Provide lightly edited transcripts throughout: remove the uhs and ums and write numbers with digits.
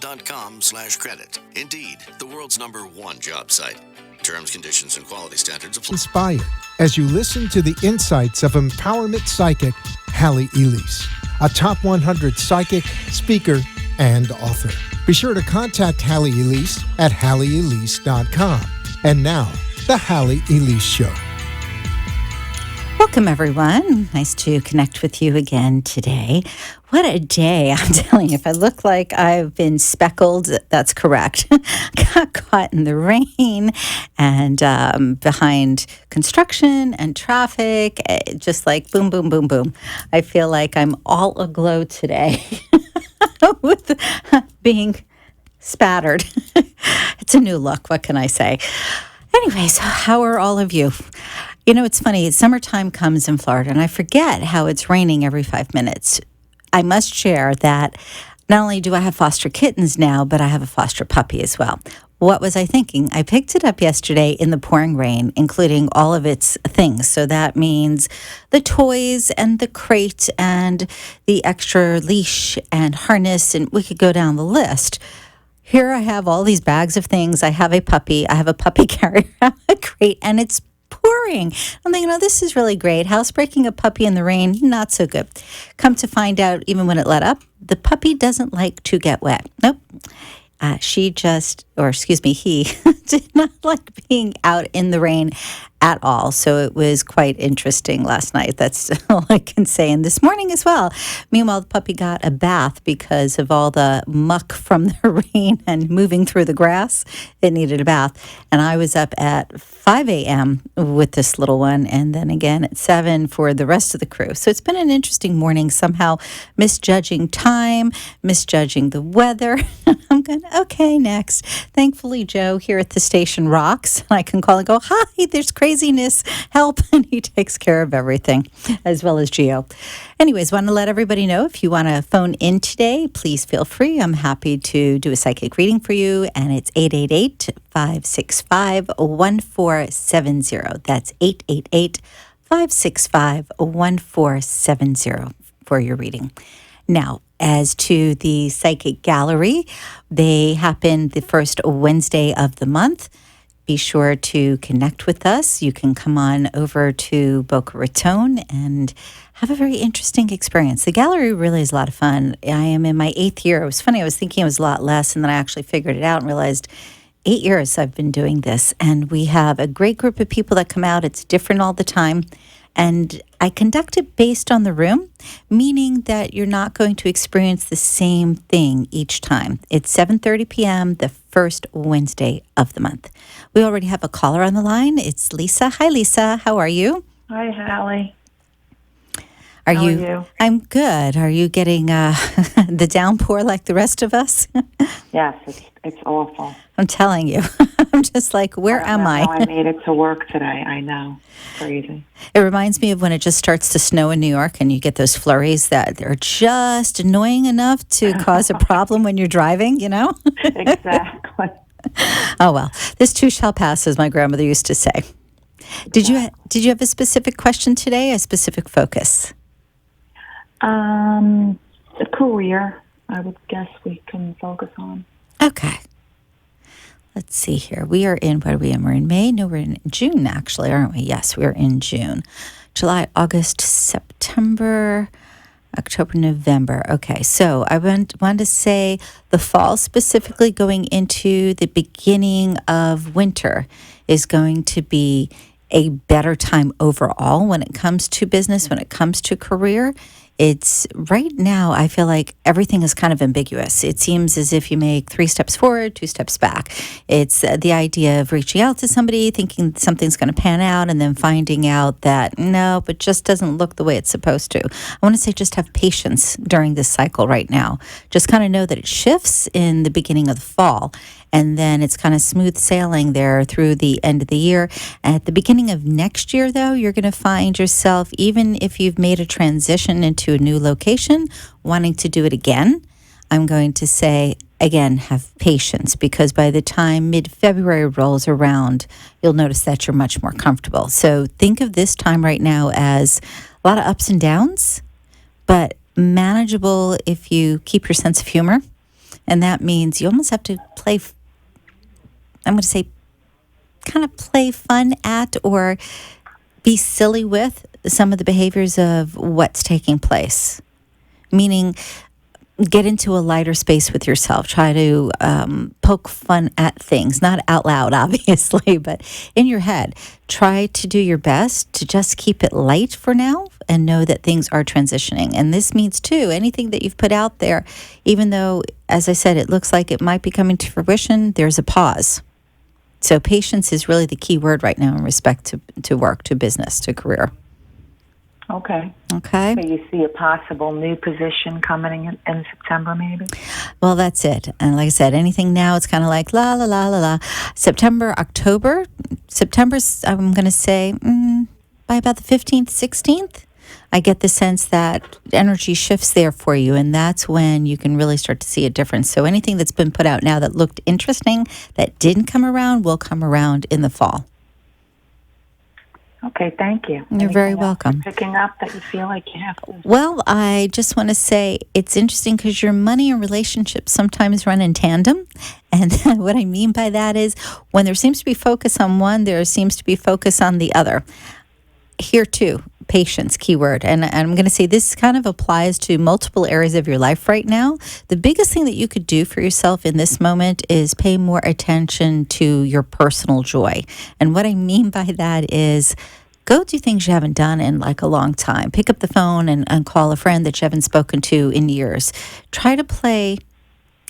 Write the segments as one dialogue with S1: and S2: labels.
S1: Indeed.com/credit. Indeed, the world's #1 job site. Terms, conditions, and quality standards apply.
S2: Inspired as you listen to the insights of empowerment psychic Hallie Elise, a top 100 psychic, speaker, and author. Be sure to contact Hallie Elise at HallieElise.com. And now, The Hallie Elise Show.
S3: Welcome, everyone. Nice to connect with you again today. What a day. I'm telling you, if I look like I've been speckled, that's correct. Got caught in the rain and behind construction and traffic, just like boom, boom, boom, boom. I feel like I'm all aglow today with being spattered. It's a new look. What can I say? Anyways, how are all of you? You know, it's funny. Summertime comes in Florida, and I forget how it's raining every 5 minutes. I must share that not only do I have foster kittens now, but I have a foster puppy as well. What was I thinking? I picked it up yesterday in the pouring rain, including all of its things. So that means the toys and the crate and the extra leash and harness, and we could go down the list. Here I have all these bags of things. I have a puppy. I have a puppy carrier, a crate, and it's pouring. I'm thinking, oh, this is really great. Housebreaking a puppy in the rain, not so good. Come to find out, even when it let up, the puppy doesn't like to get wet. Nope. He did not like being out in the rain at all. So it was quite interesting last night. That's all I can say. And this morning as well. Meanwhile, the puppy got a bath because of all the muck from the rain and moving through the grass. It needed a bath. And I was up at 5 a.m. with this little one, and then again at 7 for the rest of the crew. So it's been an interesting morning, somehow misjudging time, misjudging the weather. I'm going, okay, next. Thankfully, Joe here at the station rocks. I can call and go, hi, there's craziness, help. And he takes care of everything, as well as Gio. Anyways, want to let everybody know if you want to phone in today, please feel free. I'm happy to do a psychic reading for you, and it's 888-565-1470. That's 888-565-1470 for your reading. Now, as to the Psychic Gallery, they happen the first Wednesday of the month. Be sure to connect with us. You can come on over to Boca Raton and have a very interesting experience. The gallery really is a lot of fun. I am in my 8th year. It was funny. I was thinking it was a lot less, and then I actually figured it out and realized 8 years I've been doing this. And we have a great group of people that come out. It's different all the time. And I conduct it based on the room, meaning that you're not going to experience the same thing each time. It's 7:30 p.m., the first Wednesday of the month. We already have a caller on the line. It's Lisa. Hi, Lisa. How are you?
S4: Hi, Hallie.
S3: How
S4: are you?
S3: I'm good. Are you getting the downpour like the rest of us?
S4: Yes, it's awful.
S3: I'm telling you. I'm just like, where am I?
S4: I made it to work today. I know. Crazy.
S3: It reminds me of when it just starts to snow in New York and you get those flurries that are just annoying enough to cause a problem when you're driving, you know?
S4: Exactly.
S3: Oh, well, this too shall pass, as my grandmother used to say. Did you have a specific question today, a specific focus?
S4: A career, I would guess we can focus on.
S3: Okay. Let's see here. We are in, what are we in? We're in May? No, we're in June, actually, aren't we? Yes, we're in June. July, August, September, October, November. Okay, so I want to say the fall, specifically going into the beginning of winter, is going to be a better time overall when it comes to business, when it comes to career. It's right now, I feel like everything is kind of ambiguous. It seems as if you make 3 steps forward, 2 steps back. It's the idea of reaching out to somebody, thinking something's going to pan out, and then finding out that no, but just doesn't look the way it's supposed to. I want to say just have patience during this cycle right now. Just kind of know that it shifts in the beginning of the fall. And then it's kind of smooth sailing there through the end of the year. At the beginning of next year, though, you're going to find yourself, even if you've made a transition into a new location, wanting to do it again. I'm going to say, again, have patience, because by the time mid-February rolls around, you'll notice that you're much more comfortable. So think of this time right now as a lot of ups and downs, but manageable if you keep your sense of humor And that means you almost have to I'm going to say, kind of play fun at or be silly with some of the behaviors of what's taking place. Meaning, get into a lighter space with yourself. Try to poke fun at things, not out loud, obviously, but in your head. Try to do your best to just keep it light for now and know that things are transitioning. And this means, too, anything that you've put out there, even though, as I said, it looks like it might be coming to fruition, there's a pause. So patience is really the key word right now in respect to work, to business, to career.
S4: Okay.
S3: Okay.
S4: So you see a possible new position coming in September, maybe?
S3: Well, that's it. And like I said, anything now, it's kind of like la, la, la, la, la. September, October. September's, I'm going to say, by about the 15th, 16th, I get the sense that energy shifts there for you, and that's when you can really start to see a difference. So anything that's been put out now that looked interesting, that didn't come around, will come around in the fall.
S4: Okay, thank you.
S3: You're very welcome.
S4: Picking up that you feel like you have to.
S3: Well, I just want to say it's interesting because your money and relationships sometimes run in tandem. And what I mean by that is when there seems to be focus on one, there seems to be focus on the other. Here too, patience, keyword. And I'm going to say this kind of applies to multiple areas of your life right now. The biggest thing that you could do for yourself in this moment is pay more attention to your personal joy. And what I mean by that is go do things you haven't done in like a long time. Pick up the phone and call a friend that you haven't spoken to in years. Try to play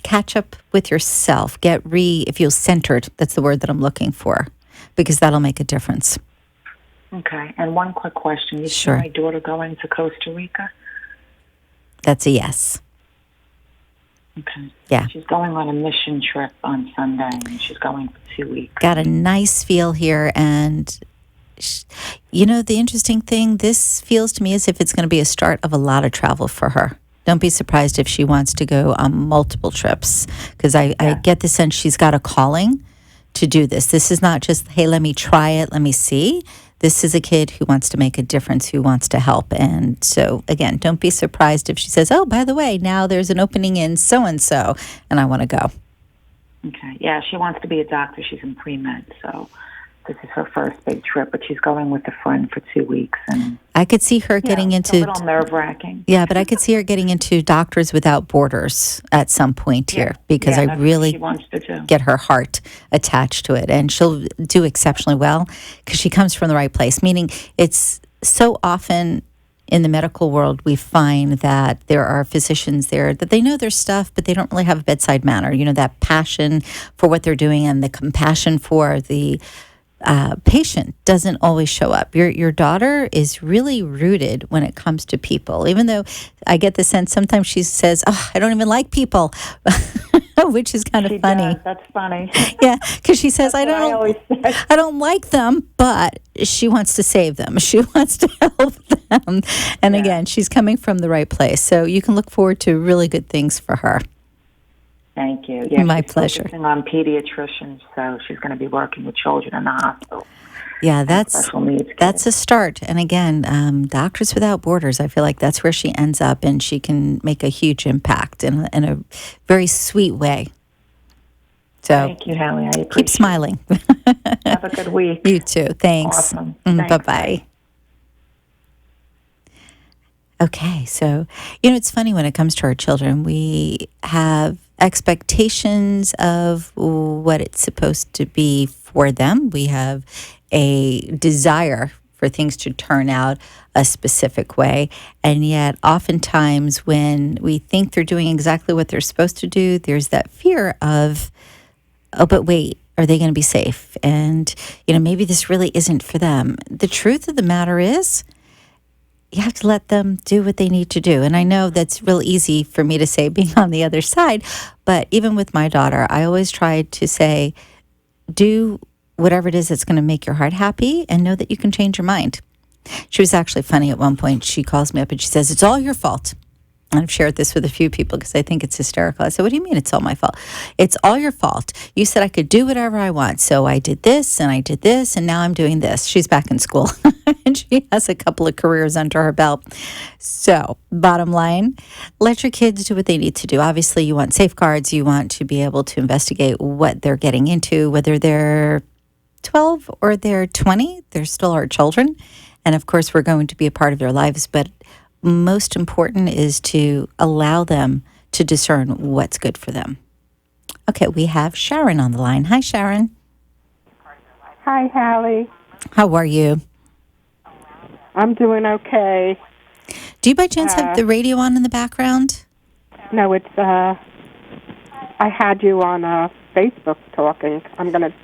S3: catch up with yourself. Feel centered. That's the word that I'm looking for, because that'll make a difference.
S4: Okay. And one quick question. You
S3: Sure.
S4: see my daughter going to Costa Rica?
S3: That's a yes.
S4: Okay.
S3: Yeah.
S4: She's going on a mission trip on Sunday, and she's going for 2 weeks.
S3: Got a nice feel here. And, the interesting thing, this feels to me as if it's going to be a start of a lot of travel for her. Don't be surprised if she wants to go on multiple trips, because I get the sense she's got a calling to do this. This is not just, hey, let me try it, let me see. This is a kid who wants to make a difference, who wants to help. And so, again, don't be surprised if she says, oh, by the way, now there's an opening in so-and-so, and I want to go.
S4: Okay. Yeah, she wants to be a doctor. She's in pre-med, so this is her first big trip, but she's going with a friend for 2 weeks. And
S3: I could see her getting
S4: it's
S3: into...
S4: a little nerve-wracking.
S3: Yeah, but I could see her getting into Doctors Without Borders at some point here, because I
S4: that's
S3: really
S4: what she wants to do.
S3: get her heart attached to it. And she'll do exceptionally well because she comes from the right place, meaning it's so often in the medical world, we find that there are physicians there that they know their stuff, but they don't really have a bedside manner. That passion for what they're doing and the compassion for the patient doesn't always show up. Your daughter is really rooted when it comes to people, even though I get the sense sometimes she says, oh, I don't even like people, which is kind of funny.
S4: Does. That's funny.
S3: Yeah, because she says, I
S4: always say.
S3: don't like them, but she wants to save them. She wants to help them. And again, she's coming from the right place. So you can look forward to really good things for her.
S4: Thank you. Yeah,
S3: My
S4: she's
S3: pleasure.
S4: focusing on pediatricians, so she's going to be working with children in the hospital.
S3: Yeah,
S4: Special needs kids.
S3: that's a start. And again, Doctors Without Borders, I feel like that's where she ends up, and she can make a huge impact in a very sweet way. So
S4: Thank you, Hallie. I appreciate
S3: keep smiling.
S4: it. Have a good week.
S3: You too. Thanks.
S4: Awesome. Thanks.
S3: Bye-bye. Okay, so, it's funny when it comes to our children, we have expectations of what it's supposed to be for them. We have a desire for things to turn out a specific way. And yet, oftentimes, when we think they're doing exactly what they're supposed to do, there's that fear of, oh, but wait, are they going to be safe? And, maybe this really isn't for them. The truth of the matter is, you have to let them do what they need to do. And I know that's real easy for me to say being on the other side, but even with my daughter, I always try to say, do whatever it is that's going to make your heart happy and know that you can change your mind. She was actually funny at one point. She calls me up and she says, it's all your fault. And I've shared this with a few people because I think it's hysterical. I said, what do you mean it's all my fault? It's all your fault. You said I could do whatever I want. So I did this and I did this and now I'm doing this. She's back in school and she has a couple of careers under her belt. So bottom line, let your kids do what they need to do. Obviously, you want safeguards. You want to be able to investigate what they're getting into, whether they're 12 or they're 20. They're still our children. And of course, we're going to be a part of their lives. But most important is to allow them to discern what's good for them. Okay, we have Sharon on the line. Hi, Sharon.
S5: Hi, Hallie.
S3: How are you?
S5: I'm doing okay.
S3: Do you by chance have the radio on in the background?
S5: No, it's, I had you on Facebook talking. I'm going to...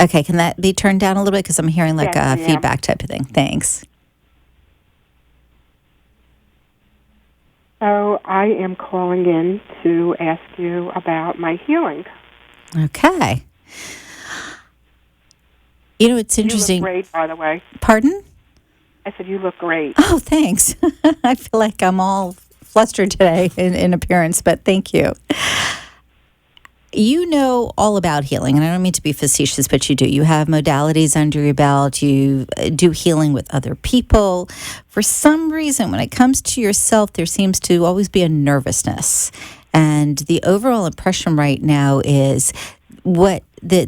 S3: Okay, can that be turned down a little bit? Because I'm hearing like
S5: Yes,
S3: a feedback type of thing. Thanks.
S5: So I am calling in to ask you about my healing.
S3: Okay. You know, it's interesting.
S5: You look great, by the way.
S3: Pardon?
S5: I said you look great.
S3: Oh, thanks. I feel like I'm all flustered today in appearance, but thank you. You know all about healing, and I don't mean to be facetious, but you do. You have modalities under your belt. You do healing with other people. For some reason, when it comes to yourself, there seems to always be a nervousness. And the overall impression right now is what the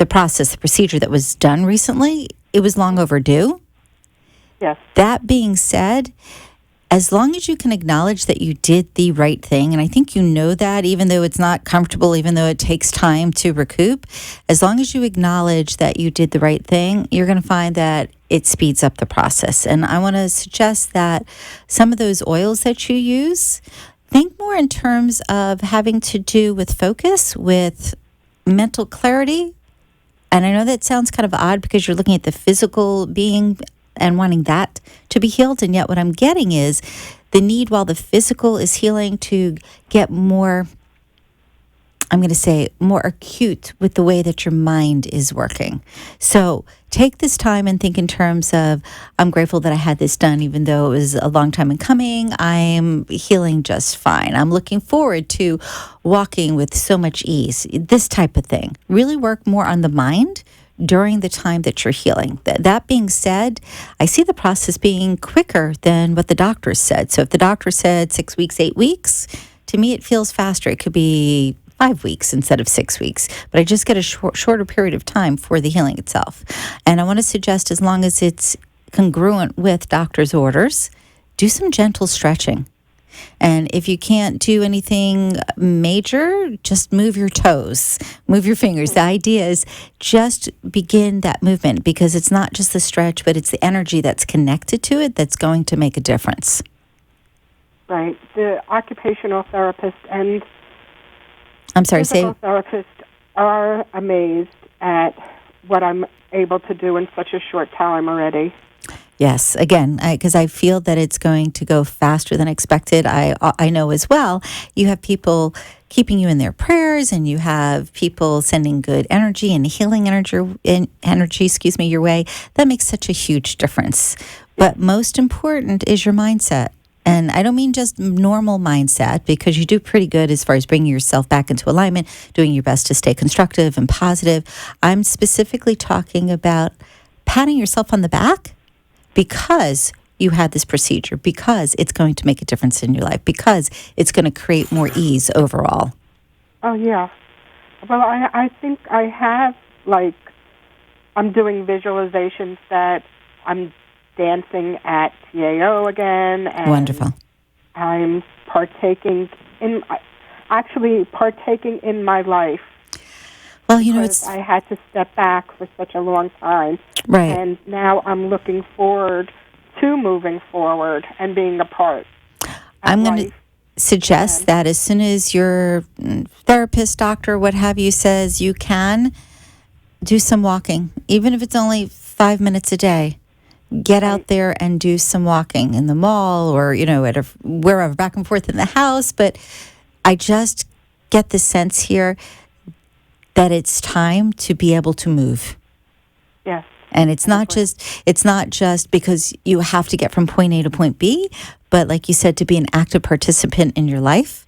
S3: process, the procedure that was done recently, it was long overdue.
S5: Yes.
S3: That being said, as long as you can acknowledge that you did the right thing, and I think you know that, even though it's not comfortable, even though it takes time to recoup, as long as you acknowledge that you did the right thing, you're going to find that it speeds up the process. And I want to suggest that some of those oils that you use, think more in terms of having to do with focus, with mental clarity. And I know that sounds kind of odd because you're looking at the physical being and wanting that to be healed. And yet what I'm getting is the need, while the physical is healing, to get more, I'm going to say, more acute with the way that your mind is working. So take this time and think in terms of, I'm grateful that I had this done, even though it was a long time in coming. I'm healing just fine. I'm looking forward to walking with so much ease. This type of thing. Really work more on the mind during the time that you're healing. That being said, I see the process being quicker than what the doctor said. So if the doctor said 6 weeks, 8 weeks, to me it feels faster. It could be 5 weeks instead of 6 weeks, but I just get a shorter period of time for the healing itself. And I want to suggest, as long as it's congruent with doctor's orders, do some gentle stretching. And if you can't do anything major, just move your toes, move your fingers. The idea is just begin that movement, because it's not just the stretch, but it's the energy that's connected to it that's going to make a difference.
S5: Right. The occupational therapist and
S3: I'm sorry,
S5: physical therapists are amazed at what I'm able to do in such a short time already.
S3: Yes, again, because I feel that it's going to go faster than expected. I know as well, you have people keeping you in their prayers, and you have people sending good energy and healing energy, your way. That makes such a huge difference. But most important is your mindset. And I don't mean just normal mindset, because you do pretty good as far as bringing yourself back into alignment, doing your best to stay constructive and positive. I'm specifically talking about patting yourself on the back because you had this procedure, because it's going to make a difference in your life, because it's going to create more ease overall.
S5: Oh, yeah. Well, I think I have, I'm doing visualizations that I'm dancing at TAO again. And
S3: wonderful.
S5: I'm partaking in my life.
S3: Well,
S5: I had to step back for such a long time.
S3: Right.
S5: And now I'm looking forward to moving forward and being a part.
S3: I'm going to suggest that as soon as your therapist, doctor, what have you, says you can, do some walking, even if it's only 5 minutes a day. Get out there and do some walking in the mall or, at wherever, back and forth in the house. But I just get the sense here that it's time to be able to move.
S5: Yes.
S3: And it's not just because you have to get from point A to point B, but like you said, to be an active participant in your life,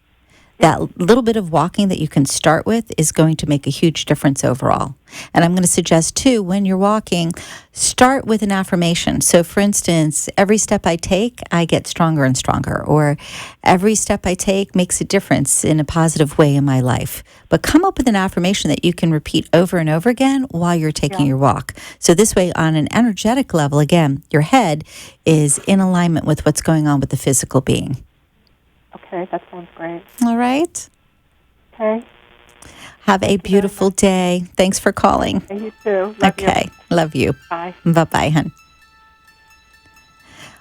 S3: that little bit of walking that you can start with is going to make a huge difference overall. And I'm going to suggest, too, when you're walking, start with an affirmation. So, for instance, every step I take, I get stronger and stronger, or every step I take makes a difference in a positive way in my life. But come up with an affirmation that you can repeat over and over again while you're taking your walk. So this way, on an energetic level, again, your head is in alignment with what's going on with the physical being.
S5: Okay, that sounds great.
S3: All right.
S5: Okay.
S3: Have a beautiful day. Thanks for calling.
S5: And you too.
S3: Okay. Love you.
S5: Bye.
S3: Bye-bye, hon.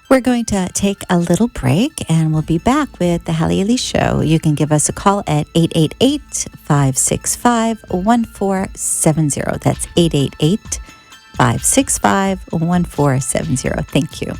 S3: We're going to take a little break, and we'll be back with the Hallie Elise Show. You can give us a call at 888-565-1470. That's 888-565-1470. Thank you.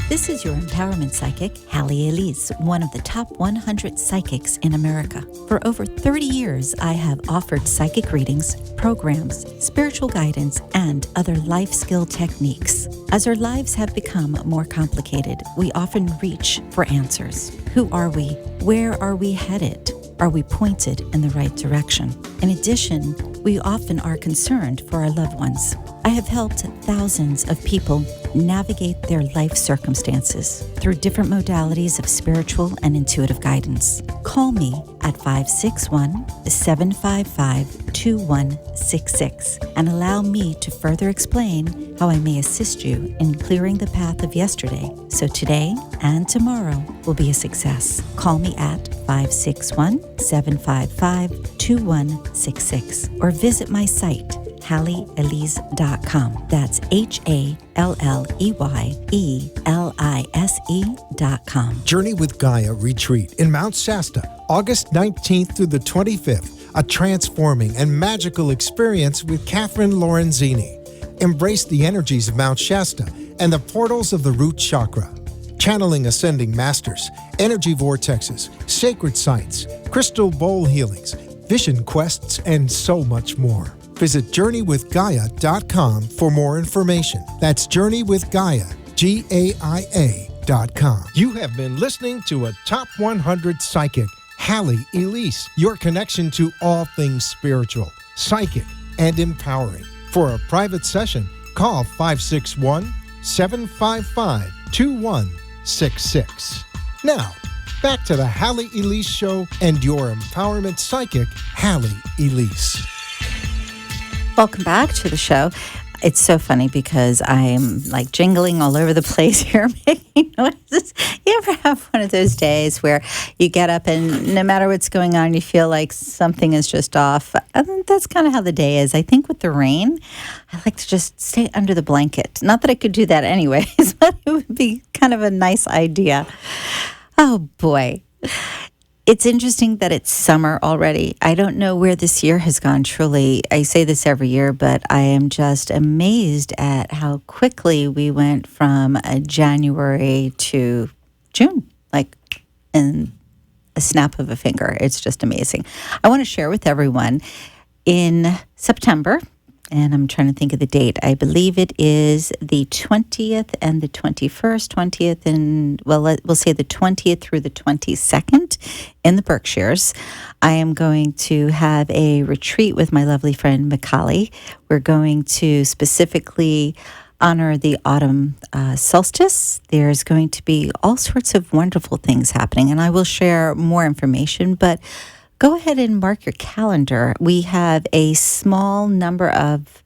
S3: This is your empowerment psychic, Hallie Elise, one of the top 100 psychics in America. For over 30 years, I have offered psychic readings, programs, spiritual guidance, and other life skill techniques. As our lives have become more complicated, we often reach for answers. Who are we? Where are we headed? Are we pointed in the right direction? In addition, we often are concerned for our loved ones. I have helped thousands of people navigate their life circumstances through different modalities of spiritual and intuitive guidance. Call me at 561-755-2166 and allow me to further explain how I may assist you in clearing the path of yesterday so today and tomorrow will be a success. Call me at 561-755-2166 or visit my site, HallieElise.com. That's HalleyElise.com.
S2: Journey with Gaia Retreat in Mount Shasta, August 19th through the 25th. A transforming and magical experience with Catherine Lorenzini. Embrace the energies of Mount Shasta and the portals of the root chakra. Channeling ascending masters, energy vortexes, sacred sites, crystal bowl healings, vision quests, and so much more. Visit JourneyWithGaia.com for more information. That's JourneyWithGaia.com. You have been listening to a Top 100 Psychic, Hallie Elise, your connection to all things spiritual, psychic, and empowering. For a private session, call 561-755-2166. Now, back to the Hallie Elise Show and your empowerment psychic, Hallie Elise.
S3: Welcome back to the show. It's so funny because I'm like jingling all over the place here, making noises. You ever have one of those days where you get up and no matter what's going on, you feel like something is just off? And that's kind of how the day is. I think with the rain, I like to just stay under the blanket. Not that I could do that anyways, but it would be kind of a nice idea. Oh, boy. It's interesting that it's summer already. I don't know where this year has gone, truly. I say this every year, but I am just amazed at how quickly we went from January to June, like in a snap of a finger. It's just amazing. I want to share with everyone in September, and I'm trying to think of the date. I believe it is the 20th and the 21st, 20th and, well, we'll say the 20th through the 22nd in the Berkshires. I am going to have a retreat with my lovely friend, Macaulay. We're going to specifically honor the autumn solstice. There's going to be all sorts of wonderful things happening, and I will share more information, but go ahead and mark your calendar. We have a small number of,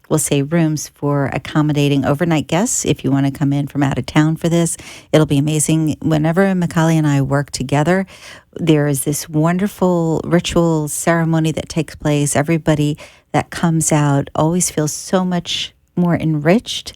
S3: we'll say, rooms for accommodating overnight guests. If you want to come in from out of town for this, it'll be amazing. Whenever Macaulay and I work together, there is this wonderful ritual ceremony that takes place. Everybody that comes out always feels so much more enriched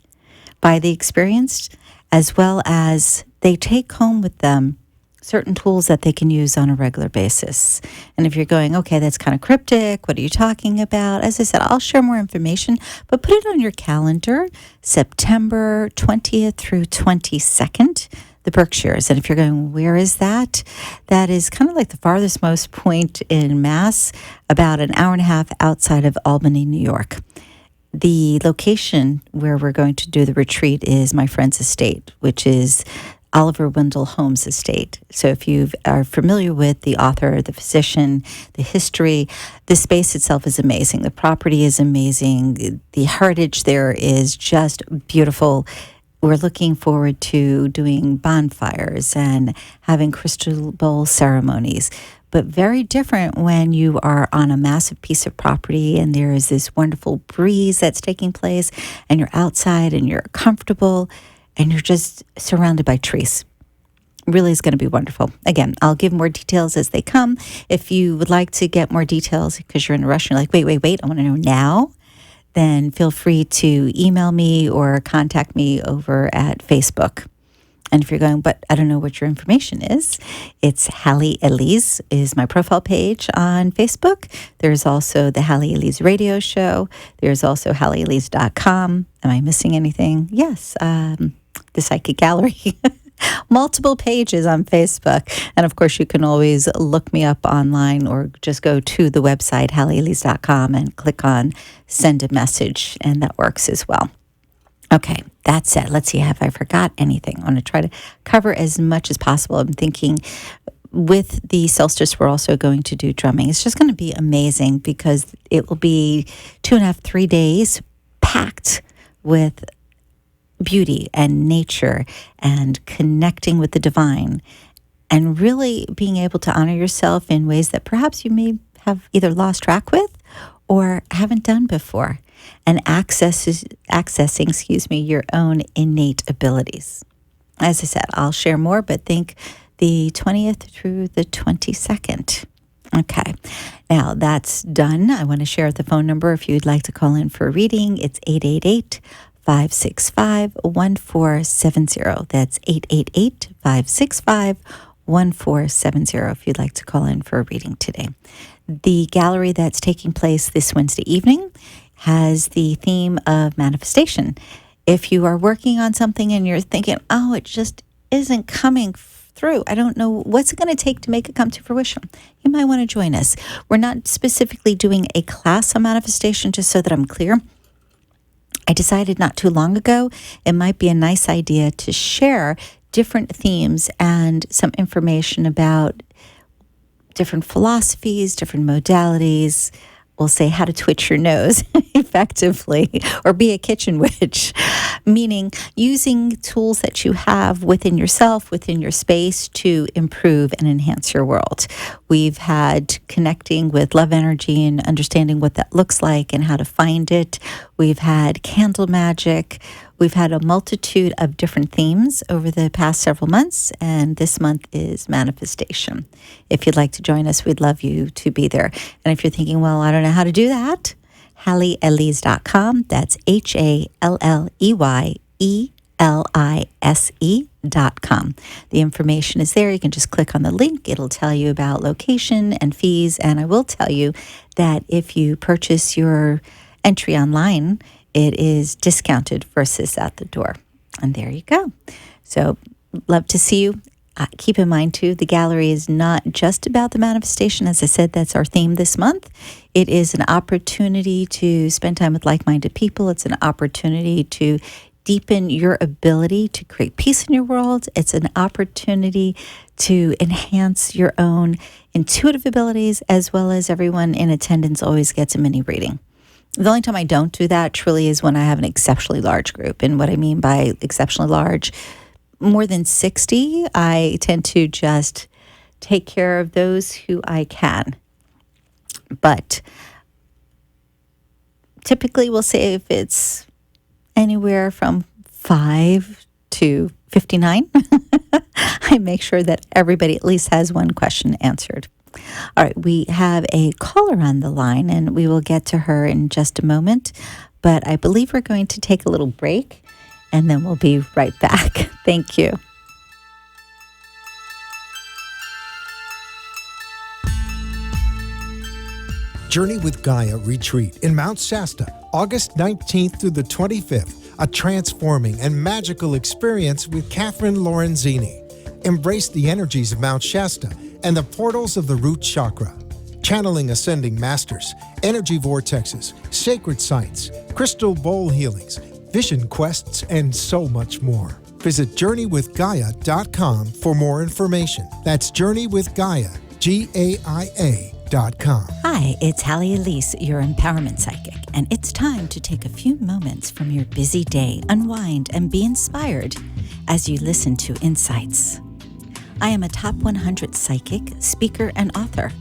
S3: by the experience, as well as they take home with them certain tools that they can use on a regular basis. And if you're going, okay, that's kind of cryptic, what are you talking about? As I said, I'll share more information, but put it on your calendar, September 20th through 22nd, the Berkshires. And if you're going, where is that? That is kind of like the farthest most point in Mass, about an hour and a half outside of Albany, New York. The location where we're going to do the retreat is my friend's estate, which is Oliver Wendell Holmes' estate. So if you are familiar with the author, the physician, the history, the space itself is amazing. The property is amazing. The heritage there is just beautiful. We're looking forward to doing bonfires and having crystal bowl ceremonies, but very different when you are on a massive piece of property and there is this wonderful breeze that's taking place and you're outside and you're comfortable and you're just surrounded by trees. Really is going to be wonderful. Again, I'll give more details as they come. If you would like to get more details because you're in a rush and you're like, wait, I want to know now, then feel free to email me or contact me over at Facebook. And if you're going, but I don't know what your information is, it's Hallie Elise is my profile page on Facebook. There's also the Hallie Elise radio show. There's also HallieElise.com. Am I missing anything? Yes, the Psychic Gallery. Multiple pages on Facebook. And of course, you can always look me up online or just go to the website, HallieElise.com, and click on send a message, and that works as well. Okay, that said, let's see, have I forgot anything? I want to try to cover as much as possible. I'm thinking with the solstice, we're also going to do drumming. It's just going to be amazing because it will be 2.5, 3 days packed with beauty and nature and connecting with the divine and really being able to honor yourself in ways that perhaps you may have either lost track with or haven't done before, and accessing your own innate abilities. As I said, I'll share more, but think the 20th through the 22nd. Okay, now that's done. I want to share the phone number if you'd like to call in for a reading. It's 888-565-1470. That's 888-565-1470 if you'd like to call in for a reading today. The gallery that's taking place this Wednesday evening has the theme of manifestation. If you are working on something and you're thinking, oh, it just isn't coming through, I don't know what's it going to take to make it come to fruition, you might want to join us. We're not specifically doing a class on manifestation, just so that I'm clear. I decided not too long ago it might be a nice idea to share different themes and some information about different philosophies, different modalities. We'll say how to twitch your nose effectively or be a kitchen witch, meaning using tools that you have within yourself, within your space to improve and enhance your world. We've had connecting with love energy and understanding what that looks like and how to find it. We've had candle magic. We've had a multitude of different themes over the past several months, and this month is manifestation. If you'd like to join us, we'd love you to be there. And if you're thinking, well, I don't know how to do that, HallieElise.com. That's HallieElise.com. The information is there. You can just click on the link. It'll tell you about location and fees. And I will tell you that if you purchase your entry online, it is discounted versus at the door. And there you go. So love to see you. Keep in mind, too, the gallery is not just about the manifestation. As I said, that's our theme this month. It is an opportunity to spend time with like-minded people. It's an opportunity to deepen your ability to create peace in your world. It's an opportunity to enhance your own intuitive abilities, as well as everyone in attendance always gets a mini reading. The only time I don't do that truly is when I have an exceptionally large group. And what I mean by exceptionally large, more than 60, I tend to just take care of those who I can. But typically we'll say if it's anywhere from 5 to 59, I make sure that everybody at least has one question answered. All right, we have a caller on the line, and we will get to her in just a moment. But I believe we're going to take a little break, and then we'll be right back. Thank you.
S2: Journey with Gaia Retreat in Mount Shasta, August 19th through the 25th. A transforming and magical experience with Catherine Lorenzini. Embrace the energies of Mount Shasta and the portals of the root chakra. channeling ascending masters, energy vortexes, sacred sites, crystal bowl healings, vision quests, and so much more. Visit JourneyWithGaia.com for more information. That's JourneyWithGaia, GAIA.com.
S3: Hi, it's Hallie Elise, your empowerment psychic, and it's time to take a few moments from your busy day, unwind, and be inspired as you listen to Insights. I am a top 100 psychic, speaker, and author,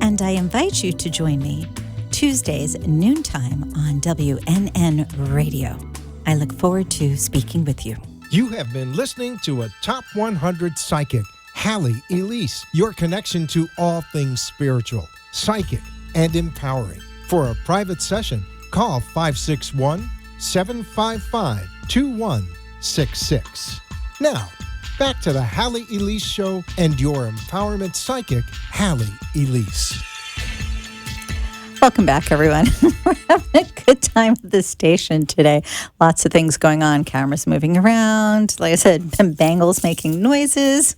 S3: and I invite you to join me Tuesdays noontime on WNN Radio. I look forward to speaking with you.
S2: You have been listening to a Top 100 Psychic, Hallie Elise, your connection to all things spiritual, psychic, and empowering. For a private session, call 561-755-2166. Now, back to the Hallie Elise Show and your empowerment psychic, Hallie Elise.
S3: Welcome back, everyone. We're having a good time at this station today. Lots of things going on. Cameras moving around. Like I said, bangles making noises.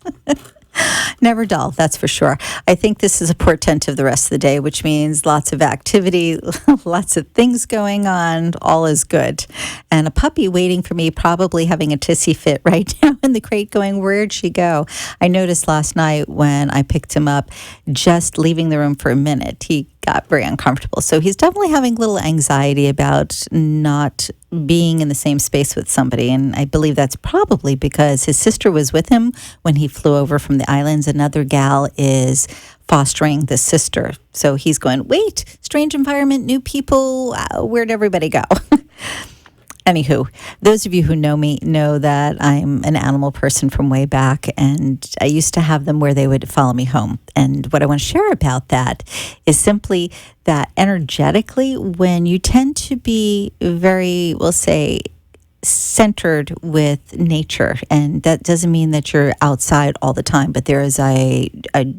S3: Never dull, that's for sure. I think this is a portent of the rest of the day, which means lots of activity, lots of things going on. All is good. And a puppy waiting for me, probably having a tissy fit right now in the crate going, where'd she go? I noticed last night when I picked him up, just leaving the room for a minute, he got very uncomfortable. So he's definitely having a little anxiety about not being in the same space with somebody. And I believe that's probably because his sister was with him when he flew over from the islands. Another gal is fostering the sister. So he's going, wait, strange environment, new people, where'd everybody go? Anywho, those of you who know me know that I'm an animal person from way back, and I used to have them where they would follow me home. And what I want to share about that is simply that energetically, when you tend to be very, we'll say, centered with nature, and that doesn't mean that you're outside all the time, but there is a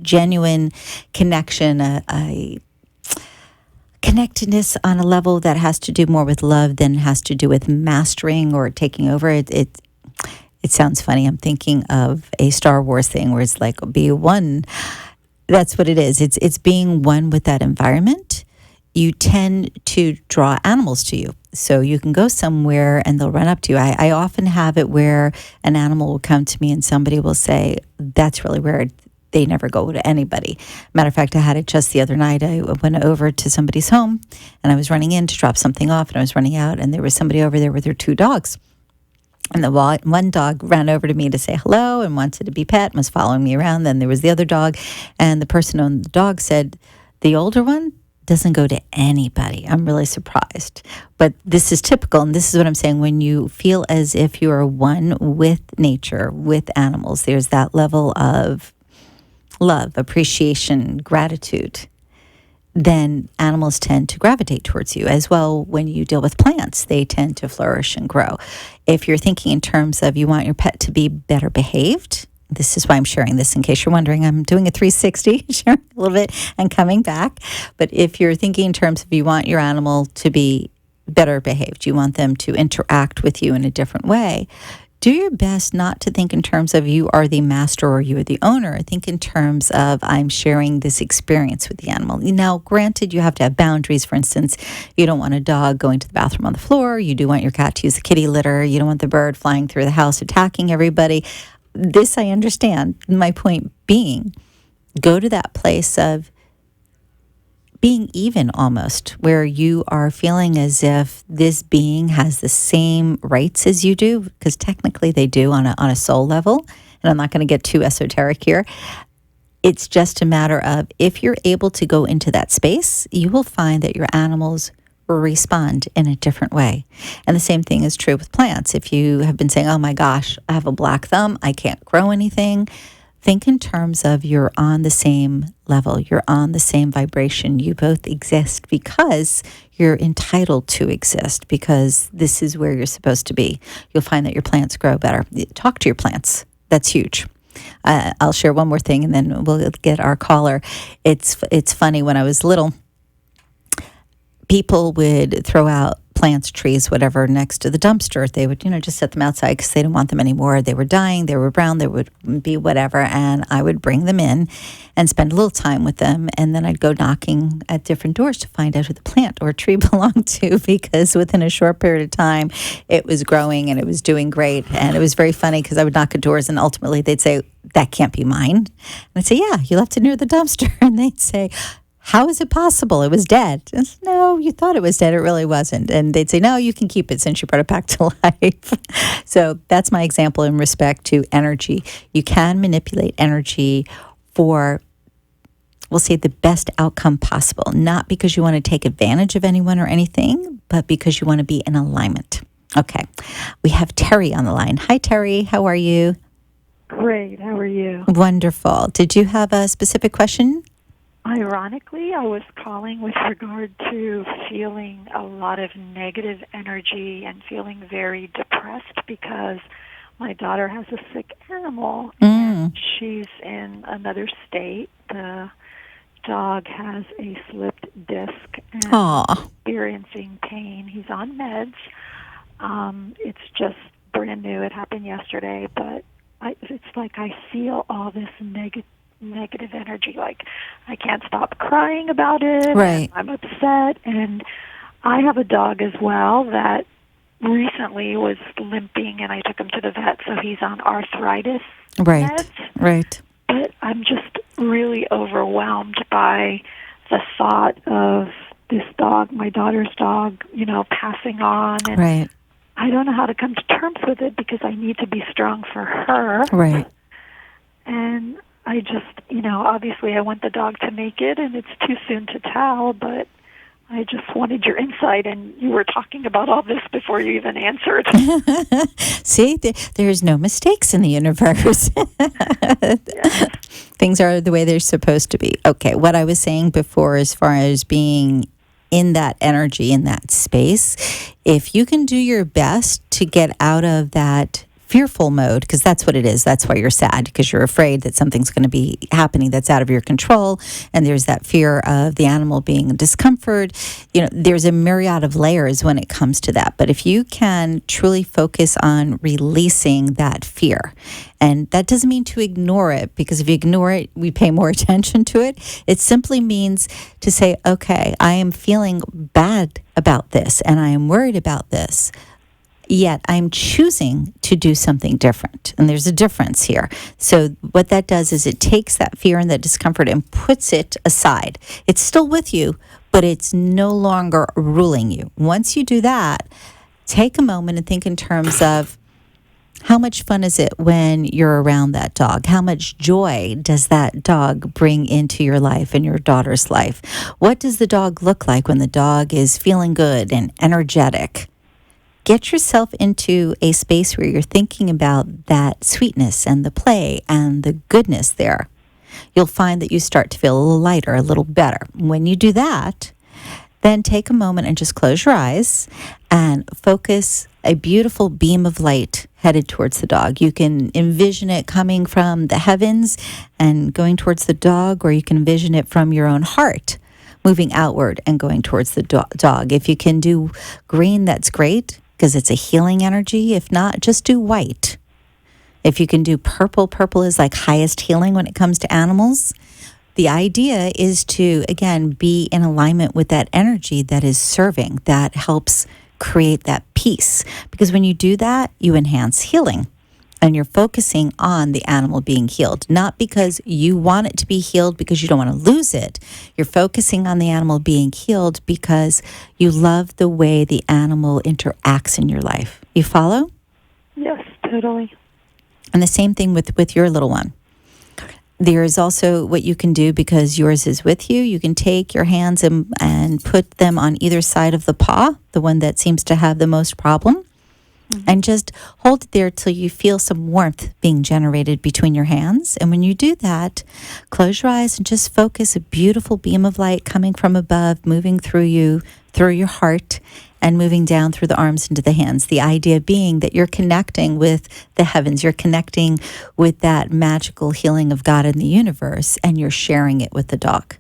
S3: genuine connection, a connectedness on a level that has to do more with love than has to do with mastering or taking over. It sounds funny. I'm thinking of a Star Wars thing where it's like be one. That's what it is. It's being one with that environment. You tend to draw animals to you. So you can go somewhere and they'll run up to you. I often have it where an animal will come to me and somebody will say, that's really weird. They never go to anybody. Matter of fact, I had it just the other night. I went over to somebody's home and I was running in to drop something off and I was running out and there was somebody over there with their two dogs. And the one dog ran over to me to say hello and wanted to be pet and was following me around. Then there was the other dog, and the person who owned the dog said, the older one doesn't go to anybody. I'm really surprised. But this is typical, and this is what I'm saying. When you feel as if you are one with nature, with animals, there's that level of love, appreciation, gratitude, then animals tend to gravitate towards you. As well, when you deal with plants, they tend to flourish and grow. If you're thinking in terms of you want your pet to be better behaved, this is why I'm sharing this, in case you're wondering. I'm doing a 360, sharing a little bit and coming back. But if you're thinking in terms of you want your animal to be better behaved, you want them to interact with you in a different way, do your best not to think in terms of you are the master or you are the owner. Think in terms of I'm sharing this experience with the animal. Now, granted, you have to have boundaries. For instance, you don't want a dog going to the bathroom on the floor. You do want your cat to use the kitty litter. You don't want the bird flying through the house attacking everybody. This I understand. My point being, go to that place of being even almost, where you are feeling as if this being has the same rights as you do, because technically they do on a soul level. And I'm not going to get too esoteric here. It's just a matter of if you're able to go into that space, you will find that your animals respond in a different way. And the same thing is true with plants. If you have been saying, oh my gosh, I have a black thumb, I can't grow anything, think in terms of you're on the same level, you're on the same vibration. You both exist because you're entitled to exist, because this is where you're supposed to be. You'll find that your plants grow better. Talk to your plants. That's huge. I'll share one more thing and then we'll get our caller. It's funny, when I was little, people would throw out plants, trees, whatever, next to the dumpster. They would, just set them outside because they didn't want them anymore. They were dying. They were brown. They would be whatever. And I would bring them in and spend a little time with them. And then I'd go knocking at different doors to find out who the plant or tree belonged to, because within a short period of time, it was growing and it was doing great. And it was very funny because I would knock at doors and ultimately they'd say, "That can't be mine." And I'd say, "Yeah, you left it near the dumpster." And they'd say, "How is it possible? It was dead." And I said, "No, you thought it was dead. It really wasn't." And they'd say, "No, you can keep it since you brought it back to life." So that's my example in respect to energy. You can manipulate energy for, we'll say, the best outcome possible, not because you want to take advantage of anyone or anything, but because you want to be in alignment. Okay. We have Terry on the line. Hi, Terry. How are you?
S6: Great. How are you?
S3: Wonderful. Did you have a specific question?
S6: Ironically, I was calling with regard to feeling a lot of negative energy and feeling very depressed because my daughter has a sick animal and she's in another state. The dog has a slipped disc and experiencing pain. He's on meds. It's just brand new. It happened yesterday, but it's like I feel all this negative energy. Like I can't stop crying about it.
S3: Right.
S6: I'm upset. And I have a dog as well that recently was limping, and I took him to the vet, so he's on arthritis meds.
S3: Right.
S6: But I'm just really overwhelmed by the thought of this dog, my daughter's dog, passing on. And
S3: Right.
S6: I don't know how to come to terms with it because I need to be strong for her.
S3: Right.
S6: And I just, obviously I want the dog to make it, and it's too soon to tell, but I just wanted your insight, and you were talking about all this before you even answered.
S3: See, there's no mistakes in the universe.
S6: Yes.
S3: Things are the way they're supposed to be. Okay, what I was saying before as far as being in that energy, in that space, if you can do your best to get out of that fearful mode, because that's what it is. That's why you're sad, because you're afraid that something's going to be happening that's out of your control. And there's that fear of the animal being in discomfort. There's a myriad of layers when it comes to that. But if you can truly focus on releasing that fear, and that doesn't mean to ignore it, because if you ignore it, we pay more attention to it. It simply means to say, okay, I am feeling bad about this and I am worried about this. Yet I'm choosing to do something different. And there's a difference here. So what that does is it takes that fear and that discomfort and puts it aside. It's still with you, but it's no longer ruling you. Once you do that, take a moment and think in terms of how much fun is it when you're around that dog? How much joy does that dog bring into your life and your daughter's life? What does the dog look like when the dog is feeling good and energetic? Get yourself into a space where you're thinking about that sweetness and the play and the goodness there. You'll find that you start to feel a little lighter, a little better. When you do that, then take a moment and just close your eyes and focus a beautiful beam of light headed towards the dog. You can envision it coming from the heavens and going towards the dog, or you can envision it from your own heart, moving outward and going towards the dog. If you can do green, that's great, because it's a healing energy. If not, just do white. If you can do purple, purple is like highest healing when it comes to animals. The idea is to, again, be in alignment with that energy that is serving, that helps create that peace. Because when you do that, you enhance healing. And you're focusing on the animal being healed, not because you want it to be healed because you don't want to lose it. You're focusing on the animal being healed because you love the way the animal interacts in your life. You follow?
S6: Yes, totally.
S3: And the same thing with your little one. There is also what you can do, because yours is with you. You can take your hands and put them on either side of the paw, the one that seems to have the most problem. And just hold it there till you feel some warmth being generated between your hands. And when you do that, close your eyes and just focus a beautiful beam of light coming from above, moving through you, through your heart, and moving down through the arms into the hands. The idea being that you're connecting with the heavens. You're connecting with that magical healing of God in the universe, and you're sharing it with the dog.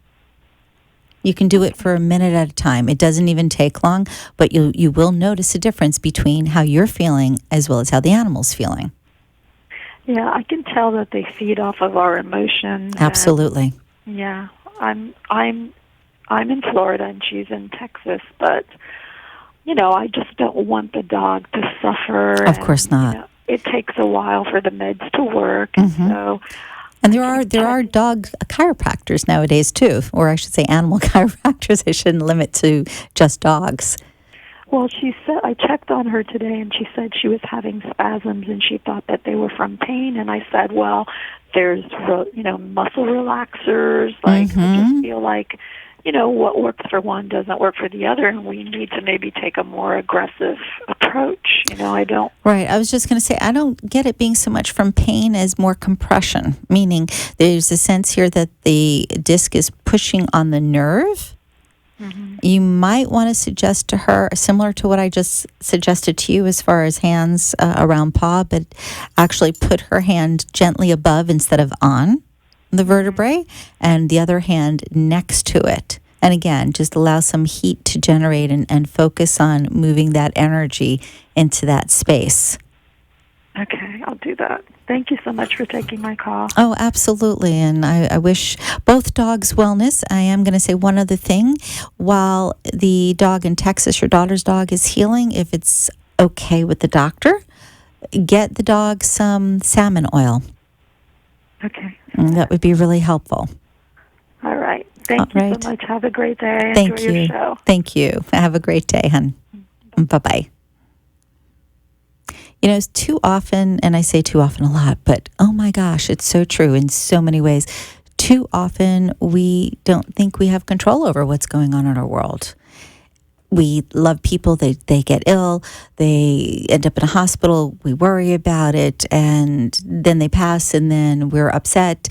S3: You can do it for a minute at a time. It doesn't even take long, but you will notice a difference between how you're feeling as well as how the animal's feeling.
S6: Yeah, I can tell that they feed off of our emotions.
S3: Absolutely.
S6: And, yeah, I'm in Florida and she's in Texas, but I just don't want the dog to suffer.
S3: Of course not.
S6: It takes a while for the meds to work, and so.
S3: And there are dog chiropractors nowadays too, or I should say animal chiropractors. I shouldn't limit to just dogs.
S6: Well, she said, I checked on her today, and she said she was having spasms, and she thought that they were from pain. And I said, well, there's muscle relaxers. I just feel like what works for one doesn't work for the other, and we need to maybe take a more aggressive approach. I don't.
S3: Right. I was just going to say, I don't get it being so much from pain as more compression, meaning there's a sense here that the disc is pushing on the nerve. You might want to suggest to her, similar to what I just suggested to you as far as hands around paw, but actually put her hand gently above instead of on the vertebrae, and the other hand next to it. And again, just allow some heat to generate and focus on moving that energy into that space.
S6: Okay, I'll do that. Thank you so much for taking my call.
S3: Oh, absolutely. And I wish both dogs wellness. I am going to say one other thing. While the dog in Texas, your daughter's dog, is healing, if it's okay with the doctor, get the dog some salmon oil.
S6: Okay.
S3: That would be really helpful.
S6: All right. Thank you so much. Have a great day.
S3: Thank
S6: Enjoy
S3: you.
S6: your show.
S3: Thank you. Have a great day, hon. Bye-bye. Too often, and I say too often a lot, but oh my gosh, it's so true in so many ways. Too often, we don't think we have control over what's going on in our world. We love people, they get ill, they end up in a hospital, we worry about it, and then they pass, and then we're upset.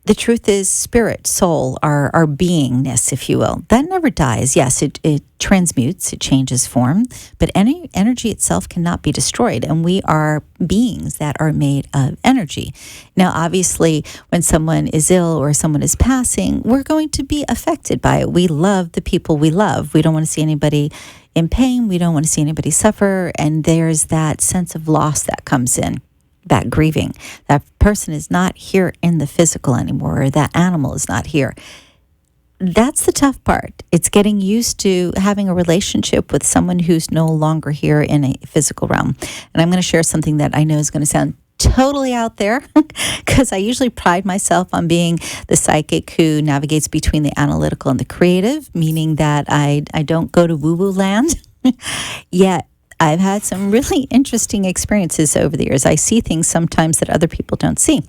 S3: The truth is, spirit, soul, our beingness, if you will, that never dies. Yes, it transmutes, it changes form, but any energy itself cannot be destroyed, and we are beings that are made of energy. Now, obviously, when someone is ill or someone is passing, we're going to be affected by it. We love the people we love. We don't want to see anybody in pain. We don't want to see anybody suffer, and there's that sense of loss that comes in. That grieving, that person is not here in the physical anymore, or that animal is not here. That's the tough part. It's getting used to having a relationship with someone who's no longer here in a physical realm. And I'm going to share something that I know is going to sound totally out there, because I usually pride myself on being the psychic who navigates between the analytical and the creative, meaning that I don't go to woo-woo land. Yet I've had some really interesting experiences over the years. I see things sometimes that other people don't see.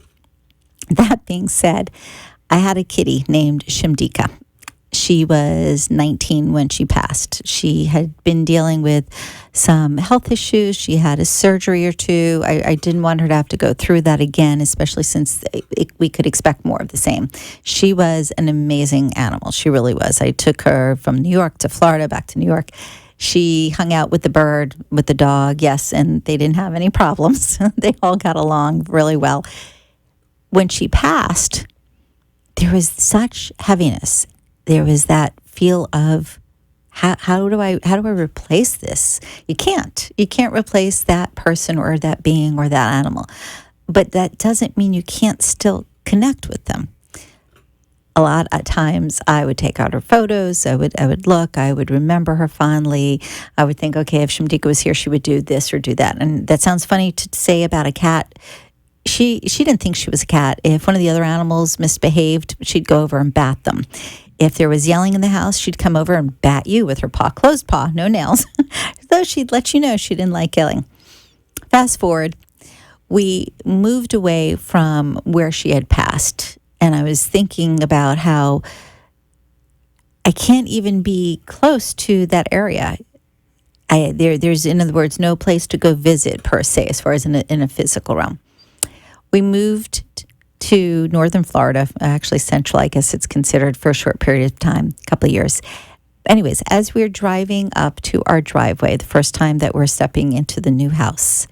S3: That being said, I had a kitty named Shimdika. She was 19 when she passed. She had been dealing with some health issues. She had a surgery or two. I didn't want her to have to go through that again, especially since we could expect more of the same. She was an amazing animal. She really was. I took her from New York to Florida, back to New York. She hung out with the bird, with the dog, yes, and they didn't have any problems. They all got along really well. When she passed, there was such heaviness. There was that feel of how do I replace this? You can't replace that person or that being or that animal. But that doesn't mean you can't still connect with them. A lot of times I would take out her photos, I would look, I would remember her fondly. I would think, okay, if Shimdika was here, she would do this or do that. And that sounds funny to say about a cat. She didn't think she was a cat. If one of the other animals misbehaved, she'd go over and bat them. If there was yelling in the house, she'd come over and bat you with her paw, closed paw, no nails. Though she'd let you know she didn't like yelling. Fast forward, we moved away from where she had passed. And I was thinking about how I can't even be close to that area. There's, in other words, no place to go visit per se, as far as in a physical realm. We moved to northern Florida, actually central, I guess it's considered, for a short period of time, a couple of years. Anyways, as we're driving up to our driveway, the first time that we're stepping into the new house,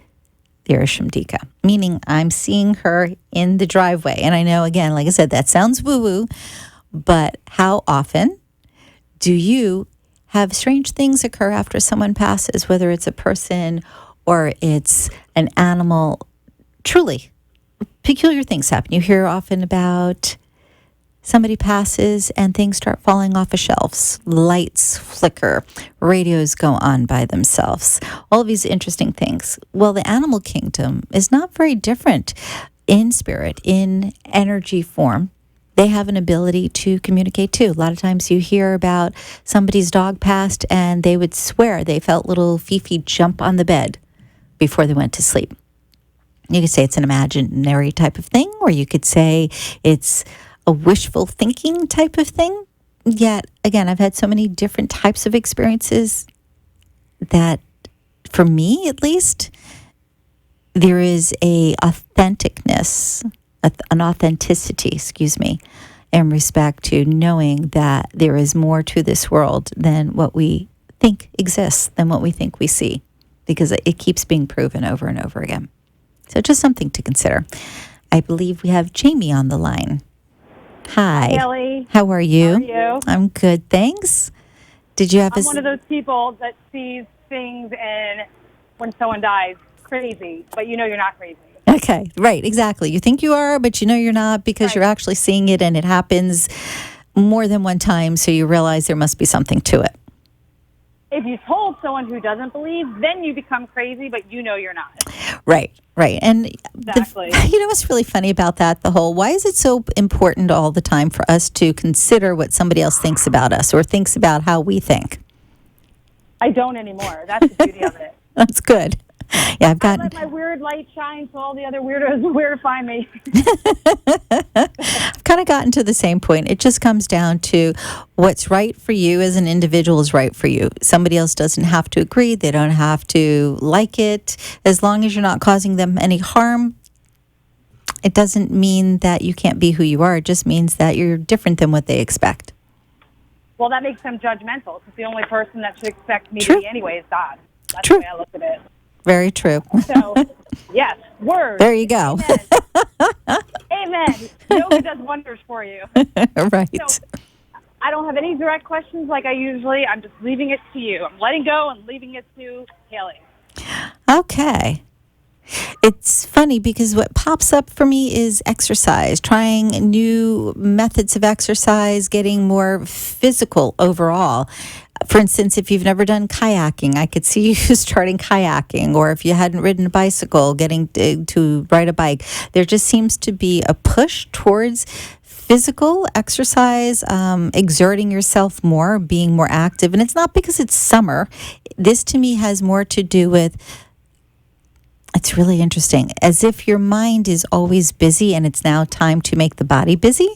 S3: there is Shimdika, meaning I'm seeing her in the driveway. And I know, again, like I said, that sounds woo-woo, but how often do you have strange things occur after someone passes, whether it's a person or it's an animal? Truly, peculiar things happen. You hear often about somebody passes and things start falling off of shelves, lights flicker, radios go on by themselves, all of these interesting things. Well, the animal kingdom is not very different in spirit, in energy form. They have an ability to communicate too. A lot of times you hear about somebody's dog passed and they would swear they felt little Fifi jump on the bed before they went to sleep. You could say it's an imaginary type of thing, or you could say it's a wishful thinking type of thing. Yet, again, I've had so many different types of experiences that, for me at least, there is an authenticity, in respect to knowing that there is more to this world than what we think exists, than what we think we see, because it keeps being proven over and over again. So just something to consider. I believe we have Jamie on the line. Hi.
S7: Kelly.
S3: How are you?
S7: How are you?
S3: I'm good, thanks. Did you have
S7: I'm one of those people that sees things and when someone dies, crazy, but you know you're not crazy.
S3: Okay, right, exactly. You think you are, but you know you're not because
S7: Right.
S3: you're actually seeing it and it happens more than one time, so you realize there must be something to it.
S7: If you told someone who doesn't believe, then you become crazy, but you know you're not.
S3: Right. And
S7: Exactly.
S3: you know what's really funny about that? Why is it so important all the time for us to consider what somebody else thinks about us or thinks about how we think?
S7: I don't anymore. That's the beauty of it.
S3: That's good. Yeah, I've
S7: I
S3: gotten.
S7: let my weird light shine so all the other weirdos know where to find me.
S3: I've kind of gotten to the same point. It just comes down to what's right for you as an individual is right for you. Somebody else doesn't have to agree. They don't have to like it. As long as you're not causing them any harm, it doesn't mean that you can't be who you are. It just means that you're different than what they expect.
S7: Well, that makes them judgmental because the only person that should expect me
S3: True.
S7: to be anyway is God. That's
S3: True.
S7: the way I look at it.
S3: Very true.
S7: So, yes, word.
S3: There you go.
S7: Amen. Amen. Yoga does wonders for you.
S3: Right.
S7: So, I don't have any direct questions like I usually. I'm just leaving it to you. I'm letting go and leaving it to Haley.
S3: Okay. It's funny because what pops up for me is exercise, trying new methods of exercise, getting more physical overall. For instance, if you've never done kayaking, I could see you starting kayaking, or if you hadn't ridden a bicycle, getting to ride a bike. There just seems to be a push towards physical exercise, exerting yourself more, being more active. And it's not because it's summer. This to me has more to do with, it's really interesting, as if your mind is always busy and it's now time to make the body busy.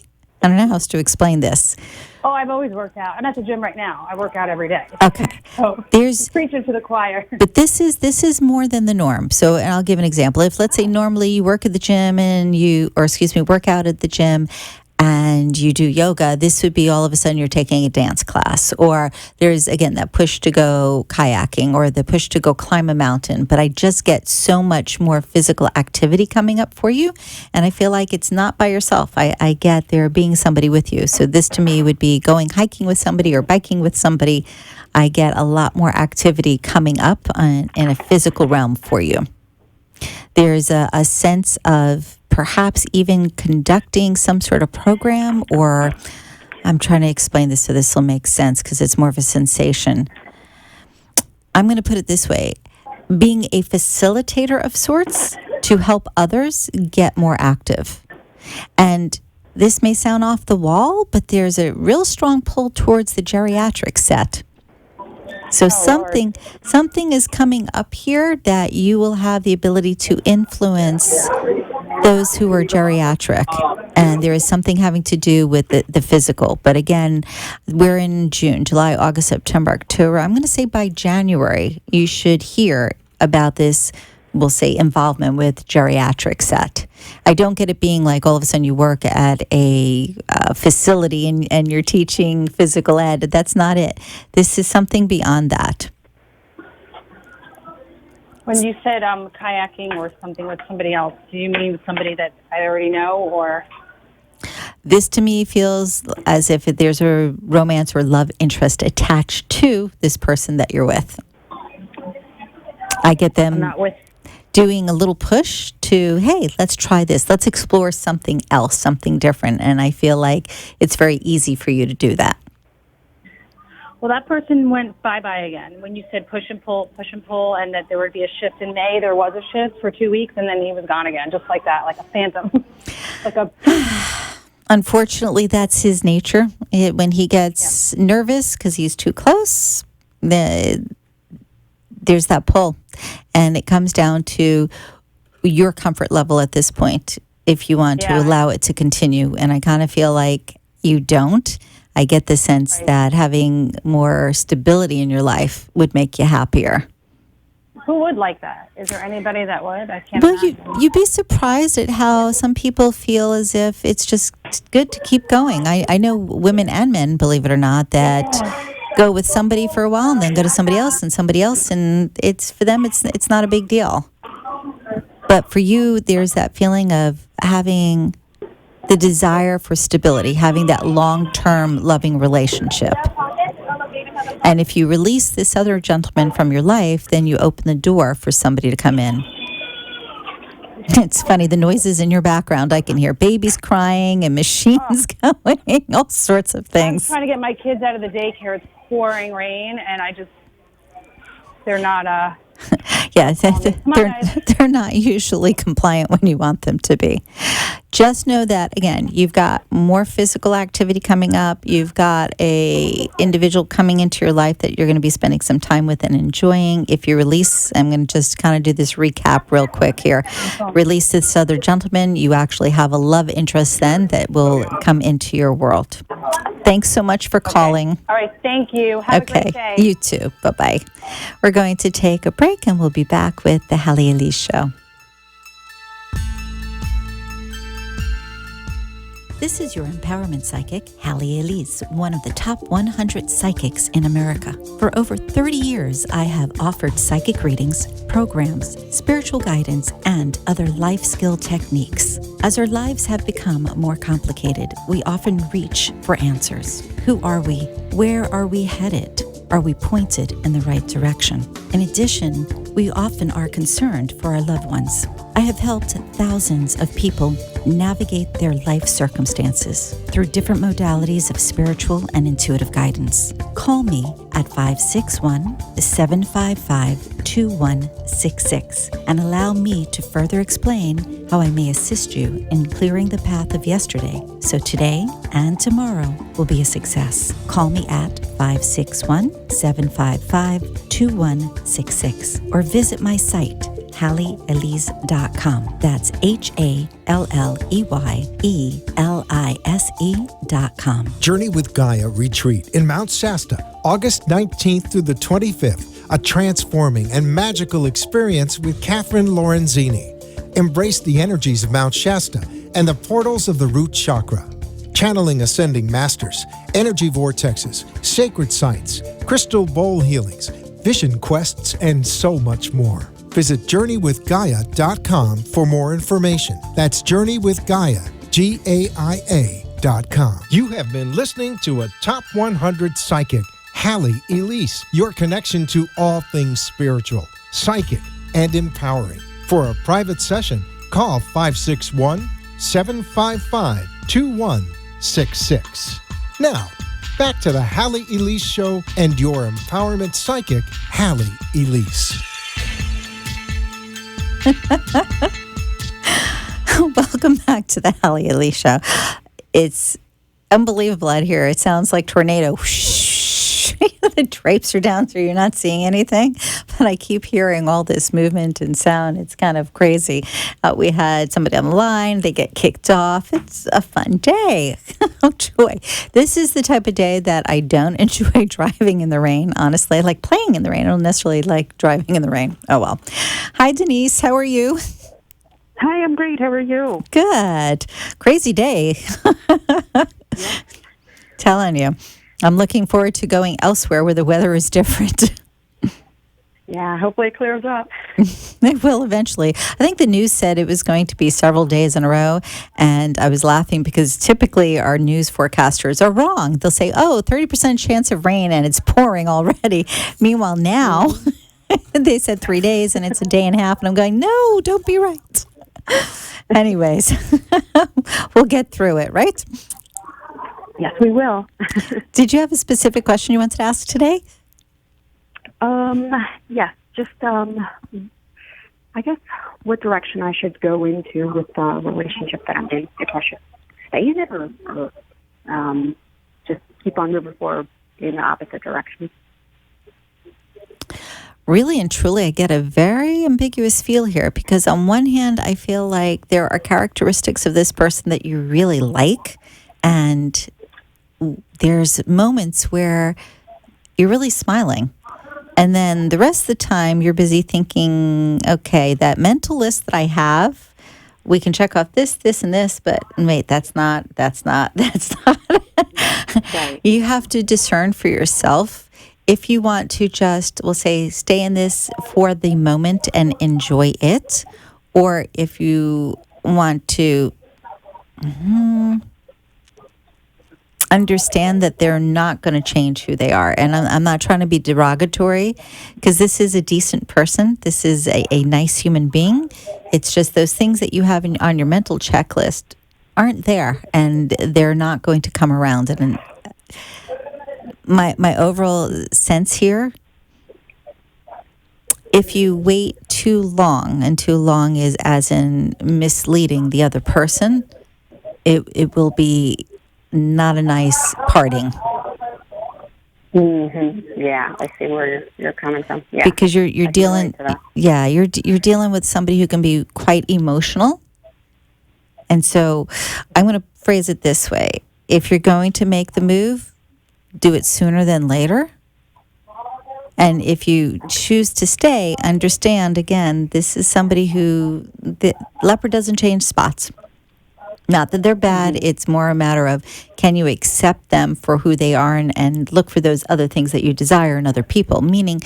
S3: I don't know how else to explain this.
S7: Oh, I've always worked out. I'm at the gym right now. I work out every day.
S3: Okay.
S7: So
S3: There's
S7: preaching to the choir.
S3: But this is more than the norm. So, and I'll give an example. If let's say normally you work at the gym work out at the gym and you do yoga, this would be all of a sudden you're taking a dance class. Or there's, again, that push to go kayaking or the push to go climb a mountain. But I just get so much more physical activity coming up for you. And I feel like it's not by yourself. I get there being somebody with you. So this to me would be going hiking with somebody or biking with somebody. I get a lot more activity coming up in a physical realm for you. There's a sense of perhaps even conducting some sort of program, or I'm trying to explain this so this will make sense because it's more of a sensation. I'm going to put it this way. Being a facilitator of sorts to help others get more active. And this may sound off the wall, but there's a real strong pull towards the geriatric set. So something is coming up here that you will have the ability to influence those who are geriatric. And there is something having to do with the physical. But again, we're in June, July, August, September, October. I'm going to say by January, you should hear about this, we'll say, involvement with geriatric set. I don't get it being like all of a sudden you work at a facility and you're teaching physical ed. That's not it. This is something beyond that.
S7: When you said kayaking or something with somebody else, do you mean somebody that I already know or?
S3: This to me feels as if there's a romance or love interest attached to this person that you're with. I get them
S7: I'm not with.
S3: doing a little push to, hey, let's try this. Let's explore something else, something different. And I feel like it's very easy for you to do that.
S7: Well, that person went bye-bye again. When you said push and pull, and that there would be a shift in May, there was a shift for 2 weeks, and then he was gone again, just like that, like a phantom.
S3: Unfortunately, that's his nature. When he gets nervous because he's too close, there's that pull. And it comes down to your comfort level at this point, if you want to allow it to continue. And I kind of feel like you don't. I get the sense that having more stability in your life would make you happier.
S7: Who would like that? Is there anybody that would? I can't.
S3: Well, you'd be surprised at how some people feel as if it's just good to keep going. I know women and men, believe it or not, that go with somebody for a while and then go to somebody else, and it's for them. It's not a big deal. But for you, there's that feeling of having the desire for stability, having that long-term loving relationship. And if you release this other gentleman from your life, then you open the door for somebody to come in. It's funny, the noises in your background, I can hear babies crying and machines going, all sorts of things.
S7: I'm trying to get my kids out of the daycare. It's pouring rain, and they're not...
S3: Yeah, they're not usually compliant when you want them to be. Just know that, again, you've got more physical activity coming up. You've got a individual coming into your life that you're going to be spending some time with and enjoying. If you release, I'm going to just kind of do this recap real quick here. Release this other gentleman, you actually have a love interest then that will come into your world. Thanks so much for calling.
S7: All right, thank you. Have a great day.
S3: You too. Bye-bye. We're going to take a break, and we'll be back with the Hallie Elise Show. This is your empowerment psychic, Hallie Elise, one of the top 100 psychics in America. For over 30 years, I have offered psychic readings, programs, spiritual guidance, and other life skill techniques. As our lives have become more complicated, we often reach for answers. Who are we? Where are we headed? Are we pointed in the right direction? In addition, we often are concerned for our loved ones. I have helped thousands of people navigate their life circumstances through different modalities of spiritual and intuitive guidance. Call me at 561-755-2166 and allow me to further explain how I may assist you in clearing the path of yesterday so today and tomorrow will be a success. Call me at 561-755-2166 or visit my site, HallieElise.com. That's HalleyElise.com.
S2: Journey with Gaia Retreat in Mount Shasta, August 19th through the 25th. A transforming and magical experience with Catherine Lorenzini. Embrace the energies of Mount Shasta and the portals of the root chakra. Channeling ascending masters, energy vortexes, sacred sites, crystal bowl healings, vision quests, and so much more. Visit JourneyWithGaia.com for more information. That's JourneyWithGaia.com. You have been listening to a Top 100 Psychic, Hallie Elise, your connection to all things spiritual, psychic, and empowering. For a private session, call 561-755-2166. Now, back to the Hallie Elise Show and your empowerment psychic, Hallie Elise.
S3: Welcome back to the Hallie Elise Show. It's unbelievable out here. It sounds like tornado. The drapes are down so you're not seeing anything, but I keep hearing all this movement and sound. It's kind of crazy. We had somebody on the line. They get kicked off. It's a fun day. Oh, joy. This is the type of day that I don't enjoy driving in the rain, honestly. I like playing in the rain. I don't necessarily like driving in the rain. Oh, well. Hi, Denise. How are you?
S5: Hi, I'm great. How are you?
S3: Good. Crazy day. Telling you. I'm looking forward to going elsewhere where the weather is different.
S7: Yeah, hopefully it clears up.
S3: It will eventually. I think the news said it was going to be several days in a row. And I was laughing because typically our news forecasters are wrong. They'll say, 30% chance of rain and it's pouring already. Meanwhile, now they said 3 days and it's a day and a half. And I'm going, no, don't be right. Anyways, we'll get through it, right?
S7: Yes, we will.
S3: Did you have a specific question you wanted to ask today?
S7: Yes, just, I guess what direction I should go into with the relationship that I'm in. If I should stay in it or just keep on moving forward in the opposite direction.
S3: Really and truly, I get a very ambiguous feel here because on one hand, I feel like there are characteristics of this person that you really like, and there's moments where you're really smiling. And then the rest of the time, you're busy thinking, okay, that mental list that I have, we can check off this, and this, but wait, that's not.
S7: Right.
S3: You have to discern for yourself if you want to just, we'll say, stay in this for the moment and enjoy it, or if you want to understand that they're not going to change who they are. And I'm not trying to be derogatory because this is a decent person. This is a nice human being. It's just those things that you have on your mental checklist aren't there, and they're not going to come around. And my overall sense here, if you wait too long, and too long is as in misleading the other person, it will be not a nice parting.
S7: Mm-hmm. Yeah, I see where you're coming from. Yeah,
S3: because you're dealing. Yeah, you're dealing with somebody who can be quite emotional, and so I'm going to phrase it this way: if you're going to make the move, do it sooner than later. And if you choose to stay, understand again, this is somebody who the leopard doesn't change spots. Not that they're bad, it's more a matter of can you accept them for who they are and look for those other things that you desire in other people. Meaning,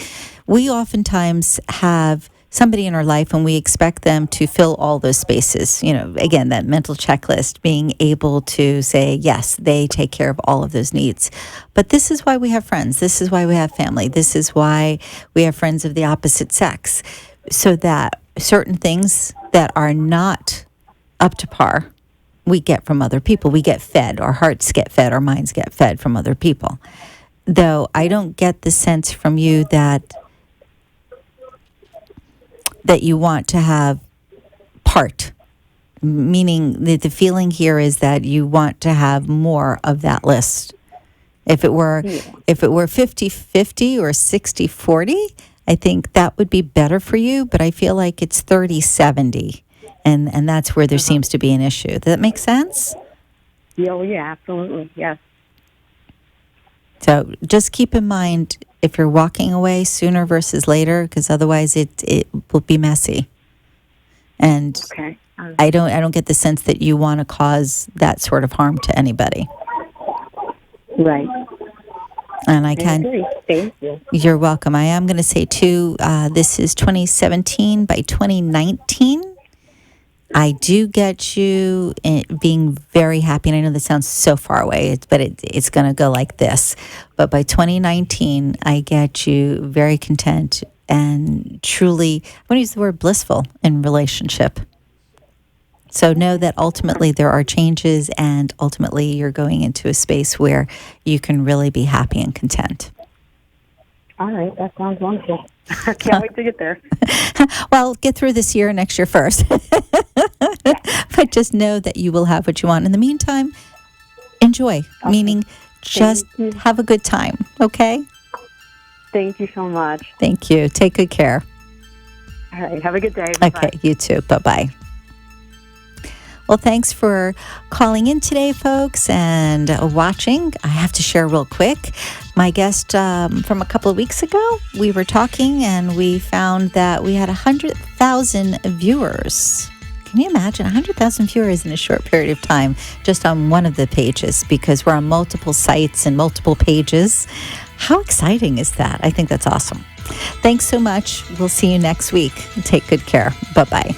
S3: we oftentimes have somebody in our life and we expect them to fill all those spaces. You know, again, that mental checklist, being able to say, yes, they take care of all of those needs. But this is why we have friends. This is why we have family. This is why we have friends of the opposite sex. So that certain things that are not up to par, we get from other people. We get fed. Our hearts get fed. Our minds get fed from other people. Though I don't get the sense from you that you want to have part. Meaning the feeling here is that you want to have more of that list. If it were 50-50 or 60-40, I think that would be better for you. But I feel like it's 30-70. And that's where there seems to be an issue. Does that make sense?
S7: Oh, yeah, absolutely, yes.
S3: So just keep in mind if you're walking away sooner versus later, because otherwise it will be messy. And
S7: okay.
S3: I don't get the sense that you want to cause that sort of harm to anybody.
S7: Right.
S3: And I
S7: agree. Thank you.
S3: You're welcome. I am going to say too, this is 2017. By 2019. I do get you being very happy, and I know this sounds so far away, but it's going to go like this. But by 2019, I get you very content and truly, I'm going to use the word blissful in relationship. So know that ultimately there are changes, and ultimately you're going into a space where you can really be happy and content.
S7: All right, that sounds wonderful. I can't wait to get there.
S3: Well, get through this year, next year first. But just know that you will have what you want. In the meantime, enjoy, okay. Meaning just have a good time, okay?
S7: Thank you so much.
S3: Thank you. Take good care.
S7: All right, have a good day. Bye-bye.
S3: Okay, you too. Bye-bye. Well, thanks for calling in today, folks, and watching. I have to share real quick. My guest from a couple of weeks ago, we were talking and we found that we had 100,000 viewers. Can you imagine 100,000 viewers in a short period of time just on one of the pages, because we're on multiple sites and multiple pages? How exciting is that? I think that's awesome. Thanks so much. We'll see you next week. Take good care. Bye-bye.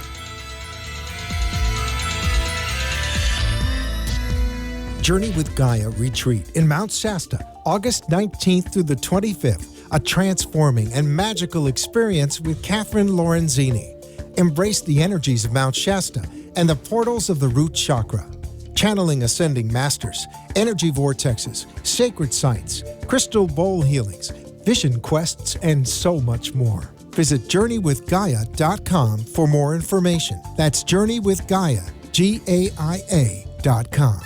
S2: Journey with Gaia Retreat in Mount Shasta, August 19th through the 25th. A transforming and magical experience with Catherine Lorenzini. Embrace the energies of Mount Shasta and the portals of the root chakra. Channeling ascending masters, energy vortexes, sacred sites, crystal bowl healings, vision quests, and so much more. Visit JourneyWithGaia.com for more information. That's JourneyWithGaia, GAIA.com.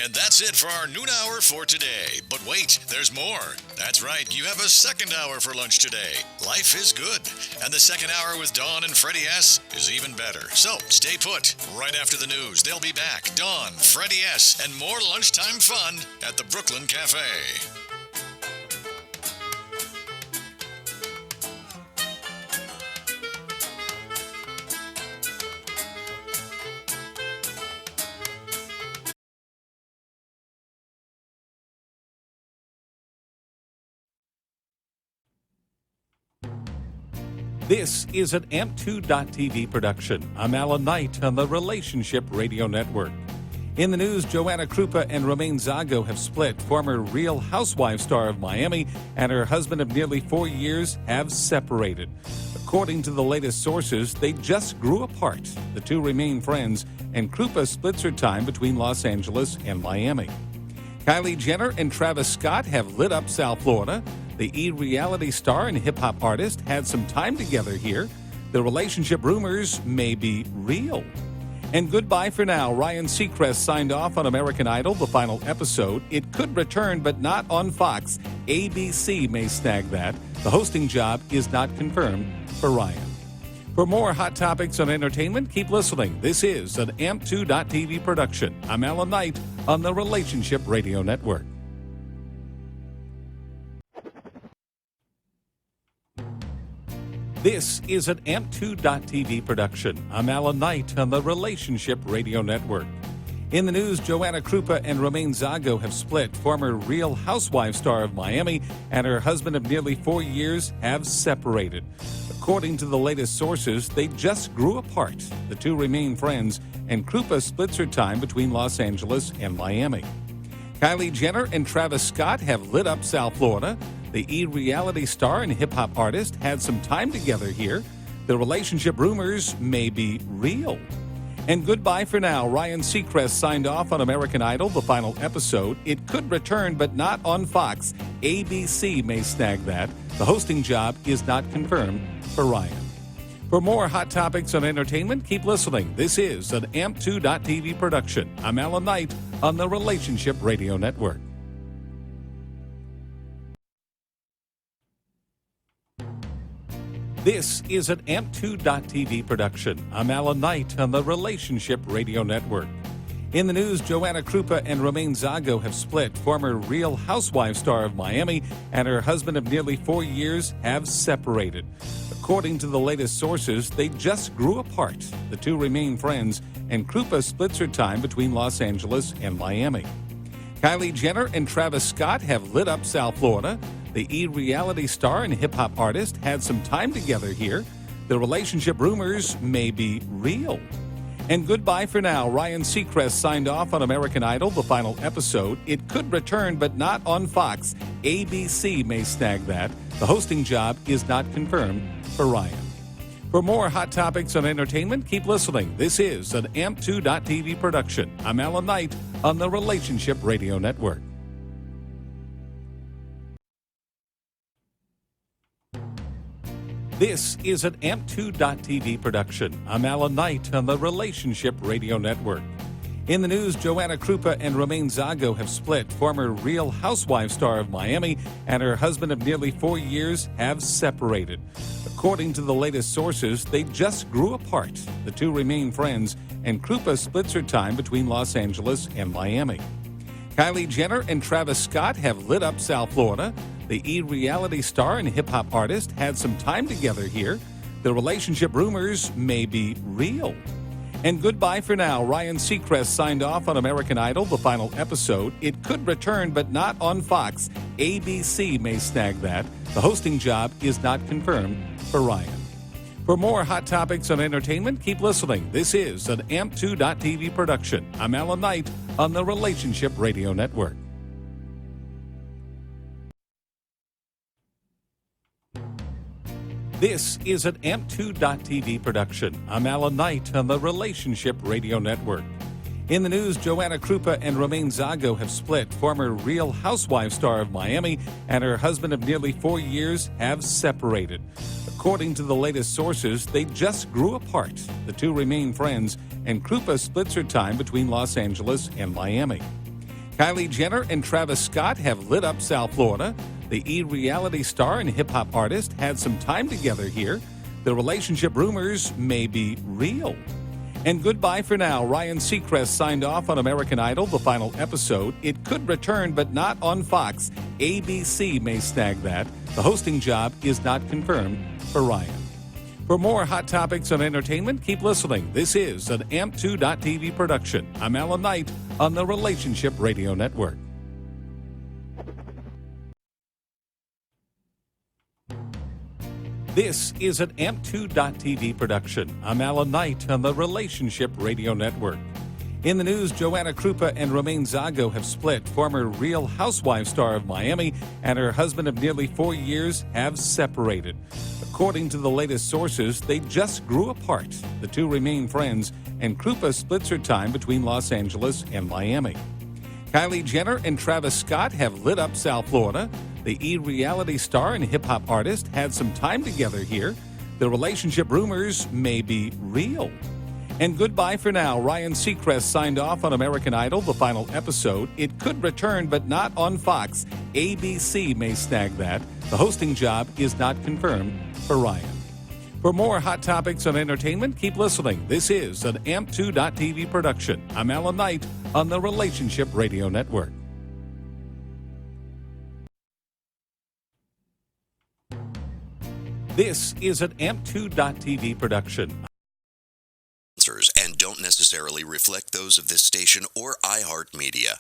S1: And that's it for our noon hour for today. But wait, there's more. That's right, you have a second hour for lunch today. Life is good. And the second hour with Dawn and Freddy S. is even better. So stay put. Right after the news, they'll be back. Dawn, Freddy S. and more lunchtime fun at the Brooklyn Cafe.
S8: This is an AMP2.TV production. I'm Alan Knight on the Relationship Radio Network. In the news, Joanna Krupa and Romaine Zago have split. Former Real Housewives star of Miami and her husband of nearly 4 years have separated. According to the latest sources, they just grew apart. The two remain friends, and Krupa splits her time between Los Angeles and Miami. Kylie Jenner and Travis Scott have lit up South Florida. The E-reality star and hip-hop artist had some time together here. The relationship rumors may be real. And goodbye for now. Ryan Seacrest signed off on American Idol, the final episode. It could return, but not on Fox. ABC may snag that. The hosting job is not confirmed for Ryan. For more hot topics on entertainment, keep listening. This is an AMP2.TV production. I'm Alan Knight on the Relationship Radio Network. This is an AMP2.TV production. I'm Alan Knight on the Relationship Radio Network. In the news, Joanna Krupa and Romaine Zago have split. Former Real Housewives star of Miami and her husband of nearly 4 years have separated. According to the latest sources, they just grew apart. The two remain friends, and Krupa splits her time between Los Angeles and Miami. Kylie Jenner and Travis Scott have lit up South Florida. The E-reality star and hip-hop artist had some time together here. The relationship rumors may be real. And goodbye for now. Ryan Seacrest signed off on American Idol, the final episode. It could return, but not on Fox. ABC may snag that. The hosting job is not confirmed for Ryan. For more hot topics on entertainment, keep listening. This is an AMP2.TV production. I'm Alan Knight on the Relationship Radio Network. This is an AMP2.TV production. I'm Alan Knight on the Relationship Radio Network. In the news, Joanna Krupa and Romaine Zago have split. Former Real Housewives star of Miami and her husband of nearly 4 years have separated. According to the latest sources, they just grew apart. The two remain friends, and Krupa splits her time between Los Angeles and Miami. Kylie Jenner and Travis Scott have lit up South Florida. The E-reality star and hip-hop artist had some time together here. The relationship rumors may be real. And goodbye for now. Ryan Seacrest signed off on American Idol, the final episode. It could return, but not on Fox. ABC may snag that. The hosting job is not confirmed for Ryan. For more hot topics on entertainment, keep listening. This is an AMP2.TV production. I'm Alan Knight on the Relationship Radio Network. This is an AMP2.TV production. I'm Alan Knight on the Relationship Radio Network. In the news, Joanna Krupa and Romaine Zago have split. Former Real Housewives star of Miami and her husband of nearly 4 years have separated. According to the latest sources, they just grew apart. The two remain friends, and Krupa splits her time between Los Angeles and Miami. Kylie Jenner and Travis Scott have lit up South Florida. The E-reality star and hip-hop artist had some time together here. The relationship rumors may be real. And goodbye for now. Ryan Seacrest signed off on American Idol, the final episode. It could return, but not on Fox. ABC may snag that. The hosting job is not confirmed for Ryan. For more hot topics on entertainment, keep listening. This is an AMP2.TV production. I'm Alan Knight on the Relationship Radio Network. This is an AMP2.TV production. I'm Alan Knight on the Relationship Radio Network. In the news, Joanna Krupa and Romaine Zago have split. Former Real Housewives star of Miami and her husband of nearly 4 years have separated. According to the latest sources, they just grew apart. The two remain friends, and Krupa splits her time between Los Angeles and Miami. Kylie Jenner and Travis Scott have lit up South Florida. The e-reality star and hip-hop artist had some time together here. The relationship rumors may be real. And goodbye for now. Ryan Seacrest signed off on American Idol, the final episode. It could return, but not on Fox. ABC may snag that. The hosting job is not confirmed for Ryan. For more hot topics on entertainment, keep listening. This is an AMP2.TV production. I'm Alan Knight on the Relationship Radio Network. This is an AMP2.TV production. I'm Alan Knight on the Relationship Radio Network. In the news, Joanna Krupa and Romaine Zago have split. Former Real Housewives star of Miami and her husband of nearly 4 years have separated. According to the latest sources, they just grew apart. The two remain friends, and Krupa splits her time between Los Angeles and Miami. Kylie Jenner and Travis Scott have lit up South Florida. The e-reality star and hip-hop artist had some time together here. The relationship rumors may be real. And goodbye for now. Ryan Seacrest signed off on American Idol, the final episode. It could return, but not on Fox. ABC may snag that. The hosting job is not confirmed for Ryan. For more hot topics on entertainment, keep listening. This is an AMP2.TV production. I'm Alan Knight on the Relationship Radio Network. This is an AMP2.TV production.
S9: And don't necessarily reflect those of this station or iHeartMedia.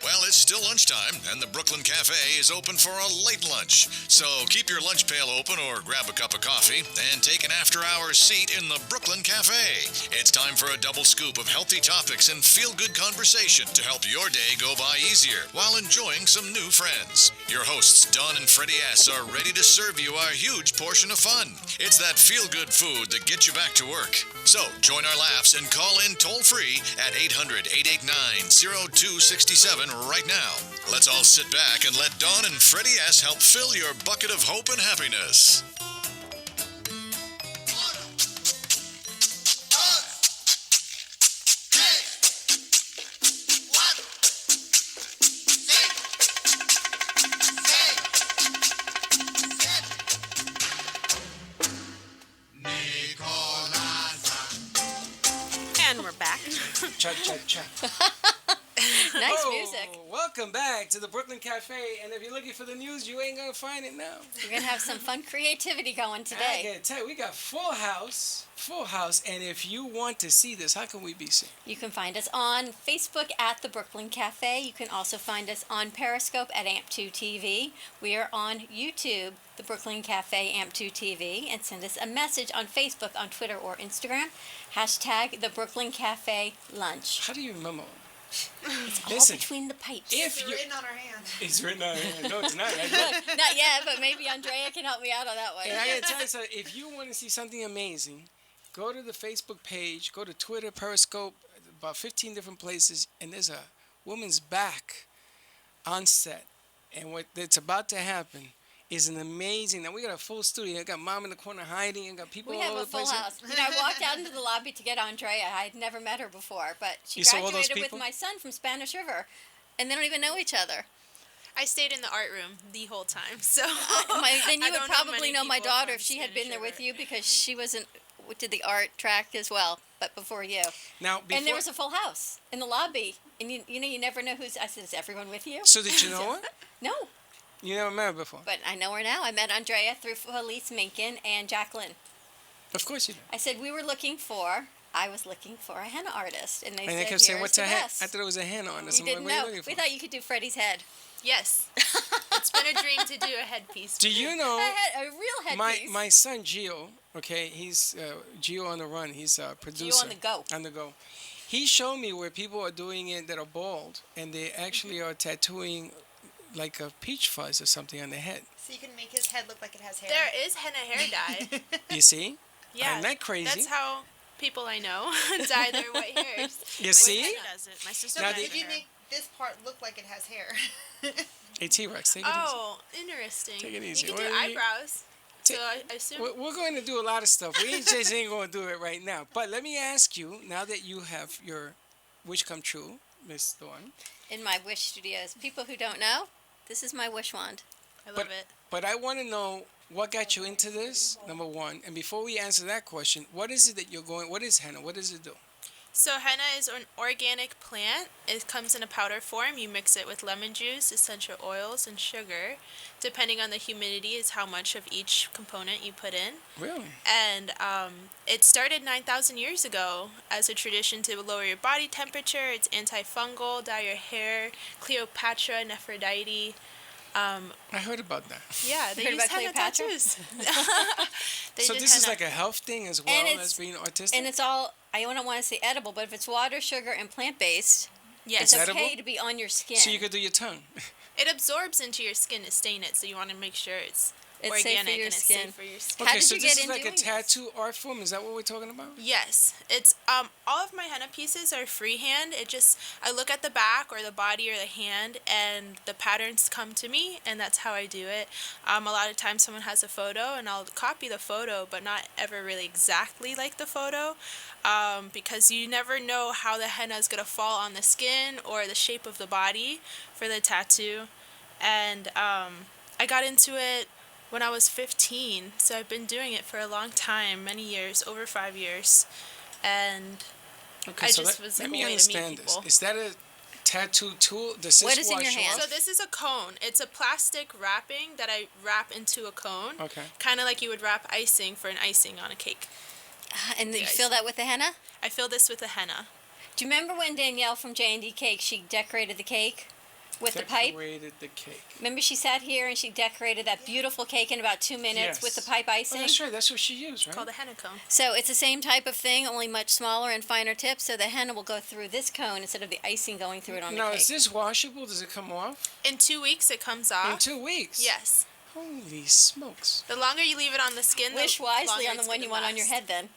S1: Well, it's still lunchtime, and the Brooklyn Cafe is open for a late lunch. So keep your lunch pail open or grab a cup of coffee and take an after-hours seat in the Brooklyn Cafe. It's time for a double scoop of healthy topics and feel-good conversation to help your day go by easier while enjoying some new friends. Your hosts, Don and Freddy S., are ready to serve you a huge portion of fun. It's that feel-good food that gets you back to work. So join our laughs and call in toll-free at 800-889-0267 right now. Let's all sit back and let Dawn and Freddy S. help fill your bucket of hope and happiness.
S10: And we're back.
S11: Cha cha cha.
S10: Nice music.
S11: Welcome back to the Brooklyn Cafe. And if you're looking for the news, you ain't gonna find it now.
S10: We're gonna have some fun creativity going today.
S11: I gotta tell you, we got full house. And if you want to see this, how can we be seen?
S10: You can find us on Facebook at the Brooklyn Cafe. You can also find us on Periscope at AMP2TV. We are on YouTube, the Brooklyn Cafe AMP2TV, and send us a message on Facebook, on Twitter, or Instagram. Hashtag the Brooklyn Cafe Lunch.
S11: How do you remember?
S10: It's all
S11: Listen,
S10: between the pipes.
S11: It's
S12: written on our hand.
S11: It's written on our hand. No, it's not.
S10: Look, not yet, but maybe Andrea can help me out on that one.
S11: And I gotta tell you something. If you want to see something amazing, go to the Facebook page, go to Twitter, Periscope, about 15 different places, and there's a woman's back on set. And what that's about to happen is an amazing. Now we got a full studio. I got mom in the corner hiding, and got people
S10: We
S11: all
S10: have
S11: over
S10: a
S11: the
S10: full
S11: place.
S10: house. You know, I walked out into the lobby to get Andrea. I had never met her before, but she
S11: You saw all those
S10: graduated with
S11: people?
S10: my son from Spanish River, and they don't even know each other.
S12: I stayed in the art room the whole time, so
S10: Then you
S12: I
S10: would
S12: don't
S10: probably know my
S12: people
S10: daughter
S12: from
S10: if she had
S12: Spanish
S10: been there with
S12: River.
S10: you, because she did the art track as well, but before you.
S11: Now,
S10: And there was a full house in the lobby, and you never know who's. I said, "Is everyone with you?"
S11: So did you know her?
S10: No,
S11: You never met her before.
S10: but I know her now. I met Andrea through Felice Minkin and Jacqueline.
S11: Of course you do.
S10: I said I was looking for a henna artist, and they
S11: And
S10: said,
S11: they kept saying,
S10: "Here's
S11: "What's
S10: the
S11: a henna?"
S10: best."
S11: I thought it was a henna on.
S10: You
S11: I'm
S10: didn't
S11: like, what are
S10: know.
S11: you looking for?
S10: We thought you could do Freddy's head.
S12: Yes. It's been a dream to do a headpiece.
S11: Do you know
S10: A real
S11: my
S10: headpiece.
S11: son Gio? Okay, he's Gio on the run. He's a producer.
S10: on the go.
S11: On the go. He showed me where people are doing it that are bald, and they actually are tattooing like a peach fuzz or something on their head.
S13: So you can make his head look like it has hair.
S12: There is henna hair dye.
S11: You see?
S12: Yeah.
S11: Isn't that crazy?
S12: That's how people I know dye their white hairs.
S11: You see?
S13: Does it. My sister
S11: Now
S13: does
S11: the-
S13: if you make this part look like it has hair.
S11: Hey, T-Rex, take it
S12: Oh, interesting.
S11: Take it easy.
S12: You can do
S11: Well, you-
S12: eyebrows. So
S11: Ta-
S12: I assume.
S11: We're going to do a lot of stuff. We just ain't going to do it right now. But let me ask you, now that you have your wish come true, Miss Thorne.
S10: In my wish studios. People who don't know, this is my wish wand.
S12: I love it.
S11: But I want to know what got you into this, number one. And before we answer that question, what is it that you're going, what is henna? What does it do?
S12: So henna is an organic plant. It comes in a powder form. You mix it with lemon juice, essential oils, and sugar. Depending on the humidity is how much of each component you put in.
S11: Really?
S12: And it started 9,000 years ago as a tradition to lower your body temperature. It's antifungal, dye your hair, Cleopatra, Nephrodite.
S11: I heard about that.
S12: Yeah, they
S10: Heard
S12: use
S10: about
S12: henna
S10: Cleopatra?
S12: tattoos. They
S11: So
S12: did
S11: this is
S12: henna.
S11: like a health thing as well as being artistic?
S10: And it's all, I don't want to say edible, but if it's water, sugar, and plant-based,
S12: Yes.
S10: it's
S11: It's
S10: okay
S11: edible?
S10: to be on your skin.
S11: So you could do your tongue.
S12: It absorbs into your skin to stain it, so you want to make sure it's
S10: It's safe for
S12: organic
S10: your
S12: and it's
S10: skin.
S12: safe for your skin.
S10: How
S11: Okay,
S10: did
S11: so
S10: you
S11: this
S10: get
S11: is
S10: in
S11: like a
S10: doing this?
S11: tattoo art form. Is that what we're talking about?
S12: Yes, it's all of my henna pieces are freehand. It just I look at the back or the body or the hand, and the patterns come to me, and that's how I do it. A lot of times someone has a photo, and I'll copy the photo, but not ever really exactly like the photo, because you never know how the henna is gonna fall on the skin or the shape of the body for the tattoo, and I got into it when I was 15, so I've been doing it for a long time, many years, over 5 years, and
S11: Okay,
S12: I
S11: so
S12: just
S11: let,
S12: was
S11: let
S12: like
S11: me
S12: a way to meet
S11: understand this.
S12: people.
S11: Is that a tattoo tool? Does this
S10: What is in
S11: wash
S10: your hand?
S11: off?
S12: So this is a cone. It's a plastic wrapping that I wrap into a cone,
S11: Okay.
S12: kind of like you would wrap icing for an icing on a cake.
S10: And you
S12: Yes.
S10: fill that with the henna?
S12: I fill this with the henna.
S10: Do you remember when Danielle from J&D Cake, she decorated the cake with the pipe?
S11: Decorated the cake.
S10: Remember she sat here and she decorated that beautiful cake in about 2 minutes
S11: Yes.
S10: with the pipe
S11: Oh,
S10: icing?
S11: that's right. That's what she used, right?
S12: Called a henna cone.
S10: So it's the same type of thing, only much smaller and finer tips. So the henna will go through this cone instead of the icing going through it on
S11: Now,
S10: the cake.
S11: is this washable? Does it come off?
S12: In 2 weeks, it comes off.
S11: In 2 weeks?
S12: Yes.
S11: Holy smokes.
S12: The longer you leave it on the skin,
S10: Wish
S12: the
S10: wisely
S12: longer
S10: on the
S12: it's
S10: one
S12: gonna
S10: you want on your
S12: last.
S10: head then.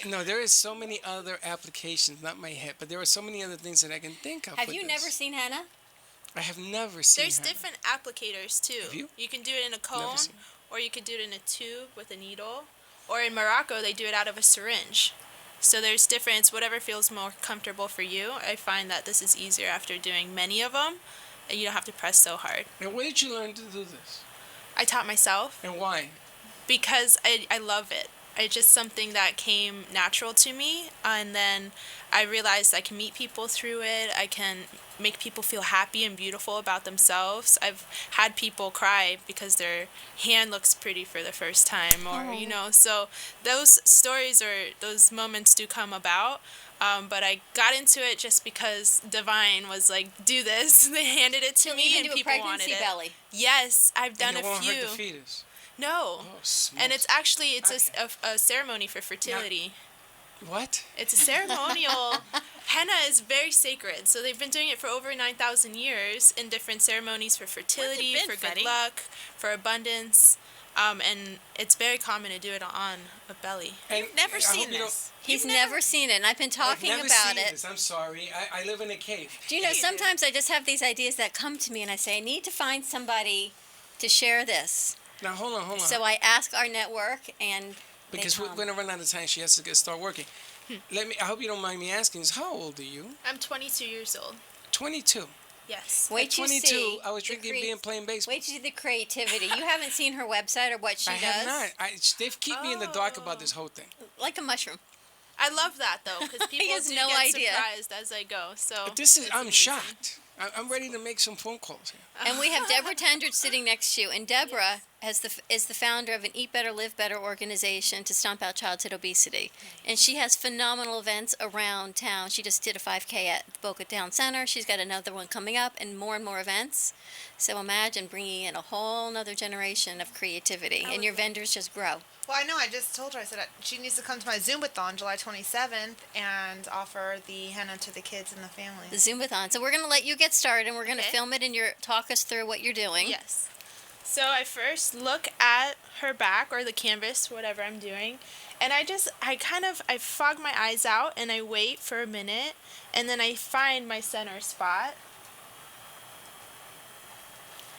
S11: No, there is so many other applications, not my head, but there are so many other things that I can think of.
S10: Have
S11: with
S10: you
S11: this.
S10: never seen henna?
S11: I have never seen
S12: There's
S11: henna.
S12: different applicators too.
S11: Have you?
S12: can do it in a cone,
S11: seen
S12: or you could do it in a tube with a needle, or in Morocco they do it out of a syringe. So there's different. It's whatever feels more comfortable for you. I find that this is easier after doing many of them, and you don't have to press so hard.
S11: And where did you learn to do this?
S12: I taught myself
S11: And why?
S12: because I love it. It's just something that came natural to me, and then I realized I can meet people through it. I can make people feel happy and beautiful about themselves. I've had people cry because their hand looks pretty for the first time, or so those stories or those moments do come about. But I got into it just because Divine was like, "Do this." They handed it to
S10: You'll
S12: me,
S10: even
S12: and
S10: do a
S12: people wanted
S10: pregnancy
S12: it.
S10: belly.
S12: Yes, I've done
S11: And it
S12: a
S11: won't
S12: few.
S11: hurt the fetus.
S12: No.
S11: Oh, smokes.
S12: And it's actually a ceremony for fertility.
S11: What?
S12: It's a ceremonial. Henna is very sacred, so they've been doing it for over 9,000 years in different ceremonies for fertility,
S13: been,
S12: for
S13: Freddy?
S12: good luck, for abundance, and it's very common to do it on a belly.
S11: And
S13: Never
S11: I
S13: seen
S11: hope you don't-
S13: this.
S10: He's never seen it, and I've been talking
S11: I've never
S10: about
S11: seen
S10: it.
S11: This. I'm sorry. I live in a cave.
S10: Do you know, sometimes I just have these ideas that come to me, and I say, I need to find somebody to share this.
S11: Now, hold on.
S10: So I ask our network, and
S11: Because
S10: they
S11: we're
S10: come.
S11: going to run out of time. She has to start working. I hope you don't mind me asking this. How old are you?
S12: I'm 22 years old.
S11: 22.
S12: Yes.
S10: Wait
S11: At
S10: till you
S11: 22,
S10: see
S11: I was
S10: the
S11: drinking beer and playing baseball.
S10: Wait till you see the creativity. You haven't seen her website or what she
S11: I
S10: does?
S11: have not. They keep me in the dark about this whole thing.
S10: Like a mushroom.
S12: I love that though, because people
S10: has
S12: do
S10: no
S12: get
S10: idea.
S12: surprised as I go. So.
S11: But this is,
S12: it's
S11: I'm
S12: amazing.
S11: shocked. I'm ready to make some phone calls here.
S10: And we have Deborah Tendred sitting next to you. And Deborah, is the founder of an Eat Better, Live Better organization to stomp out childhood obesity. And she has phenomenal events around town. She just did a 5K at Boca Town Center. She's got another one coming up and more events. So imagine bringing in a whole nother generation of creativity, and your vendors just grow.
S13: Well, I know. I just told her. I said she needs to come to my Zumbathon July 27th and offer the henna to the kids and the family.
S10: The Zumbathon. So we're going to let you get started, and we're going to film it, and talk us through what you're doing.
S12: Yes. So I first look at her back or the canvas, whatever I'm doing, and I fog my eyes out and I wait for a minute, and then I find my center spot.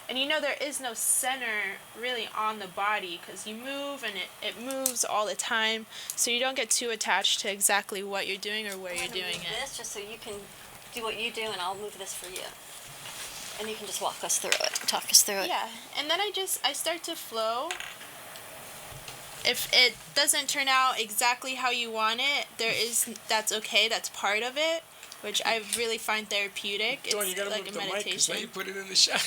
S12: And there is no center really on the body because you move and it moves all the time, so you don't get too attached to exactly what you're doing or where you're doing it.
S10: This just so you can do what you do, and I'll move this for you. And you can just walk us through it, talk us through it.
S12: Yeah, and then I start to flow. If it doesn't turn out exactly how you want it, that's okay, that's part of it, which I really find therapeutic.
S11: Dawn,
S12: It's
S11: you gotta
S12: like
S11: move
S12: a
S11: the mic, 'cause
S12: meditation.
S11: now you put it in the shot.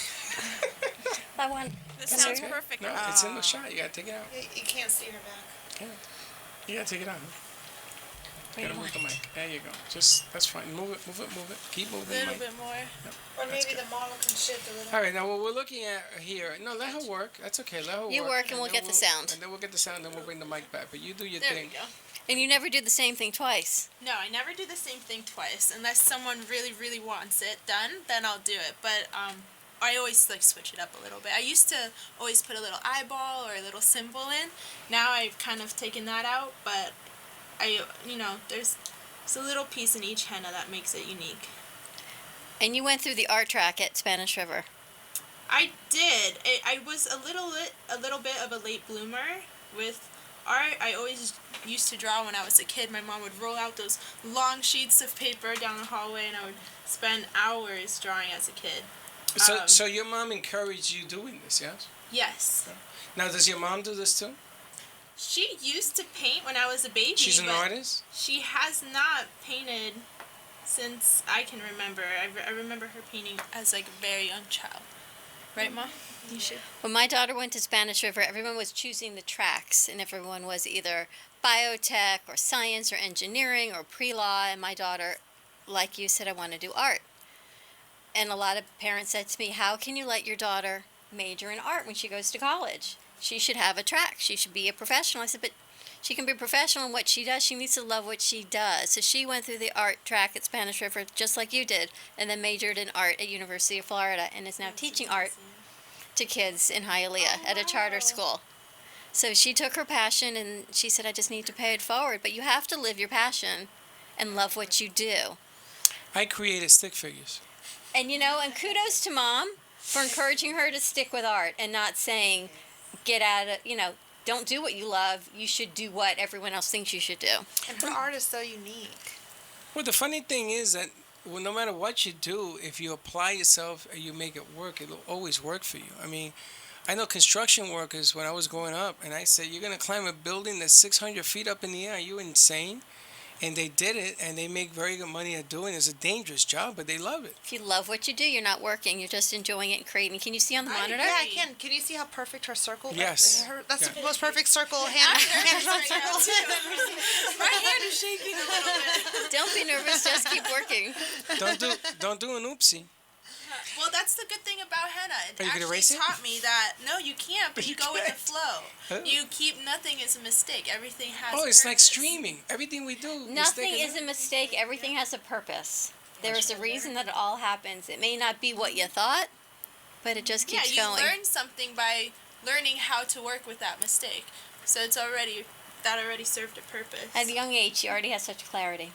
S10: That one.
S12: This sounds perfect.
S11: No, it's in the shot. You gotta take it out.
S13: You can't see her back.
S11: Yeah. You gotta take it out. You gotta move the mic. There you go. That's fine. Move it. Keep moving
S12: A
S11: the
S12: little
S11: mic.
S12: bit more.
S11: Yep.
S13: Or
S11: That's
S13: maybe
S11: good.
S13: the model can shift a little.
S11: All right, now what we're looking at here, let her work. That's okay, let her work.
S10: You work and we'll
S11: then
S10: get the sound.
S11: And then we'll get the sound, then we'll bring the mic back. But you do your
S12: There
S11: thing.
S12: we go.
S10: And you never do the same thing twice.
S12: No, I never do the same thing twice. Unless someone really, really wants it done, then I'll do it. But I always switch it up a little bit. I used to always put a little eyeball or a little symbol in. Now I've kind of taken that out, but there's a little piece in each henna that makes it unique.
S10: And you went through the art track at Spanish River.
S12: I did. I was a little bit of a late bloomer with art. I always used to draw when I was a kid. My mom would roll out those long sheets of paper down the hallway, and I would spend hours drawing as a kid.
S11: So your mom encouraged you doing this, yes?
S12: Yes.
S11: Now, does your mom do this too?
S12: She used to paint when I was a baby.
S11: She's an
S12: but
S11: artist?
S12: She has not painted since I can remember. I remember her painting as a very young child. Right, Mom? You should.
S10: When my daughter went to Spanish River, everyone was choosing the tracks, and everyone was either biotech or science or engineering or pre-law, and my daughter, like you, said, I want to do art. And a lot of parents said to me, how can you let your daughter major in art when she goes to college? She should have a track. She should be a professional. I said, but she can be a professional in what she does. She needs to love what she does. So she went through the art track at Spanish River just like you did, and then majored in art at University of Florida, and is now teaching art to kids in Hialeah at a charter school. So she took her passion, and she said, I just need to pay it forward. But you have to live your passion and love what you do.
S11: I created stick figures.
S10: And and kudos to Mom for encouraging her to stick with art and not saying, get out of, don't do what you love. You should do what everyone else thinks you should do.
S13: And her art is so unique.
S11: Well, the funny thing is that no matter what you do, if you apply yourself and you make it work, it'll always work for you. I mean, I know construction workers when I was growing up, and I said, you're going to climb a building that's 600 feet up in the air. Are you insane? And they did it, and they make very good money at doing it. It's a dangerous job, but they love it.
S10: If you love what you do, you're not working. You're just enjoying it and creating. Can you see on the monitor?
S13: Yeah, I can. Can you see how perfect her circle?
S11: Yes.
S13: That's the most perfect circle. Hand-drawn circle.
S12: My hand is shaking a little bit.
S10: Don't be nervous. Just keep working.
S11: Don't do an oopsie.
S12: Well, that's the good thing about henna. It
S11: Are you gonna
S12: actually
S11: erase it?
S12: taught me that no, you can't, but you go with the flow.
S11: Huh?
S12: You keep nothing is a mistake. Everything has.
S11: Oh, it's like
S12: purpose.
S11: streaming. Everything we do.
S10: Nothing is a mistake. Everything has a purpose. There is a reason that it all happens. It may not be what you thought, but it just keeps
S12: you
S10: going.
S12: learn something by learning how to work with that mistake. So that already served a purpose.
S10: At a young age, she already has such clarity.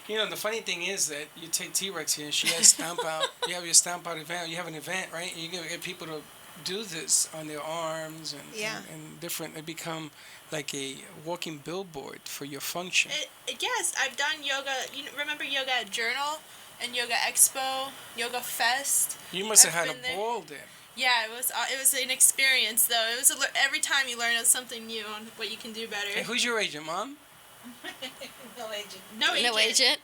S11: The funny thing is that you take T-Rex here, she has stamp out, you have your stamp out event, you have an event, right? And you get people to do this on their arms and different, it become like a walking billboard for your function.
S12: Yes, I've done yoga. You remember Yoga at Journal and Yoga Expo, Yoga Fest?
S11: You must have
S12: I've
S11: had
S12: been
S11: a
S12: there.
S11: ball there.
S12: Yeah, it was an experience though. It was every time you learn something new on what you can do better.
S11: Hey, who's your agent, Mom?
S13: No agent.
S12: No agent.
S10: No agent.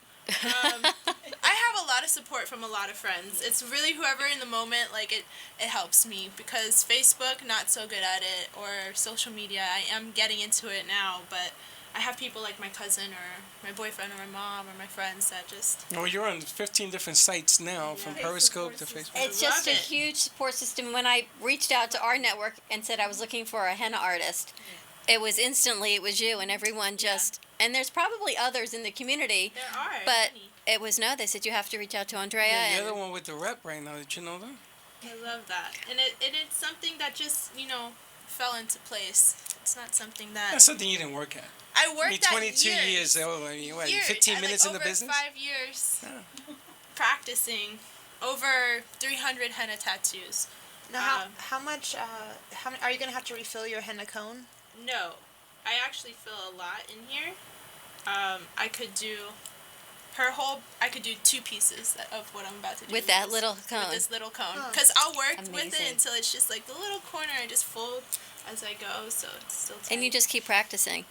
S12: I have a lot of support from a lot of friends. It's really whoever in the moment, like it helps me, because Facebook, not so good at it, or social media, I am getting into it now, but I have people like my cousin or my boyfriend or my mom or my friends that just...
S11: Well, you're on 15 different sites now, from Periscope to Facebook.
S10: It's just a huge support system. When I reached out to our network and said I was looking for a henna artist, it was you, and everyone just... And there's probably others in the community.
S12: There are.
S10: But it was no. They said you have to reach out to Andrea.
S11: Yeah, you're the one with the rep right now. Did you know that?
S12: I love that. And it's something that just, fell into place. It's not something that...
S11: That's something you didn't work at.
S12: I worked at
S11: 22 years old. I mean, what, 15 minutes in the business?
S12: Over 5 years practicing. Over 300 henna tattoos.
S13: Now, how much, are you going to have to refill your henna cone?
S12: No. I actually fill a lot in here. I could do I could do 2 pieces of what I'm about to do.
S10: With that little cone.
S12: With this little cone. Because I'll work with it until it's just like the little corner. I just fold as I go, so it's still tight.
S10: And you just keep practicing.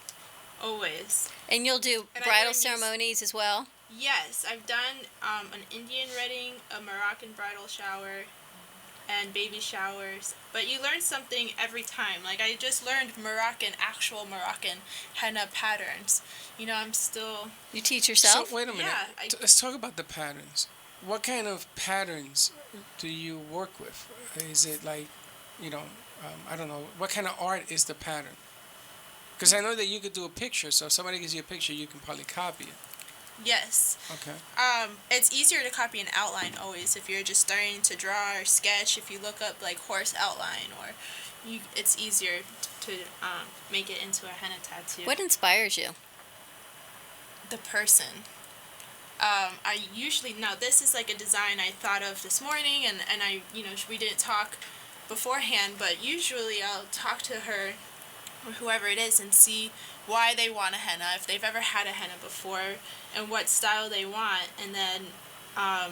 S12: Always.
S10: And you'll do bridal ceremonies as well?
S12: Yes. I've done an Indian wedding, a Moroccan bridal shower, and baby showers. But you learn something every time. Like, I just learned actual Moroccan henna patterns. I'm still...
S10: You teach yourself?
S11: So, wait a minute.
S12: Yeah.
S11: Let's talk about the patterns. What kind of patterns do you work with? Is it like, I don't know, what kind of art is the pattern? Because I know that you could do a picture, so if somebody gives you a picture, you can probably copy it.
S12: Yes.
S11: Okay.
S12: It's easier to copy an outline always if you're just starting to draw or sketch. If you look up like horse outline, it's easier to make it into a henna tattoo.
S10: What inspires you?
S12: The person. I usually this is like a design I thought of this morning, and I we didn't talk beforehand, but usually I'll talk to her or whoever it is and see why they want a henna, if they've ever had a henna before, and what style they want, and then I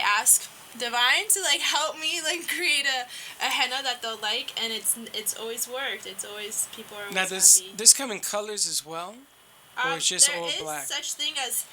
S12: ask Divine to help me create a henna that they'll like, and it's always worked. It's always, people are always
S11: now,
S12: happy.
S11: This come in colors as well, or it's just all black?
S12: There is such thing as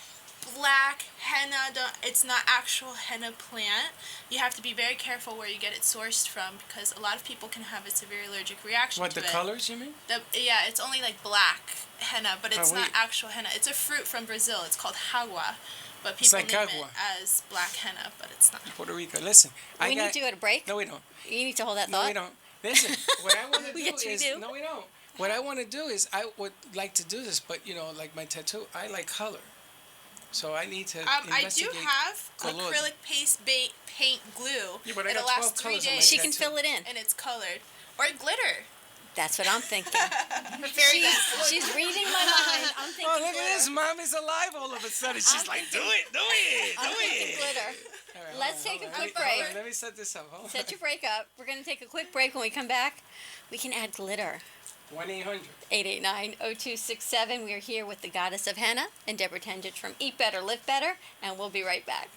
S12: black henna. It's not actual henna plant. You have to be very careful where you get it sourced from, because a lot of people can have a severe allergic reaction to it.
S11: What, the colors you mean?
S12: Yeah, it's only black henna, but it's not actual henna. It's a fruit from Brazil. It's called jagua, but people name it as black henna, but it's not.
S11: Puerto Rico. Listen,
S10: we need to go to break.
S11: No, we don't.
S10: You need to hold that thought.
S11: No, we don't. Listen, what I want to do
S10: yes,
S11: is...
S10: we do.
S11: No, we don't. What I want to do is, I would like to do this, but, like my tattoo, I like color. So I need to investigate.
S12: I do have acrylic paint glue.
S11: Yeah, but I
S12: It'll
S11: got 12
S12: last 3
S11: colors on my
S12: days.
S10: She can fill it in.
S12: And it's colored. Or glitter.
S10: That's what I'm thinking. She's reading my mind. I'm thinking
S11: look
S10: glitter.
S11: at this. Mom is alive all of a sudden. She's like, do it.
S10: I'm thinking glitter.
S11: Right,
S10: Let's take a quick break.
S11: Hold on, let me set this up. Hold on.
S10: Set your break up. We're going to take a quick break. When we come back, we can add glitter.
S11: 1-800-889-0267.
S10: We are here with the goddess of henna and Deborah Tendich from Eat Better, Live Better, and we'll be right back.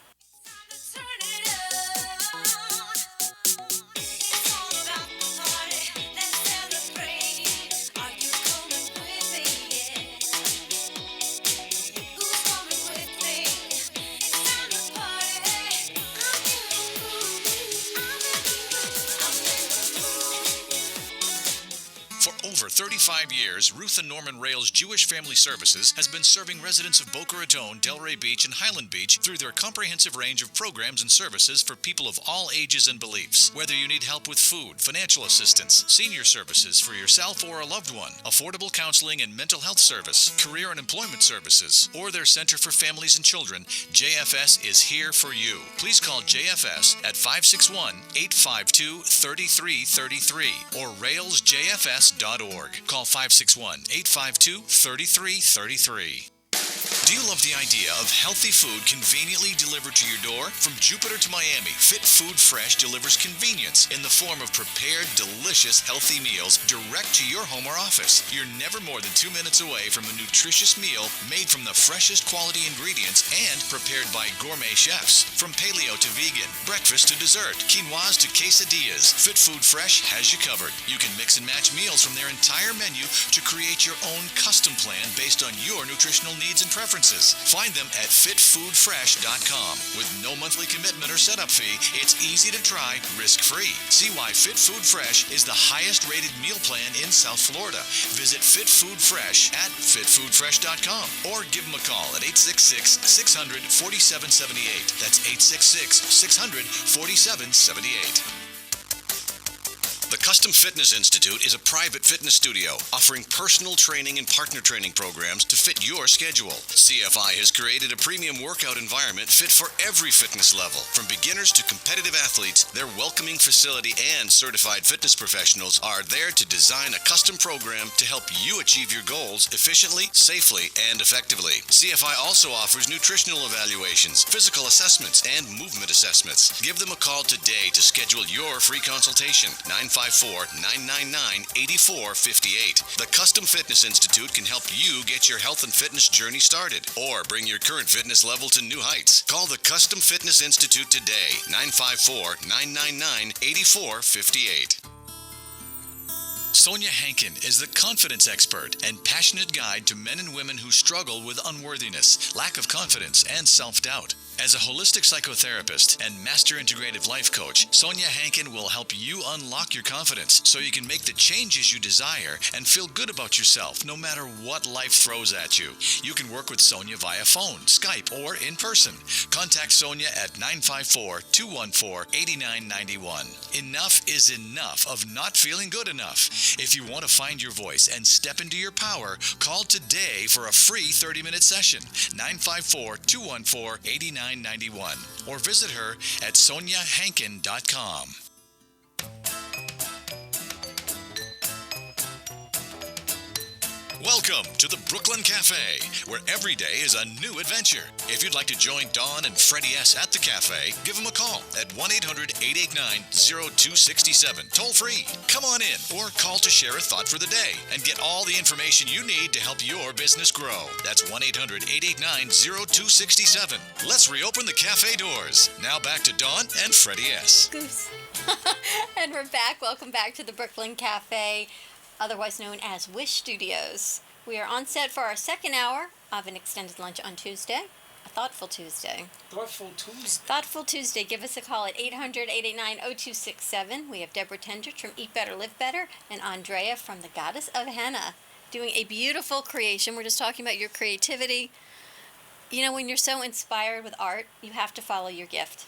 S1: For over 35 years, Ruth and Norman Rails Jewish Family Services has been serving residents of Boca Raton, Delray Beach, and Highland Beach through their comprehensive range of programs and services for people of all ages and beliefs. Whether you need help with food, financial assistance, senior services for yourself or a loved one, affordable counseling and mental health service, career and employment services, or their Center for Families and Children, JFS is here for you. Please call JFS at 561-852-3333 or railsjfs.org. Call 561-852-3333. Do you love the idea of healthy food conveniently delivered to your door? From Jupiter to Miami, Fit Food Fresh delivers convenience in the form of prepared, delicious, healthy meals direct to your home or office. You're never more than 2 minutes away from a nutritious meal made from the freshest quality ingredients and prepared by gourmet chefs. From paleo to vegan, breakfast to dessert, quinoas to quesadillas, Fit Food Fresh has you covered. You can mix and match meals from their entire menu to create your own custom plan based on your nutritional needs and preferences. preferences. Find them at fitfoodfresh.com. With no monthly commitment or setup fee, it's easy to try, risk-free. See why Fit Food Fresh is the highest-rated meal plan in South Florida. Visit Fit Food Fresh at fitfoodfresh.com or give them a call at 866-600-4778. That's 866-600-4778. The Custom Fitness Institute is a private fitness studio offering personal training and partner training programs to fit your schedule. CFI has created a premium workout environment fit for every fitness level. From beginners to competitive athletes, their welcoming facility and certified fitness professionals are there to design a custom program to help you achieve your goals efficiently, safely, and effectively. CFI also offers nutritional evaluations, physical assessments, and movement assessments. Give them a call today to schedule your free consultation. 954-999-8458. The Custom Fitness Institute can help you get your health and fitness journey started or bring your current fitness level to new heights. Call the Custom Fitness Institute today. 954-999-8458. Sonia Hankin is the confidence expert and passionate guide to men and women who struggle with unworthiness, lack of confidence, and self-doubt. As a holistic psychotherapist and master integrative life coach, Sonia Hankin will help you unlock your confidence so you can make the changes you desire and feel good about yourself no matter what life throws at you. You can work with Sonia via phone, Skype, or in person. Contact Sonia at 954-214-8991. Enough is enough of not feeling good enough. If you want to find your voice and step into your power, call today for a free 30-minute session, 954-214-8991, or visit her at soniahankin.com. Welcome to the Brooklyn Cafe, where every day is a new adventure. If you'd like to join Dawn and Freddy S. at the cafe, give them a call at 1-800-889-0267, toll free. Come on in or call to share a thought for the day and get all the information you need to help your business grow. That's 1-800-889-0267. Let's reopen the cafe doors. Now back to Dawn and Freddy S.
S10: Goose. And we're back. Welcome back to the Brooklyn Cafe, otherwise known as Wish Studios. We are on set for our second hour of an extended lunch on Tuesday, a Thoughtful Tuesday.
S11: Thoughtful Tuesday.
S10: Thoughtful Tuesday. Give us a call at 800-889-0267. We have Deborah Tendrich from Eat Better, Live Better, and Andrea from the Goddess of Henna doing a beautiful creation. We're just talking about your creativity. You know, when you're so inspired with art, you have to follow your gift.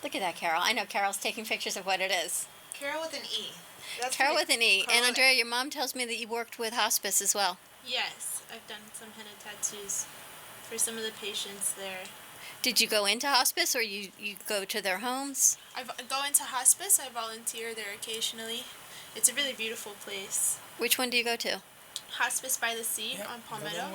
S10: Look at that, Carol. I know Carol's taking pictures of what it is.
S13: Carol with an E. That's
S10: Carol with an E.
S13: Carol
S10: And Andrea, your mom tells me that you worked with hospice as well.
S12: Yes, I've done some henna tattoos for some of the patients there.
S10: Did you go into hospice or you go to their homes?
S12: I go into hospice. I volunteer there occasionally. It's a really beautiful place.
S10: Which one do you go to?
S12: Hospice by the Sea on Palmetto.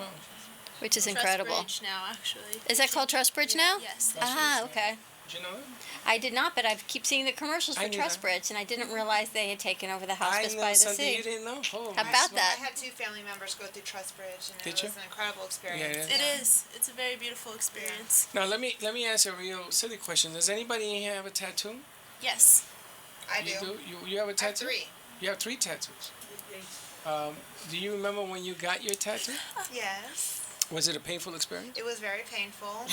S10: Which is
S12: Trust
S10: incredible.
S12: Bridge now, actually.
S10: Is that called Trust Bridge now?
S12: Yes.
S10: Ah, okay.
S11: Did you know it?
S10: I did not, but I keep seeing the commercials for Trust Bridge, and I didn't realize they had taken over the hospice by the sea.
S11: You didn't know? Oh,
S10: how about that?
S13: I had two family members go through Trust Bridge, and
S11: Did
S13: it
S11: you?
S13: was an incredible experience.
S11: Yeah,
S12: It is. It's a very beautiful experience.
S11: Now let me ask a real silly question. Does anybody in here have a tattoo?
S12: Yes.
S13: I
S11: You
S13: do.
S11: You have a tattoo?
S13: I have 3.
S11: You have 3 tattoos. Do you remember when you got your tattoo?
S13: Yes.
S11: Was it a painful experience?
S13: It was very painful.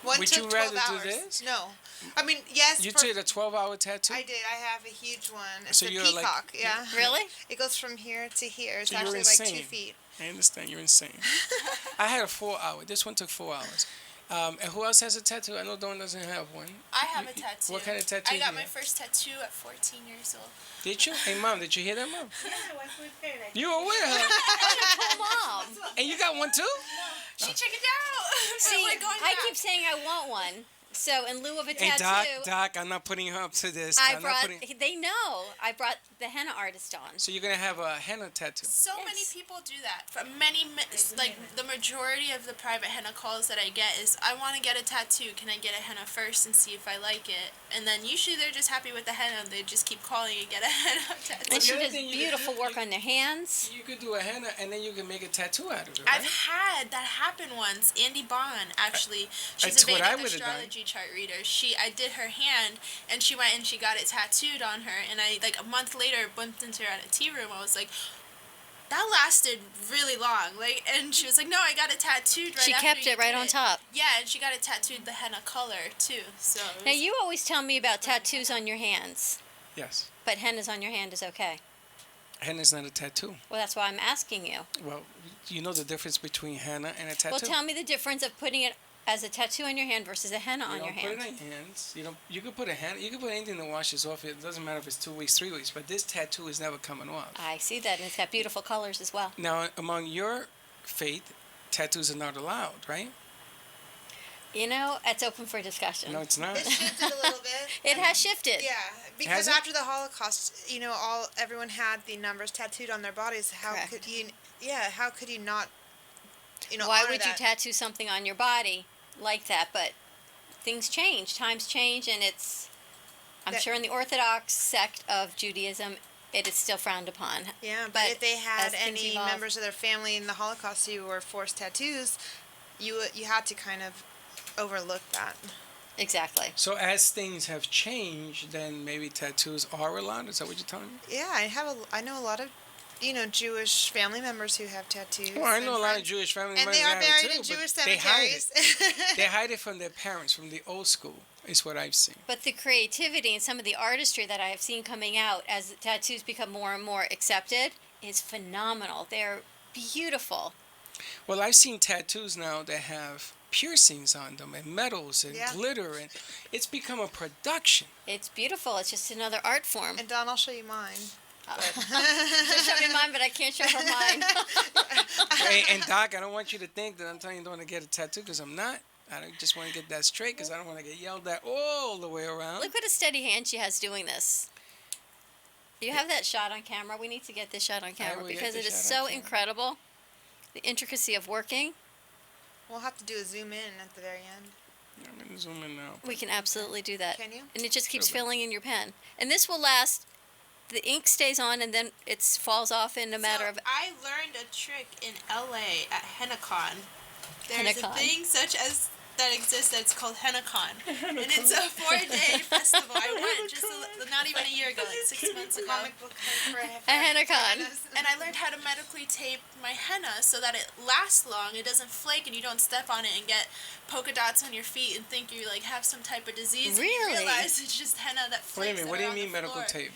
S13: One
S11: Would
S13: took
S11: you
S13: 12
S11: rather
S13: hours.
S11: do this?
S13: No. I mean, yes.
S11: You
S13: for,
S11: did a 12-hour tattoo?
S13: I did. I have a huge one. It's
S11: So
S13: a
S11: you're
S13: peacock.
S11: like-
S13: yeah.
S10: Really?
S13: It goes from here to here. It's
S11: So you're
S13: actually like 2
S11: insane.
S13: feet.
S11: I understand. You're insane. I had a 4-hour. This one took 4 hours. And who else has a tattoo? I know Dawn doesn't have one.
S12: I have a tattoo.
S11: What kind of tattoo
S12: I
S11: do
S12: got
S11: you
S12: my
S11: have?
S12: first tattoo at 14 years old.
S11: Did you? Hey, Mom, did you hear that, Mom?
S13: Yeah, I was with Freddy.
S11: You were with her.
S10: Mom.
S11: And you got one, too?
S12: She checked it out.
S10: See,
S12: We're going
S10: I
S12: back.
S10: keep saying I want one. So in lieu of a
S11: Hey,
S10: tattoo,
S11: Doc, I'm not putting her up to this.
S10: I
S11: I'm
S10: brought.
S11: not putting...
S10: They know I brought the henna artist on.
S11: So you're going to have a henna tattoo?
S12: So many people do that. For like the majority of the private henna calls that I get is, I want to get a tattoo. Can I get a henna first and see if I like it? And then usually they're just happy with the henna and they just keep calling and get a henna tattoo.
S10: And she does beautiful work on their hands.
S11: You could do a henna and then you can make a tattoo out of it, right?
S12: I've had that happen once. Andy Bond, actually, she's
S11: That's
S12: a
S11: what I
S12: Vedic
S11: would've done.
S12: astrology chart reader. I did her hand, and she went and she got it tattooed on her. And I, like a month later, bumped into her at a tea room. I was like, that lasted really long. Like, and she was like, "No, I got it tattooed right."
S10: She
S12: after
S10: kept
S12: you
S10: it right
S12: did
S10: on top.
S12: Yeah, and she got it tattooed the henna color too. So it
S10: Now
S12: was-
S10: you always tell me about tattoos on your hands,
S11: Yes.
S10: but henna's on your hand is okay.
S11: Henna's not a tattoo.
S10: Well, that's why I'm asking you.
S11: Well, you know the difference between henna and a tattoo.
S10: Well, tell me the difference of putting it as a tattoo on your hand versus a henna on your hand.
S11: You don't put it on your hands. You can put a henna. You can put anything that washes off. It doesn't matter if it's 2 weeks, 3 weeks. But this tattoo is never coming off.
S10: I see that, and it's got beautiful colors as well.
S11: Now, among your faith, tattoos are not allowed, right?
S10: You know, it's open for discussion.
S11: No, it's not.
S13: It shifted a little bit.
S10: It has shifted.
S13: Yeah, because
S11: Has it?
S13: after the Holocaust, everyone had the numbers tattooed on their bodies. How
S10: Correct.
S13: could you? Yeah, how could you not?
S10: Why
S13: honor
S10: would you
S13: that?
S10: tattoo something on your body like that? But things change, times change, and I'm sure in the Orthodox sect of Judaism, it is still frowned upon.
S13: Yeah, but if they had
S10: as things
S13: any
S10: evolve-
S13: members of their family in the Holocaust who were forced tattoos, you had to kind of overlook that.
S10: Exactly.
S11: So as things have changed, then maybe tattoos are allowed. Is that what you're telling me?
S13: Yeah, I know a lot of, Jewish family members who have tattoos.
S11: Well, I know
S13: and
S11: a lot of
S13: friends.
S11: Jewish family
S13: And
S11: members
S13: they are
S11: that have
S13: buried
S11: it too,
S13: in Jewish
S11: but they hide
S13: cemeteries.
S11: it. They hide it from their parents, from the old school. Is what I've seen.
S10: But the creativity and some of the artistry that I have seen coming out as tattoos become more and more accepted is phenomenal. They're beautiful.
S11: Well, I've seen tattoos now that have piercings on them and metals and
S13: Yeah.
S11: glitter, and it's become a production.
S10: It's beautiful. It's just another art form.
S13: And Dawn, I'll show you mine.
S10: So show me mine, but I can't show her mine.
S11: And Doc, I don't want you to think that I'm telling you don't want to get a tattoo, because I'm not. I just want to get that straight, because I don't want to get yelled at all the way around.
S10: Look what a steady hand she has doing this. You have that shot on camera. We need to get this shot on camera
S11: will get
S10: because
S11: the
S10: it is
S11: shot on
S10: so
S11: camera.
S10: incredible. The intricacy of working.
S13: We'll have to do a zoom in at the very end.
S11: I'm going to zoom in now.
S10: We can absolutely do that.
S13: Can you?
S10: And it just keeps
S11: Sure.
S10: filling in your pen. And this will last. The ink stays on and then it falls off in a matter
S12: So
S10: of.
S12: I learned a trick in LA at HennaCon. There's
S10: HennaCon.
S12: a thing such as that exists that's called HennaCon, and it's a 4-day festival. I went just not even a year ago, like 6 months ago.
S13: Comic book for
S10: A HennaCon.
S12: And I learned how to medically tape my henna so that it lasts long, it doesn't flake, and you don't step on it and get polka dots on your feet and think you like have some type of disease. And
S10: Really?
S12: you realize it's just henna that
S11: What do you
S12: flakes.
S11: mean? What do you
S12: around
S11: mean
S12: the
S11: medical
S12: floor.
S11: tape?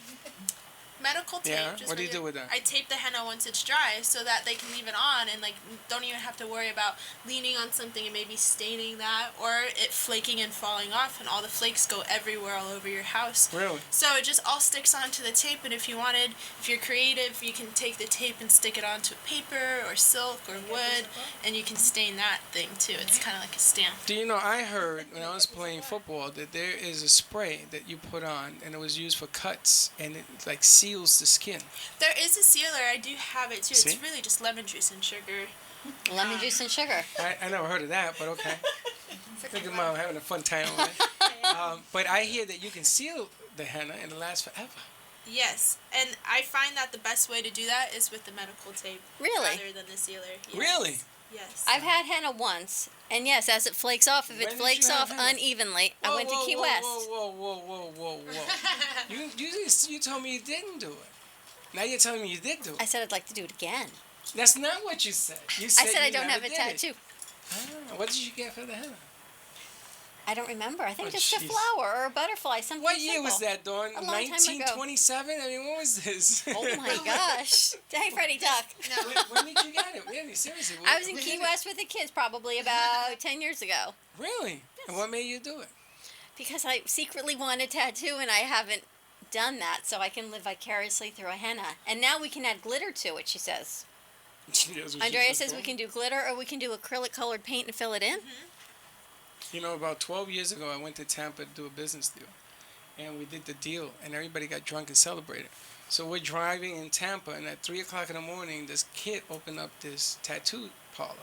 S12: Medical tape.
S11: Yeah?
S12: Just
S11: What do you
S12: regular-
S11: do with that?
S12: I tape the henna once it's dry so that they can leave it on and like don't even have to worry about leaning on something and maybe staining that or it flaking and falling off, and all the flakes go everywhere all over your house.
S11: Really?
S12: So it just all sticks onto the tape, and if you're creative, you can take the tape and stick it onto paper or silk or wood, and you can stain that thing too. It's kind of like a stamp.
S11: Do you know, I heard when I was playing football that there is a spray that you put on, and it was used for cuts, and it like seals the skin.
S12: There is a sealer. I do have it too.
S11: See?
S12: It's really just lemon juice and sugar.
S10: Lemon juice and sugar.
S11: I never heard of that, but okay. Think of mom having a fun time with it. But I hear that you can seal the henna and it lasts forever.
S12: Yes, and I find that the best way to do that is with the medical tape.
S10: Really?
S12: Rather than the sealer. Yes.
S11: Really?
S12: Yes.
S10: I've had henna once, and yes, as it flakes off, if
S11: When
S10: it
S11: did
S10: flakes
S11: you have
S10: off
S11: henna?
S10: unevenly, I went to Key West.
S11: Whoa. You told me you didn't do it. Now you're telling me you did do it.
S10: I said I'd like to do it again.
S11: That's not what you said. You
S10: I
S11: said
S10: said I
S11: you
S10: don't
S11: never
S10: have a
S11: did it.
S10: tattoo.
S11: Ah, what did you get for the henna?
S10: I don't remember. I think
S11: Oh,
S10: just a
S11: jeez.
S10: flower or a butterfly, something
S11: What year was
S10: simple.
S11: that, Dawn?
S10: A long time ago.
S11: 1927? I mean, what was this?
S10: Oh my gosh. Hey, Freddy Duck.
S11: when did you get it? Really? Seriously?
S10: I was in Key West with the kids probably about 10 years ago.
S11: Really? And what made you do it?
S10: Because I secretly want a tattoo and I haven't done that, so I can live vicariously through a henna. And now we can add glitter to it, she says. Andrea says we can do glitter or we can do acrylic colored paint and fill it in.
S11: You know, about 12 years ago, I went to Tampa to do a business deal. And we did the deal, and everybody got drunk and celebrated. So we're driving in Tampa, and at 3 o'clock in the morning, this kid opened up this tattoo parlor.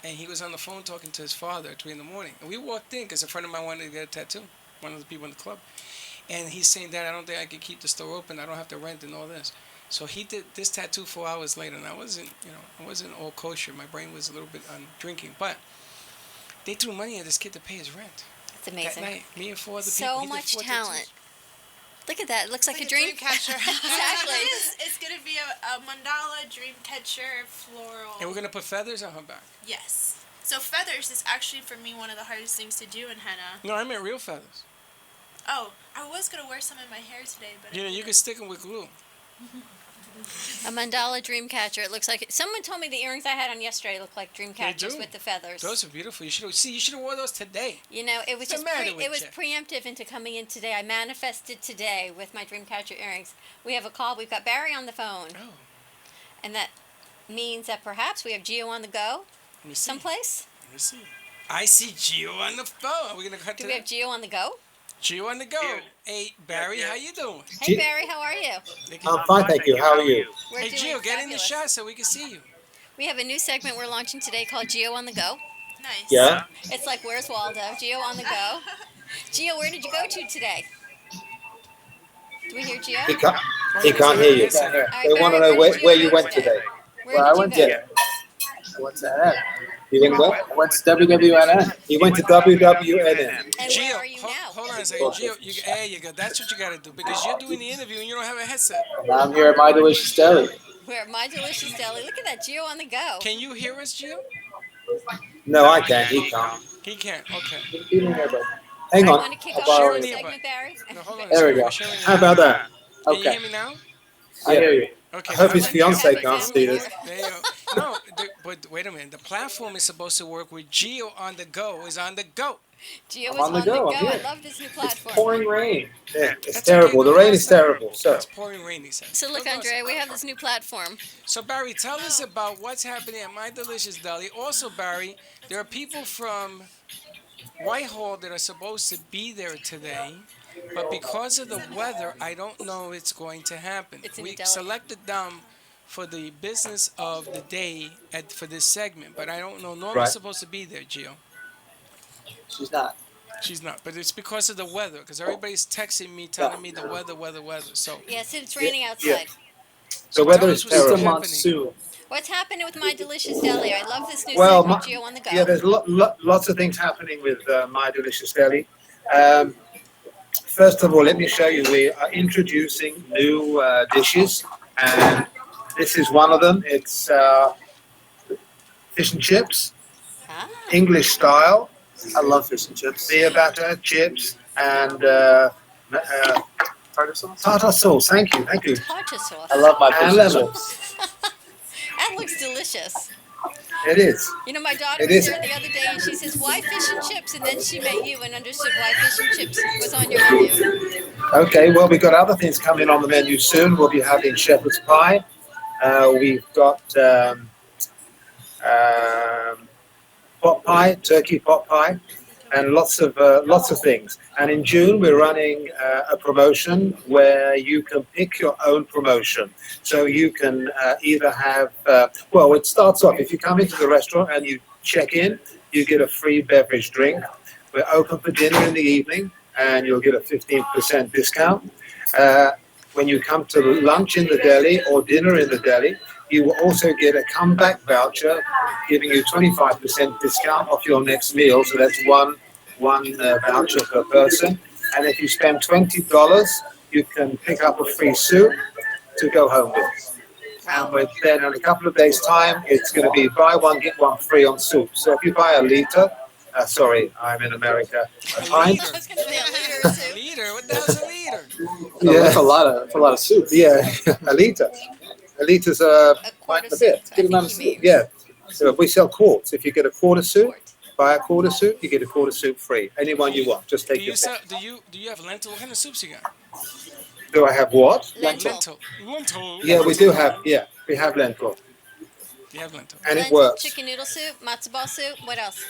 S11: And he was on the phone talking to his father at 3 in the morning. And we walked in because a friend of mine wanted to get a tattoo, one of the people in the club. And he's saying, Dad, I don't think I can keep the store open. I don't have to rent and all this. So he did this tattoo 4 hours later, and I wasn't all kosher. My brain was a little bit on drinking. But they threw money at this kid to pay his rent.
S10: It's amazing.
S11: That night, me and 4 other people.
S10: So
S11: he did
S10: much
S11: 4
S10: talent.
S11: tattoos.
S10: Look at that. It looks like a
S12: dream
S10: dream
S12: catcher.
S10: Exactly.
S12: It's going to be a mandala dream catcher floral.
S11: And we're going to put feathers on her back.
S12: Yes. So feathers is actually for me one of the hardest things to do in henna.
S11: No, I meant real feathers.
S12: Oh, I was going to wear some in my hair today, but
S11: You can stick them with glue.
S10: A mandala dream catcher. It looks like someone told me the earrings I had on yesterday look like dream catchers
S11: do.
S10: with the feathers.
S11: Those are beautiful. You should have worn those today.
S10: You know, it was
S11: What's
S10: just
S11: the matter with
S10: it was
S11: you?
S10: preemptive into coming in today. I manifested today with my dream catcher earrings. We have a call. We've got Barry on the phone.
S11: Oh.
S10: And that means that perhaps we have Gio on the go
S11: Let me see.
S10: someplace.
S11: Let me see. I see Gio on the phone. Are we going to cut
S10: Do
S11: to
S10: we
S11: that?
S10: have Gio on the go?
S11: Gio on the go. Hey, Barry, how you doing?
S10: Hey, Barry, how are you?
S14: I'm fine, thank you. How are you?
S10: We're
S11: Hey,
S10: doing
S11: Gio, get in the
S10: fabulous.
S11: shot so we can see you.
S10: We have a new segment we're launching today called Gio on the go.
S12: Nice.
S14: Yeah?
S10: It's like Where's Waldo? Gio on the go. Gio, where did you go to today? Do we hear Gio?
S14: He can't hear you.
S10: All right,
S14: They want to
S10: Barry,
S14: know
S10: where did
S14: where
S10: you
S14: you
S10: go
S14: went
S10: today?
S14: today.
S10: Where did you go?
S14: I went to NN. You went where? I went to WWNN. You went to WWNN.
S10: And where are you now?
S11: Hold on a second. Gio, there you go. That's what you got to do because you're doing the interview and you don't have a headset.
S14: And I'm here at My Delicious Deli.
S10: We're at My Delicious Deli. Look at that, Gio on the go.
S11: Can you hear us, Gio?
S14: No, I can't. He can't.
S11: He can't. Okay.
S14: He didn't hear, but hang on.
S10: Want to kick
S14: I'll
S10: off
S14: borrow
S10: the
S14: it.
S10: segment, Barry?
S11: No, hold on a
S14: There we
S11: second.
S14: go.
S11: We're sharing
S14: How
S11: it.
S14: about that?
S11: Can you
S14: Okay.
S11: hear me now?
S14: I hear you.
S11: Okay.
S14: I hope his
S11: now-
S14: fiance can't see this.
S11: There you go. No, but wait a minute. The platform is supposed to work with Gio on the go is on the go.
S10: Gio
S14: I'm
S10: is
S14: on the go. I'm
S10: I
S14: here.
S10: love this new
S14: It's
S10: platform.
S14: pouring rain. Yeah, it's
S11: That's
S14: terrible.
S11: okay,
S14: The
S11: go
S14: rain is
S11: outside.
S14: terrible. So
S11: It's pouring rain, he said.
S10: So look,
S11: Go
S10: Andre,
S11: outside.
S10: we have this new platform.
S11: So Barry, tell us about what's happening at My Delicious Deli. Also, Barry, there are people from Whitehall that are supposed to be there today, but because of the weather, I don't know it's going to happen.
S10: It's in
S11: We
S10: a deli.
S11: selected them for the business of the day for this segment, but I don't know. Norma's
S14: Right.
S11: supposed to be there, Gio.
S14: she's not.
S11: She's not, but it's because of the weather. Because everybody's texting me, telling me the weather. So
S10: Yes, it's raining outside.
S14: The weather
S11: tell
S14: is
S11: us what's
S14: terrible.
S11: happening.
S10: What's happening with My Delicious Deli? I love this new
S14: Well,
S10: segment, Gio on the go.
S14: yeah, there's lots of things happening with My Delicious Deli. First of all, let me show you. We are introducing new dishes, and this is one of them. It's fish and chips, English style. I love fish and chips. Beer batter, chips, and tartar sauce. Tartar sauce. Thank you.
S10: Tartar sauce.
S14: I love my fish and
S10: lemon.
S14: chips.
S10: That looks delicious.
S14: It is.
S10: You know, my daughter
S14: It
S10: was
S14: is.
S10: there the other day and she says, "Why fish and chips?" And then she met you and understood why fish and chips was on your menu.
S14: Okay, well, we've got other things coming on the menu soon. We'll be having shepherd's pie. We've got pot pie, turkey pot pie, and lots of things. And in June, we're running a promotion where you can pick your own promotion. So you can either have, well, it starts off, if you come into the restaurant and you check in, you get a free beverage drink. We're open for dinner in the evening, and you'll get a 15% discount. When you come to lunch in the deli or dinner in the deli, you will also get a comeback voucher giving you 25% discount off your next meal. So that's one voucher per person. And if you spend $20, you can pick up a free soup to go home with. And then in a couple of days' time, it's going to be buy one, get one free on soup. So if you buy a liter, sorry, I'm in America, a pint.
S11: A liter? What the hell's a liter?
S14: Yeah, that's a lot of soup. Yeah, a liter. A liter's a pint and a bit. Good amount of soup. Yeah. So we sell quarts. If you get a quarter soup, buy a quarter soup, you get a quarter soup free. Any one you want. Just take your pick.
S11: Do you have lentil? What kind of soups you got?
S14: Do I have what?
S11: Lentil.
S14: Yeah, we do have. Yeah, we have lentil.
S11: You have lentil.
S14: And it
S10: Lentil,
S14: works.
S10: chicken noodle soup, matzo ball soup. What else?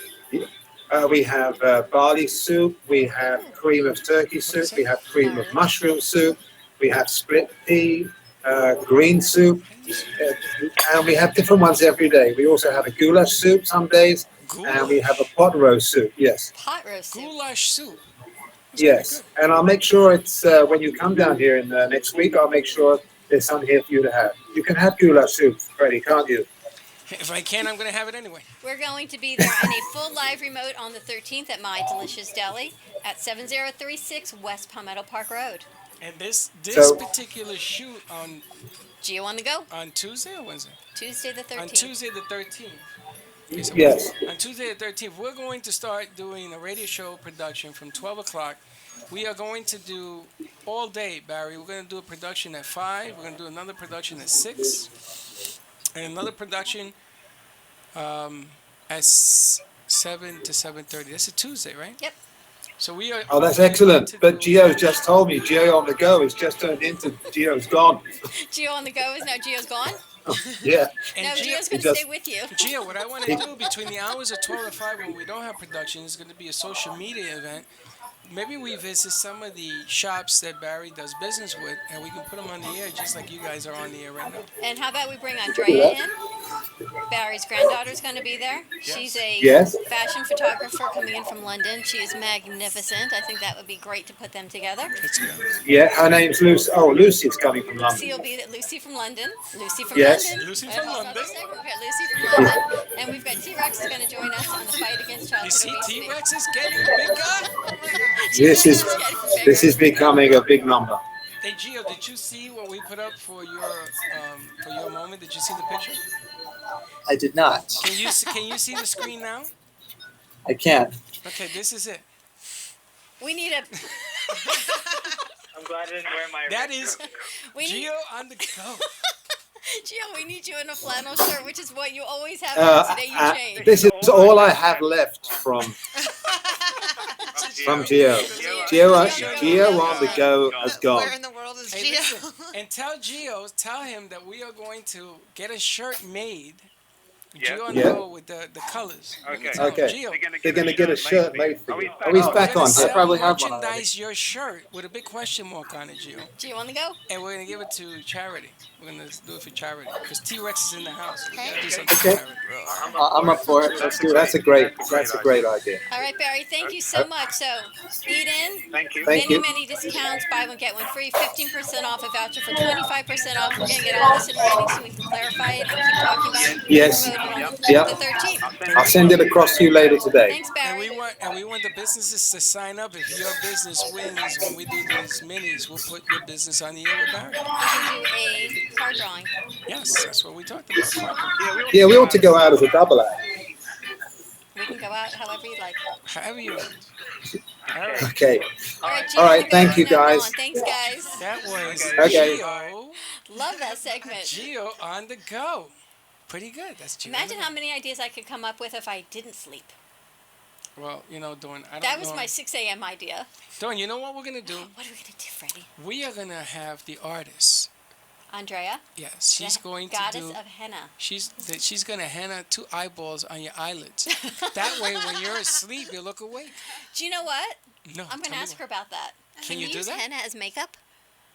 S14: We have barley soup. We have cream of turkey soup. We have cream of mushroom soup. We have split pea, green soup. And we have different ones every day. We also have a goulash soup some days. And we have a pot roast soup. Yes.
S10: Pot roast soup.
S11: Goulash soup.
S14: Yes. And I'll make sure it's when you come down here in next week, I'll make sure there's some here for you to have. You can have goulash soup, Freddy, can't you?
S11: If I can, I'm going to have it anyway.
S10: We're going to be there in a full live remote on the 13th at My Delicious Deli at 7036 West Palmetto Park Road.
S11: And this
S14: So-
S11: particular shoot on
S10: Geo on the go.
S11: on Tuesday or Wednesday?
S10: Tuesday the 13th.
S11: On Tuesday the 13th. Okay, so
S14: Yes.
S11: on Tuesday the 13th, we're going to start doing a radio show production from 12 o'clock. We are going to do all day, Barry. We're going to do a production at 5. We're going to do another production at 6. And another production at 7 to 7:30. That's a Tuesday, right?
S10: Yep.
S11: So we are.
S14: Oh, that's
S11: going
S14: excellent.
S11: to
S14: But
S11: do-
S14: Gio's just told me Gio on the go is just turned into Gio's gone.
S10: Geo on the go is now Geo's gone.
S14: Yeah.
S11: And
S10: No,
S11: Gio-
S10: Geo's
S14: He
S10: going to
S14: just-
S10: stay with you.
S11: Gio, what I want to do between the hours of 12 and 5 when we don't have production is going to be a social media event. Maybe we visit some of the shops that Barry does business with, and we can put them on the air just like you guys are on the air right now.
S10: And how about we bring Andrea in? Barry's granddaughter's going to be there. She's a
S14: Yes.
S10: fashion photographer coming in from London. She is magnificent. I think that would be great to put them together.
S11: It's good.
S14: Yeah, her name's Lucy. Oh, Lucy's coming from London.
S10: Lucy will be Lucy from London. Lucy from
S14: Yes.
S10: London.
S11: Lucy
S10: Right,
S11: from
S10: hold on
S11: London.
S10: a second. We've got Lucy from London. And we've got T-Rex is going to join us on the fight against
S11: You
S10: childhood
S11: see,
S10: obesity.
S11: T-Rex is getting bigger.
S14: This is becoming a big number.
S11: Hey, Gio, did you see what we put up for your moment? Did you see the picture?
S15: I did not.
S11: Can you see the screen now?
S15: I can't.
S11: Okay, this is it.
S10: We need a.
S16: I'm glad I didn't wear my.
S11: That is
S10: We need,
S11: Gio on the go.
S10: Gio, we need you in a flannel shirt, which is what you always have on. Today you changed.
S14: This is all I have left from Gio. Gio on the go has gone.
S13: Where in the world is
S11: Hey,
S13: Gio?
S11: listen, and tell him that we are going to get a shirt made.
S16: Yeah.
S11: Gio on
S14: Yeah.
S11: the go with the colors.
S16: Okay.
S14: Okay.
S11: Gio,
S14: They're going to get a shirt made for you. Oh,
S11: we're
S14: he's back
S11: gonna
S14: on.
S11: sell
S14: Here.
S15: probably have one already.
S11: merchandise your shirt with a big question mark on it, Gio.
S10: Gio on the go.
S11: And we're gonna give it to charity. We're gonna do it for charity because T-Rex is in the house. We gotta do
S10: Okay.
S11: something for
S14: Okay.
S11: charity.
S15: I'm up for it. Let's do it.
S14: That's a great idea.
S10: All right, Barry, thank you so much. So, eat in.
S16: Thank you.
S14: Thank
S10: many,
S14: you.
S10: many discounts. Buy one, get one free. 15% off, a voucher for 25% off. We're going to get all this in writing so we can clarify it and keep talking about it.
S14: Yes.
S10: Promote it on
S14: Yeah.
S10: the 13th.
S14: I'll send it across to you later today.
S10: Thanks,
S11: And
S10: Barry.
S11: we want the businesses to sign up. If your business wins when we do these minis, we'll put your business on the air with Barry.
S10: We can do a card drawing.
S11: Yes, that's what we talked about.
S14: Yeah, we ought to go out as a double act.
S10: We can go out however you like.
S11: However you want. All right.
S14: Okay.
S10: All right, Gio,
S14: All right,
S10: go
S14: thank you,
S10: now. Go
S14: guys.
S10: on. Thanks, guys.
S11: That was
S14: Okay.
S11: Gio.
S10: Love that segment.
S11: Gio on the go. Pretty good. That's Gio.
S10: Imagine how many ideas I could come up with if I didn't sleep.
S11: Well, Dawn, I don't
S10: That was
S11: know.
S10: my 6 a.m. idea.
S11: Dawn, you know what we're gonna do?
S10: What are we going to do, Freddie?
S11: We are gonna have the artist.
S10: Andrea?
S11: Yes, she's
S10: the
S11: going to
S10: goddess
S11: do.
S10: of henna.
S11: She's gonna henna 2 eyeballs on your eyelids. That way, when you're asleep, you look awake.
S10: Do you know what?
S11: No,
S10: I'm going
S11: tell
S10: to
S11: me
S10: ask her about that.
S11: Can you do
S10: use
S11: that?
S10: henna as makeup?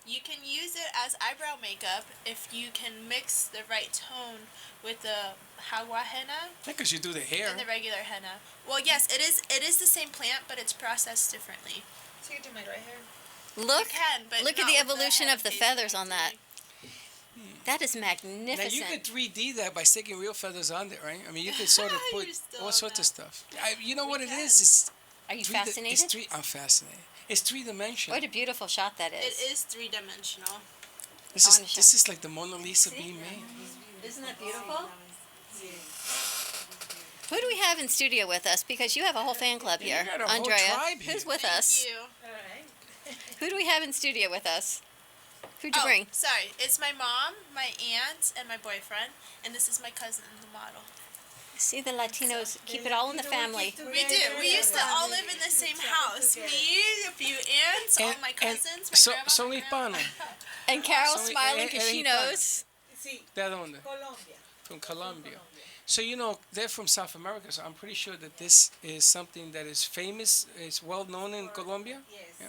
S12: You can use it as eyebrow makeup if you can mix the right tone with the hawa henna
S11: Because you do the hair.
S12: and the regular henna. Well, yes, it is the same plant, but it's processed differently. So you can do my right hair.
S10: Look,
S12: You can, but
S10: look at
S12: not
S10: the
S12: with the
S10: evolution
S12: head
S10: of the
S12: face
S10: feathers on that. That is
S11: Now
S10: magnificent.
S11: you could 3D that by sticking real feathers on there, right? I mean, you could sort of put
S12: You're still
S11: all
S12: on
S11: sorts
S12: that.
S11: of stuff. You know what it is? It's
S10: Are you
S11: 3D
S10: fascinated?
S11: I'm fascinated. It's 3-dimensional.
S10: What a beautiful shot that
S12: It
S10: is.
S12: is 3-dimensional.
S11: This is like the Mona Lisa being made.
S10: Isn't that beautiful? Who do we have in studio with us? Because you have a whole fan club
S11: You
S10: here.
S11: got a whole
S10: Andrea,
S11: tribe here.
S10: who's with
S12: Thank
S10: us?
S12: you.
S10: Who do we have in studio with us? Who'd you bring?
S12: Sorry, it's my mom, my aunt, and my boyfriend, and this is my cousin, the model.
S10: See, the Latinos keep it all in the family.
S12: We do. We used to all live in the same house. Me, a few aunts, all my cousins, my grandma.
S11: Son hispano.
S10: And Carol's
S11: So,
S10: smiling because she knows.
S11: ¿De dónde? From Colombia. So, they're from South America, so I'm pretty sure that this is something that is famous, is well known in Colombia. Yes,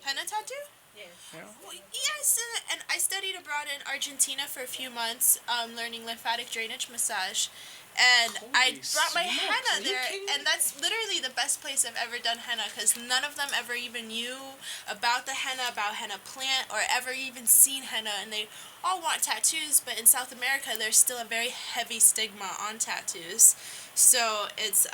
S12: Henna tattoo?
S11: Yeah.
S12: Well, yes, and I studied abroad in Argentina for a few months, learning lymphatic drainage massage. And I brought my henna there, and that's literally the best place I've ever done henna, because none of them ever even knew about the henna, about henna plant, or ever even seen henna, and they all want tattoos, but in South America there's still a very heavy stigma on tattoos. So it's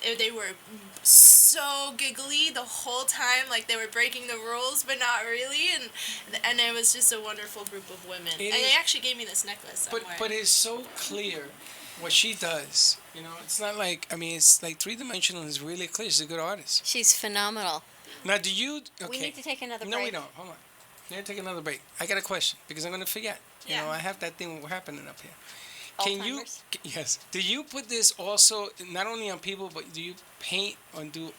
S12: they were so giggly the whole time, like they were breaking the rules, but not really, and it was just a wonderful group of women. And they actually gave me this necklace somewhere.
S11: But it's so clear what she does. You know, it's not like, I mean, it's like three-dimensional. It's really clear. She's a good artist.
S10: She's phenomenal.
S11: Now, do you? Okay.
S10: We need to take another break.
S11: No, we don't. Hold on. We need to take another break. I got a question because I'm going to forget. You know, I have that thing happening up here. Can you? Yes. Do you put this also not only on people, but do you paint or do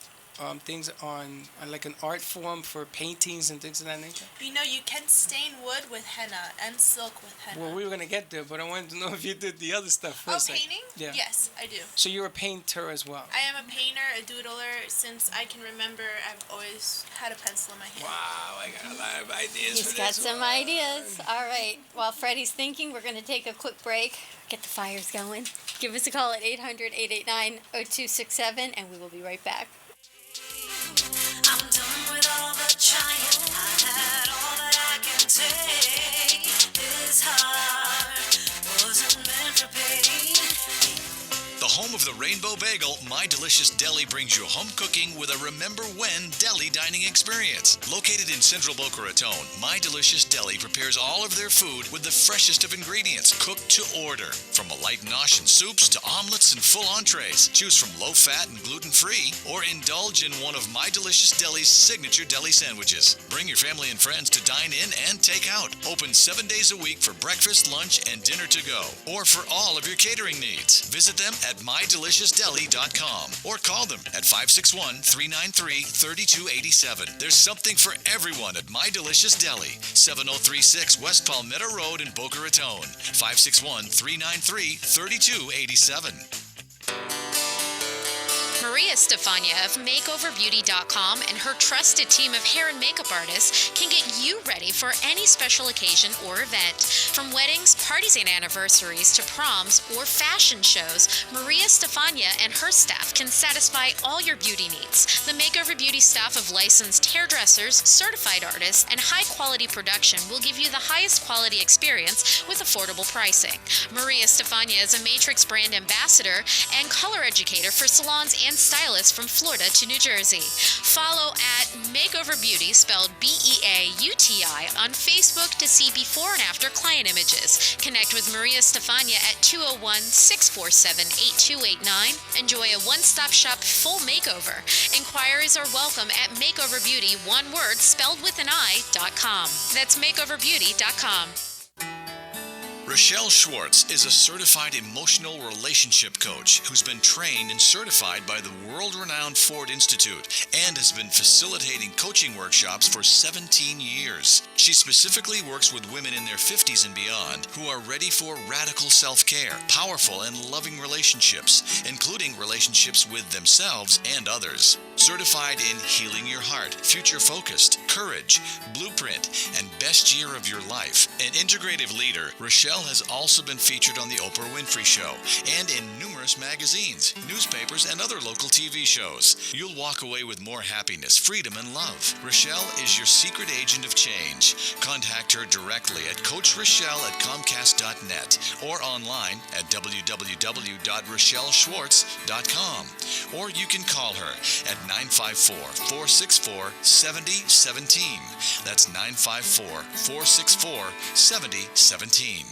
S11: things on like an art form for paintings and things of that nature?
S12: You know, you can stain wood with henna and silk with henna.
S11: Well, we were going to get there, but I wanted to know if you did the other stuff first.
S12: Oh, painting?
S11: Yeah.
S12: Yes, I do.
S11: So you're a painter as well?
S12: I am a painter, a doodler. Since I can remember, I've always had a pencil in my hand.
S11: Wow, I got a lot of ideas
S10: He's
S11: for
S10: got
S11: this
S10: some
S11: one.
S10: ideas. All right. While Freddie's thinking, we're going to take a quick break, get the fires going. Give us a call at 800-889-0267, and we will be right back.
S17: I'm done with all the trying. I had all that I can take. This heart wasn't meant for pain.
S1: The home of the Rainbow Bagel, My Delicious Deli brings you home cooking with a Remember When deli dining experience. Located in central Boca Raton, My Delicious Deli prepares all of their food with the freshest of ingredients, cooked to order. From a light nosh and soups to omelets and full entrees, choose from low-fat and gluten-free, or indulge in one of My Delicious Deli's signature deli sandwiches. Bring your family and friends to dine in and take out. Open 7 days a week for breakfast, lunch, and dinner to go, or for all of your catering needs. Visit them at mydeliciousdeli.com or call them at 561-393-3287. There's something for everyone at My Delicious Deli, 7036 West Palmetto Road in Boca Raton, 561-393-3287.
S18: Maria Stefania of MakeOverBeauty.com and her trusted team of hair and makeup artists can get you ready for any special occasion or event. From weddings, parties and anniversaries to proms or fashion shows, Maria Stefania and her staff can satisfy all your beauty needs. The Makeover Beauty staff of licensed hairdressers, certified artists, and high-quality production will give you the highest quality experience with affordable pricing. Maria Stefania is a Matrix brand ambassador and color educator for salons and stylists from Florida to New Jersey. Follow at Makeover Beauty, spelled B-E-A-U-T-I, on Facebook to see before and after client images. Connect with Maria Stefania at 201-647-8289. Enjoy a one-stop shop full makeover. Inquiries are welcome at MakeoverBeauty, one word, spelled with an I.com. That's MakeoverBeauty.com.
S1: Rochelle Schwartz is a certified emotional relationship coach who's been trained and certified by the world-renowned Ford Institute and has been facilitating coaching workshops for 17 years. She specifically works with women in their 50s and beyond who are ready for radical self-care, powerful and loving relationships, including relationships with themselves and others. Certified in Healing Your Heart, Future Focused, Courage, Blueprint, and Best Year of Your Life. An integrative leader, Rochelle has also been featured on The Oprah Winfrey Show and in numerous magazines, newspapers, and other local TV shows. You'll walk away with more happiness, freedom, and love. Rochelle is your secret agent of change. Contact her directly at CoachRochelle@Comcast.net or online at www.RochelleSchwartz.com. Or you can call her at 954-464-7017. That's 954-464-7017.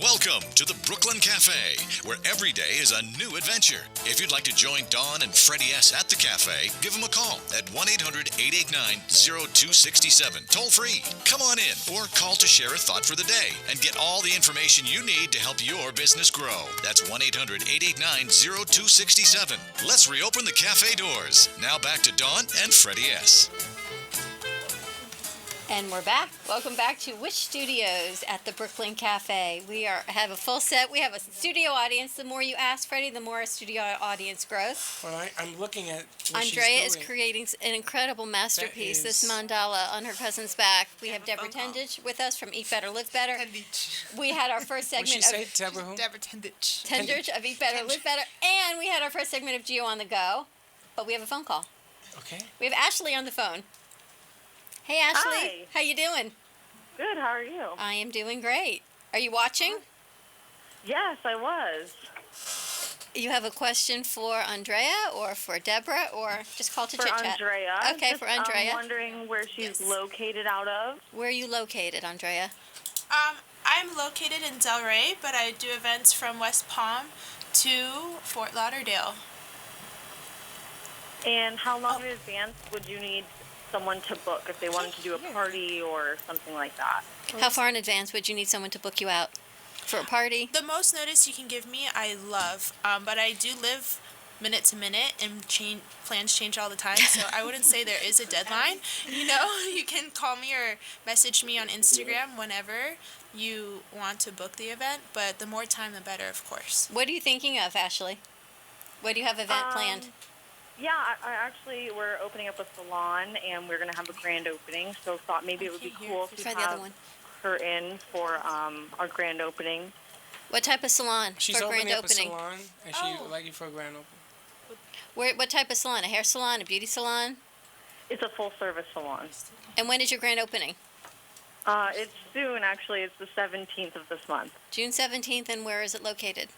S1: Welcome to the Brooklyn Cafe, where every day is a new adventure. If you'd like to join Dawn and Freddie S. at the cafe, give them a call at 1-800-889-0267, toll free. Come on in or call to share a thought for the day and get all the information you need to help your business grow. That's 1-800-889-0267. Let's reopen the cafe doors. Now back to Dawn and Freddie S.
S10: And we're back. Welcome back to Wish Studios at the Brooklyn Cafe. Have a full set. We have a studio audience. The more you ask, Freddie, the more our studio audience grows.
S11: Well, I'm looking at what
S10: Andrea
S11: she's
S10: is
S11: doing.
S10: creating an incredible masterpiece, this mandala on her cousin's back. We have Deborah Tendich with us from Eat Better, Live Better. We had our first
S11: What'd
S10: segment
S11: she say,
S10: of
S11: Deborah who?
S13: Deborah Tendich.
S10: Tendich of Eat Better, Live Better. And we had our first segment of Geo on the Go. But we have a phone call.
S11: Okay.
S10: We have Ashley on the phone. Hey, Ashley.
S19: Hi.
S10: How you doing?
S19: Good. How are you?
S10: I am doing great. Are you watching?
S19: Yes, I was.
S10: You have a question for Andrea or for Deborah or just call to
S19: For
S10: chit chat?
S19: Andrea.
S10: Okay,
S19: Just,
S10: for Andrea.
S19: I'm wondering where she's located out of.
S10: Where are you located, Andrea?
S12: I'm located in Delray, but I do events from West Palm to Fort Lauderdale.
S19: And how long in advance would you need someone to book if they wanted to do a party or something like that?
S10: How far in advance would you need someone to book you out for a party?
S12: The most notice you can give me, I love. But I do live minute to minute, and plans change all the time. So I wouldn't say there is a deadline. You know, you can call me or message me on Instagram whenever you want to book the event. But the more time, the better, of course.
S10: What are you thinking of, Ashley? What do you have event planned?
S19: Yeah, I actually, we're opening up a salon, and we're going to have a grand opening, so thought maybe it would be cool to
S10: Try the other
S19: have
S10: one.
S19: her in for our grand opening.
S10: What type of salon
S11: She's
S10: for
S11: opening
S10: grand
S11: up
S10: opening?
S11: a salon, and she would like you for a grand opening.
S10: What type of salon? A hair salon? A beauty salon?
S19: It's a full-service salon.
S10: And when is your grand opening?
S19: It's soon, actually. It's the 17th of this month.
S10: June 17th, and where is it located?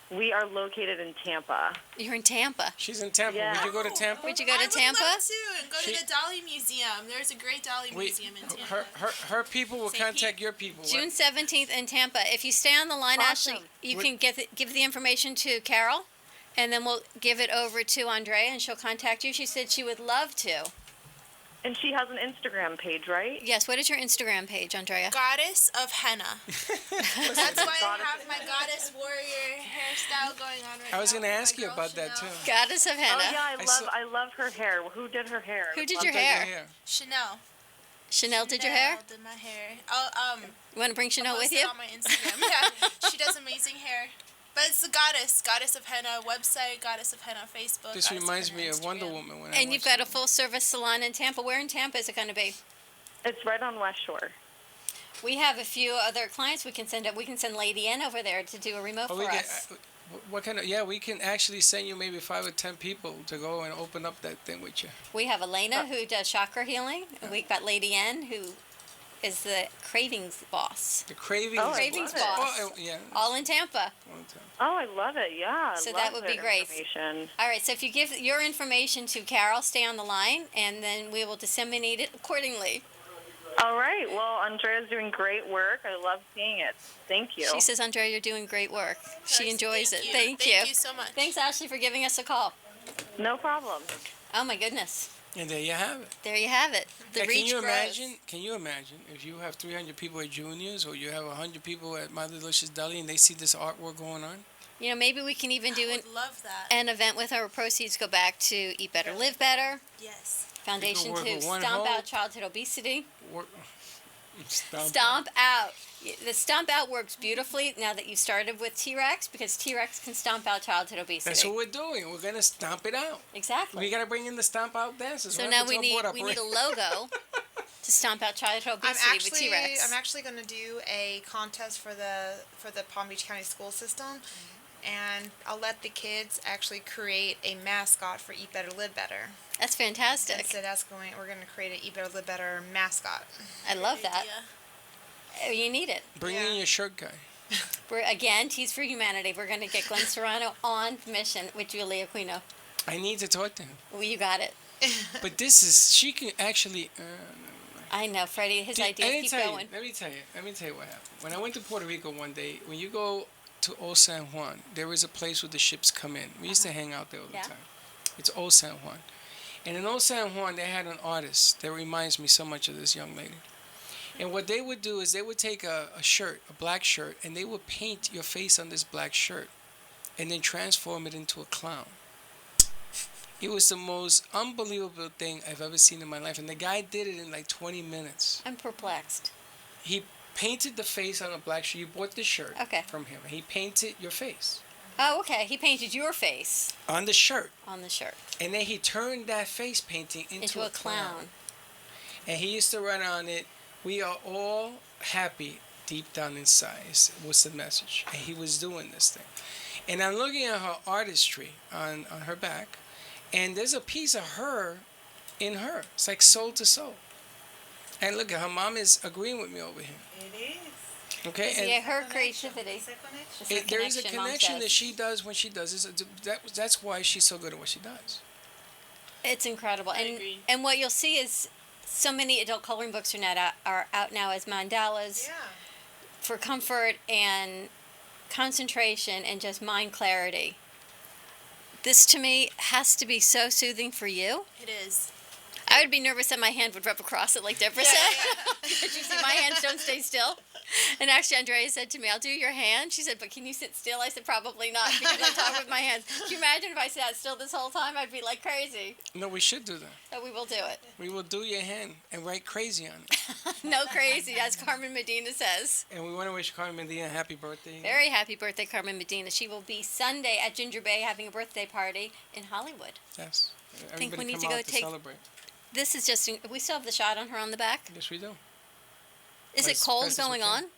S19: We are located in Tampa.
S10: You're in Tampa.
S11: She's in Tampa.
S19: Yeah.
S11: Would you go to Tampa?
S10: Would you go to
S12: I
S10: Tampa?
S12: would love to, and go to the Dolly Museum. There's a great Dolly Museum in Tampa.
S11: Her people will contact your people.
S10: June 17th in Tampa. If you stay on the line, Ashley, you can give the information to Carol, and then we'll give it over to Andrea, and she'll contact you. She said she would love to.
S19: And she has an Instagram page, right?
S10: Yes. What is your Instagram page, Andrea?
S12: Goddess of Henna. That's why I have my goddess warrior hairstyle going on right now.
S11: I was going to ask you about that too.
S10: Goddess of Henna.
S19: Oh yeah, I love her hair. Who did her hair?
S10: Who did
S19: Love
S10: your
S19: her
S10: hair?
S12: Chanel.
S10: Chanel did your hair?
S12: Did my hair. Oh,
S10: You want to bring Chanel
S12: I'll
S10: with
S12: post it
S10: you?
S12: on my Instagram. Yeah, she does amazing hair. But it's the Goddess of Henna website, Goddess of Henna Facebook.
S11: This
S12: Goddess
S11: reminds
S12: of
S11: me
S12: Henna
S11: of Wonder
S12: Instagram.
S11: Woman. When
S10: And you've got a full-service salon in Tampa. Where in Tampa is it going to be?
S19: It's right on West Shore.
S10: We have a few other clients we can send. We can send Lady N over there to do a remote for us.
S11: What kind of? Yeah, we can actually send you maybe 5 or 10 people to go and open up that thing with you.
S10: We have Elena who does chakra healing. And we've got Lady N who is the cravings boss.
S11: The cravings.
S19: Oh, I
S10: Cravings
S19: love it.
S10: boss.
S11: Oh, yeah.
S10: All in Tampa.
S19: Oh, I love it. Yeah.
S10: So
S19: I
S10: that
S19: love
S10: would be
S19: their
S10: great.
S19: information.
S10: All right, so if you give your information to Carol, stay on the line, and then we will disseminate it accordingly.
S19: All right. Well, Andrea's doing great work. I love seeing it. Thank you.
S10: She says, Andrea, you're doing great work. She enjoys it.
S12: you.
S10: Thank
S12: Thank you so much.
S10: Thanks, Ashley, for giving us a call.
S19: No problem.
S10: Oh, my goodness.
S11: And there you have it.
S10: There you have it. The
S11: Hey,
S10: reach
S11: can you
S10: grows.
S11: imagine? Can you imagine if you have 300 people at Juniors, or you have 100 people at My Delicious Deli, and they see this artwork going on?
S10: You know, maybe we can even do
S12: love that.
S10: an event with our proceeds go back to Eat Better, Live Better.
S12: Yes.
S10: Foundation
S11: work
S10: to
S11: with one
S10: Stomp
S11: home.
S10: Out Childhood Obesity.
S11: Work.
S10: Stomp Out. The Stomp Out works beautifully now that you started with T-Rex, because T-Rex can stomp out childhood obesity.
S11: That's what we're doing. We're gonna stomp it out.
S10: Exactly.
S11: We gotta bring in the stomp out dancers.
S10: So
S11: We're
S10: now
S11: up
S10: we
S11: to
S10: need
S11: board
S10: a
S11: operator.
S10: logo to stomp out childhood obesity with T-Rex.
S13: I'm actually going to do a contest for the Palm Beach County school system, and I'll let the kids actually create a mascot for Eat Better, Live Better.
S10: That's fantastic.
S13: And so we're going to create an Eat Better, Live Better mascot.
S10: I love that. You need it.
S11: Bring in your shirt guy.
S10: We're again Tees for Humanity. We're going to get Glenn Serrano on mission with Julia Aquino.
S11: I need to talk to him.
S10: Well, you got it.
S11: But she can actually.
S10: I know, Freddie. His ideas keep going.
S11: Let me tell you what happened. When I went to Puerto Rico one day, when you go to Old San Juan, there is a place where the ships come in. We used to hang out there all the time. It's Old San Juan. And in Old San Juan, they had an artist that reminds me so much of this young lady. And what they would do is they would take a shirt, a black shirt, and they would paint your face on this black shirt and then transform it into a clown. It was the most unbelievable thing I've ever seen in my life. And the guy did it in like 20 minutes.
S10: I'm perplexed.
S11: He painted the face on a black shirt. You bought the shirt from him. He painted your face.
S10: Oh, okay. He painted your face
S11: On the shirt.
S10: on the shirt.
S11: And then he turned that face painting into
S10: a clown.
S11: And he used to write on it, "We are all happy deep down inside," was the message. And he was doing this thing. And I'm looking at her artistry on her back, and there's a piece of her in her. It's like soul to soul. And look, her mom is agreeing with me over here.
S13: It is.
S11: Okay?
S10: See, her creativity.
S11: There is a connection that she does when she does this. That's why she's so good at what she does.
S10: It's incredible. And what you'll see is so many adult coloring books are out now as mandalas for comfort and concentration and just mind clarity. This to me has to be so soothing for you.
S12: It is.
S10: I would be nervous that my hand would rub across it like Deborah said. Did you see my hands don't stay still? And actually, Andrea said to me, "I'll do your hand." She said, "But can you sit still?" I said, "Probably not, because I talk with my hands." Can you imagine if I sat still this whole time? I'd be like crazy.
S11: No, we should do that.
S10: So we will do it.
S11: We will do your hand and write crazy on it.
S10: No crazy, as Carmen Medina says.
S11: And we want to wish Carmen Medina a happy birthday.
S10: Very happy birthday, Carmen Medina. She will be Sunday at Ginger Bay having a birthday party in Hollywood.
S11: Yes.
S10: I think we
S11: Everybody
S10: need
S11: come
S10: to go
S11: out
S10: take.
S11: celebrate.
S10: This is just. We still have the shot on her on the back.
S11: Yes, we do.
S10: Is it cold going on?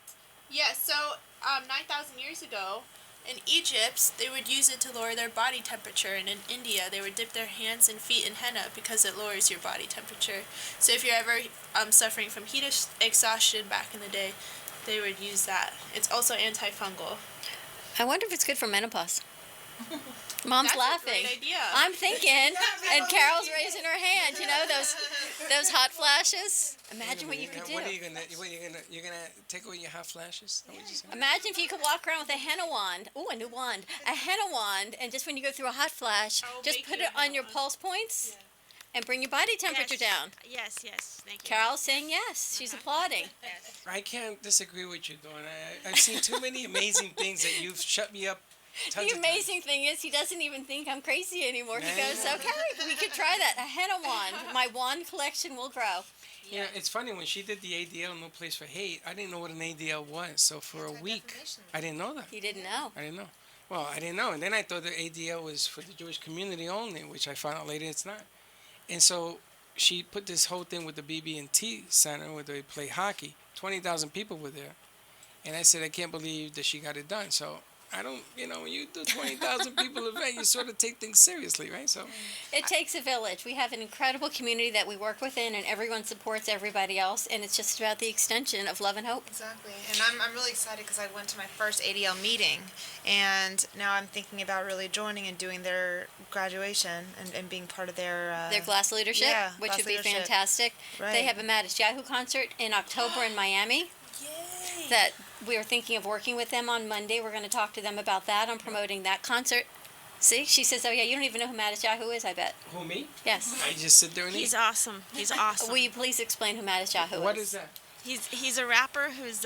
S12: Yeah, so 9,000 years ago, in Egypt, they would use it to lower their body temperature, and in India, they would dip their hands and feet in henna because it lowers your body temperature. So if you're ever suffering from heat exhaustion back in the day, they would use that. It's also antifungal.
S10: I wonder if it's good for menopause. Mom's
S12: That's
S10: laughing.
S12: a great idea.
S10: I'm thinking, and Carol's raising her hand. You know those hot flashes. Imagine what you could do.
S11: What are you gonna? You're gonna take away your hot flashes? Is that what you said?
S10: Imagine if you could walk around with a henna wand. Ooh, a new wand. A henna wand, and just when you go through a hot flash, just put it on your pulse points, and bring your body temperature down.
S20: Yes, thank you.
S10: Carol's saying yes. She's applauding.
S11: I can't disagree with you, Dawn. I've seen too many amazing things that you've shut me up.
S10: The amazing thing is he doesn't even think I'm crazy anymore. He goes, "Okay, we could try that. A henna wand. My wand collection will grow."
S11: Yeah, it's funny, when she did the ADL, No Place for Hate, I didn't know what an ADL was. So for a week, I didn't know that.
S10: He didn't know.
S11: I didn't know. Well, I didn't know. And then I thought the ADL was for the Jewish community only, which I found out later it's not. And so she put this whole thing with the BB&T Center where they play hockey. 20,000 people were there. And I said, I can't believe that she got it done. So I don't, when you do 20,000 people event, you sort of take things seriously, right? So
S10: It takes a village. We have an incredible community that we work within, and everyone supports everybody else, and it's just about the extension of love and hope.
S13: Exactly. And I'm really excited because I went to my first ADL meeting, and now I'm thinking about really joining and doing their graduation and being part of their
S10: Glass leadership,
S13: yeah,
S10: which
S13: Glass
S10: would be
S13: leadership.
S10: fantastic.
S13: Right.
S10: They have a Mattis Yahoo concert in October in Miami. That we are thinking of working with them on Monday. We're going to talk to them about that, on promoting that concert. See, she says, "Oh yeah, you don't even know who Mattis Yahoo is, I bet."
S11: Who, me?
S10: Yes.
S11: I just sit there and
S20: He's
S11: eat.
S20: awesome. He's awesome.
S10: Will you please explain who Mattis Yahoo
S11: What
S10: is?
S11: is that?
S20: He's a rapper who's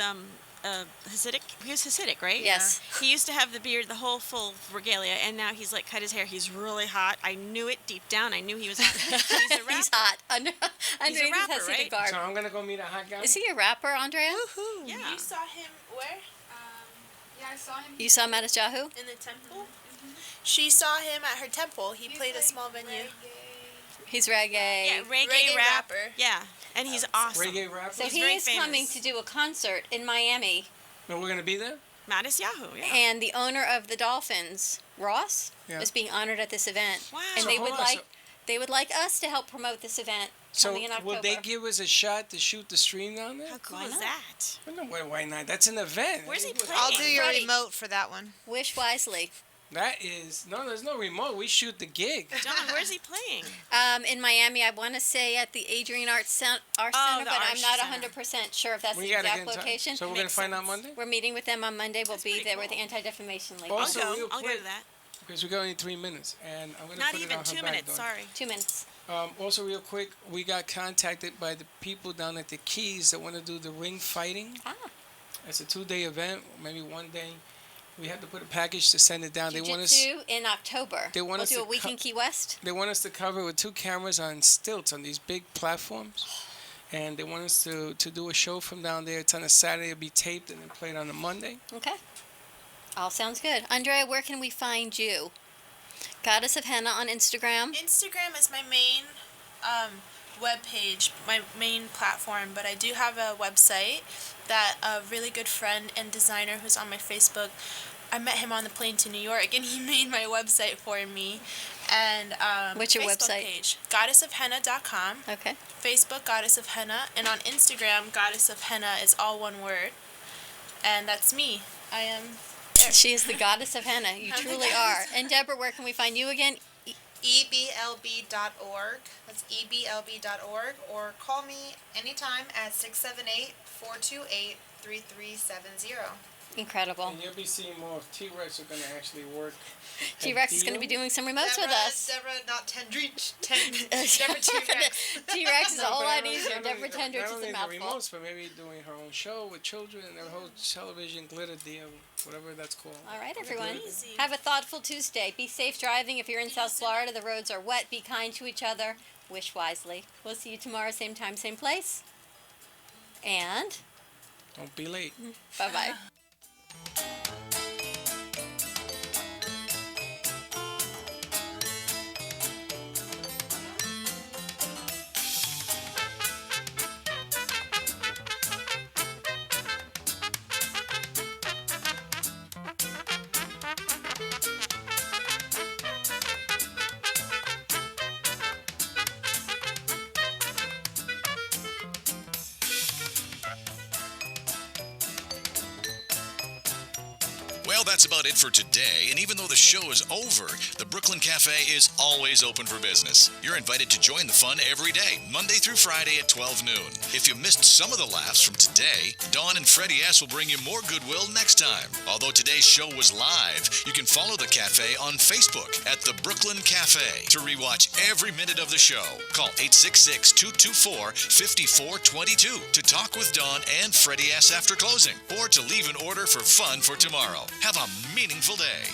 S20: Hasidic. He was Hasidic, right?
S10: Yes.
S20: Yeah. He used to have the beard, the whole full regalia, and now he's like cut his hair. He's really hot. I knew it deep down. I knew he was hot. He's a rapper.
S10: He's hot. Underneath
S20: He's a
S10: his
S20: rapper,
S10: Hasidic
S20: right?
S10: garb.
S11: So I'm going to go meet a hot guy?
S10: Is he a rapper, Andrea?
S20: Woohoo!
S12: Yeah. You saw him where? Yeah, I saw him.
S10: You saw Mattis Yahoo?
S12: In the temple? She saw him at her temple. He played a small venue.
S10: He's reggae.
S20: Yeah, reggae,
S12: Reggae
S20: rapper.
S12: rapper.
S20: Yeah, and he's awesome.
S11: Reggae rapper?
S10: So
S20: He's
S10: he
S20: very
S10: is
S20: famous.
S10: coming to do a concert in Miami,
S11: No, we're going to be there?
S20: Mattis Yahoo, yeah.
S10: and the owner of the Dolphins, Ross,
S11: Yeah.
S10: is being honored at this event.
S20: Wow.
S10: And
S11: So
S10: they
S11: hold
S10: would
S11: on,
S10: like
S11: so-
S10: they would like us to help promote this event
S11: So
S10: coming in October.
S11: will they give us a shot to shoot the stream down there?
S20: How cool
S10: Why
S20: is
S10: not?
S20: that?
S11: Well, no, why not? That's an event.
S20: Where's he playing?
S13: I'll do your
S10: Freddy.
S13: remote for that one.
S10: Wish wisely.
S11: That is, no, there's no remote. We shoot the gig.
S20: John, where's he playing?
S10: In Miami, I want to say at the Adrian Arts Center,
S20: Oh,
S10: but
S20: the
S10: I'm
S20: Arts
S10: not
S20: Center.
S10: 100% sure if that's
S11: We
S10: the
S11: gotta
S10: exact
S11: get in touch.
S10: location.
S11: So we're going to find out Monday?
S10: We're meeting with them on Monday. We'll be
S20: pretty
S10: there with the
S20: cool.
S10: Anti-Defamation League.
S11: Also,
S20: I'll
S11: real
S20: go. I'll go
S11: quick,
S20: to that.
S11: because we got only 3 minutes, and I'm going to
S20: Not
S11: put it
S20: even
S11: on her
S20: 2
S11: back,
S20: minutes,
S11: Dawn.
S20: sorry.
S10: 2 minutes.
S11: Also, real quick, we got contacted by the people down at the Keys that want to do the ring fighting.
S10: Ah.
S11: It's a 2-day event, maybe 1 day. We had to put a package to send it down. They want us.
S10: Jiu-Jitsu in October.
S11: They want
S10: we'll
S11: us
S10: do
S11: to
S10: a week in Key West.
S11: They want us to cover with 2 cameras on stilts on these big platforms, and they want us to do a show from down there. It's on a Saturday. It'll be taped and then played on a Monday.
S10: Okay. All sounds good. Andrea, where can we find you? Goddess of Henna on Instagram.
S12: Instagram is my main web page, my main platform, but I do have a website that a really good friend and designer who's on my Facebook, I met him on the plane to New York, and he made my website for me. And
S10: what's your
S12: Facebook
S10: website?
S12: Page, goddessofhenna.com.
S10: Okay.
S12: Facebook, Goddess of Henna, and on Instagram, Goddess of Henna is all one word, and that's me. I am.
S10: She is the Goddess of Henna. You truly are. And Deborah, where can we find you again?
S13: eblb.org. That's eblb.org. Or call me anytime at 678-428-3370.
S10: Incredible.
S11: And you'll be seeing more of T-Rex are going to actually work.
S10: T-Rex is going to be doing some remotes with us.
S13: Deborah, not Tendrich. Deborah T-Rex.
S10: T-Rex is a whole lot easier. Deborah Tendrich is
S11: Not
S10: a
S11: only the
S10: mouthful.
S11: remotes, but maybe doing her own show with children and their whole television glitter deal, whatever that's called.
S10: All right, everyone. Have a thoughtful Tuesday. Be safe driving. If you're in South Florida, the roads are wet. Be kind to each other. Wish wisely. We'll see you tomorrow, same time, same place. And
S11: don't be late.
S10: Bye-bye.
S1: Well, that's about it for today, and even though the show is over, the Brooklyn Cafe is always open for business. You're invited to join the fun every day, Monday through Friday at 12 noon. If you missed some of the laughs from today, Dawn and Freddy S. will bring you more goodwill next time. Although today's show was live, you can follow the cafe on Facebook at the Brooklyn Cafe to rewatch every minute of the show. Call 866-224-5422 to talk with Dawn and Freddy S. after closing, or to leave an order for fun for tomorrow. Have a meaningful day.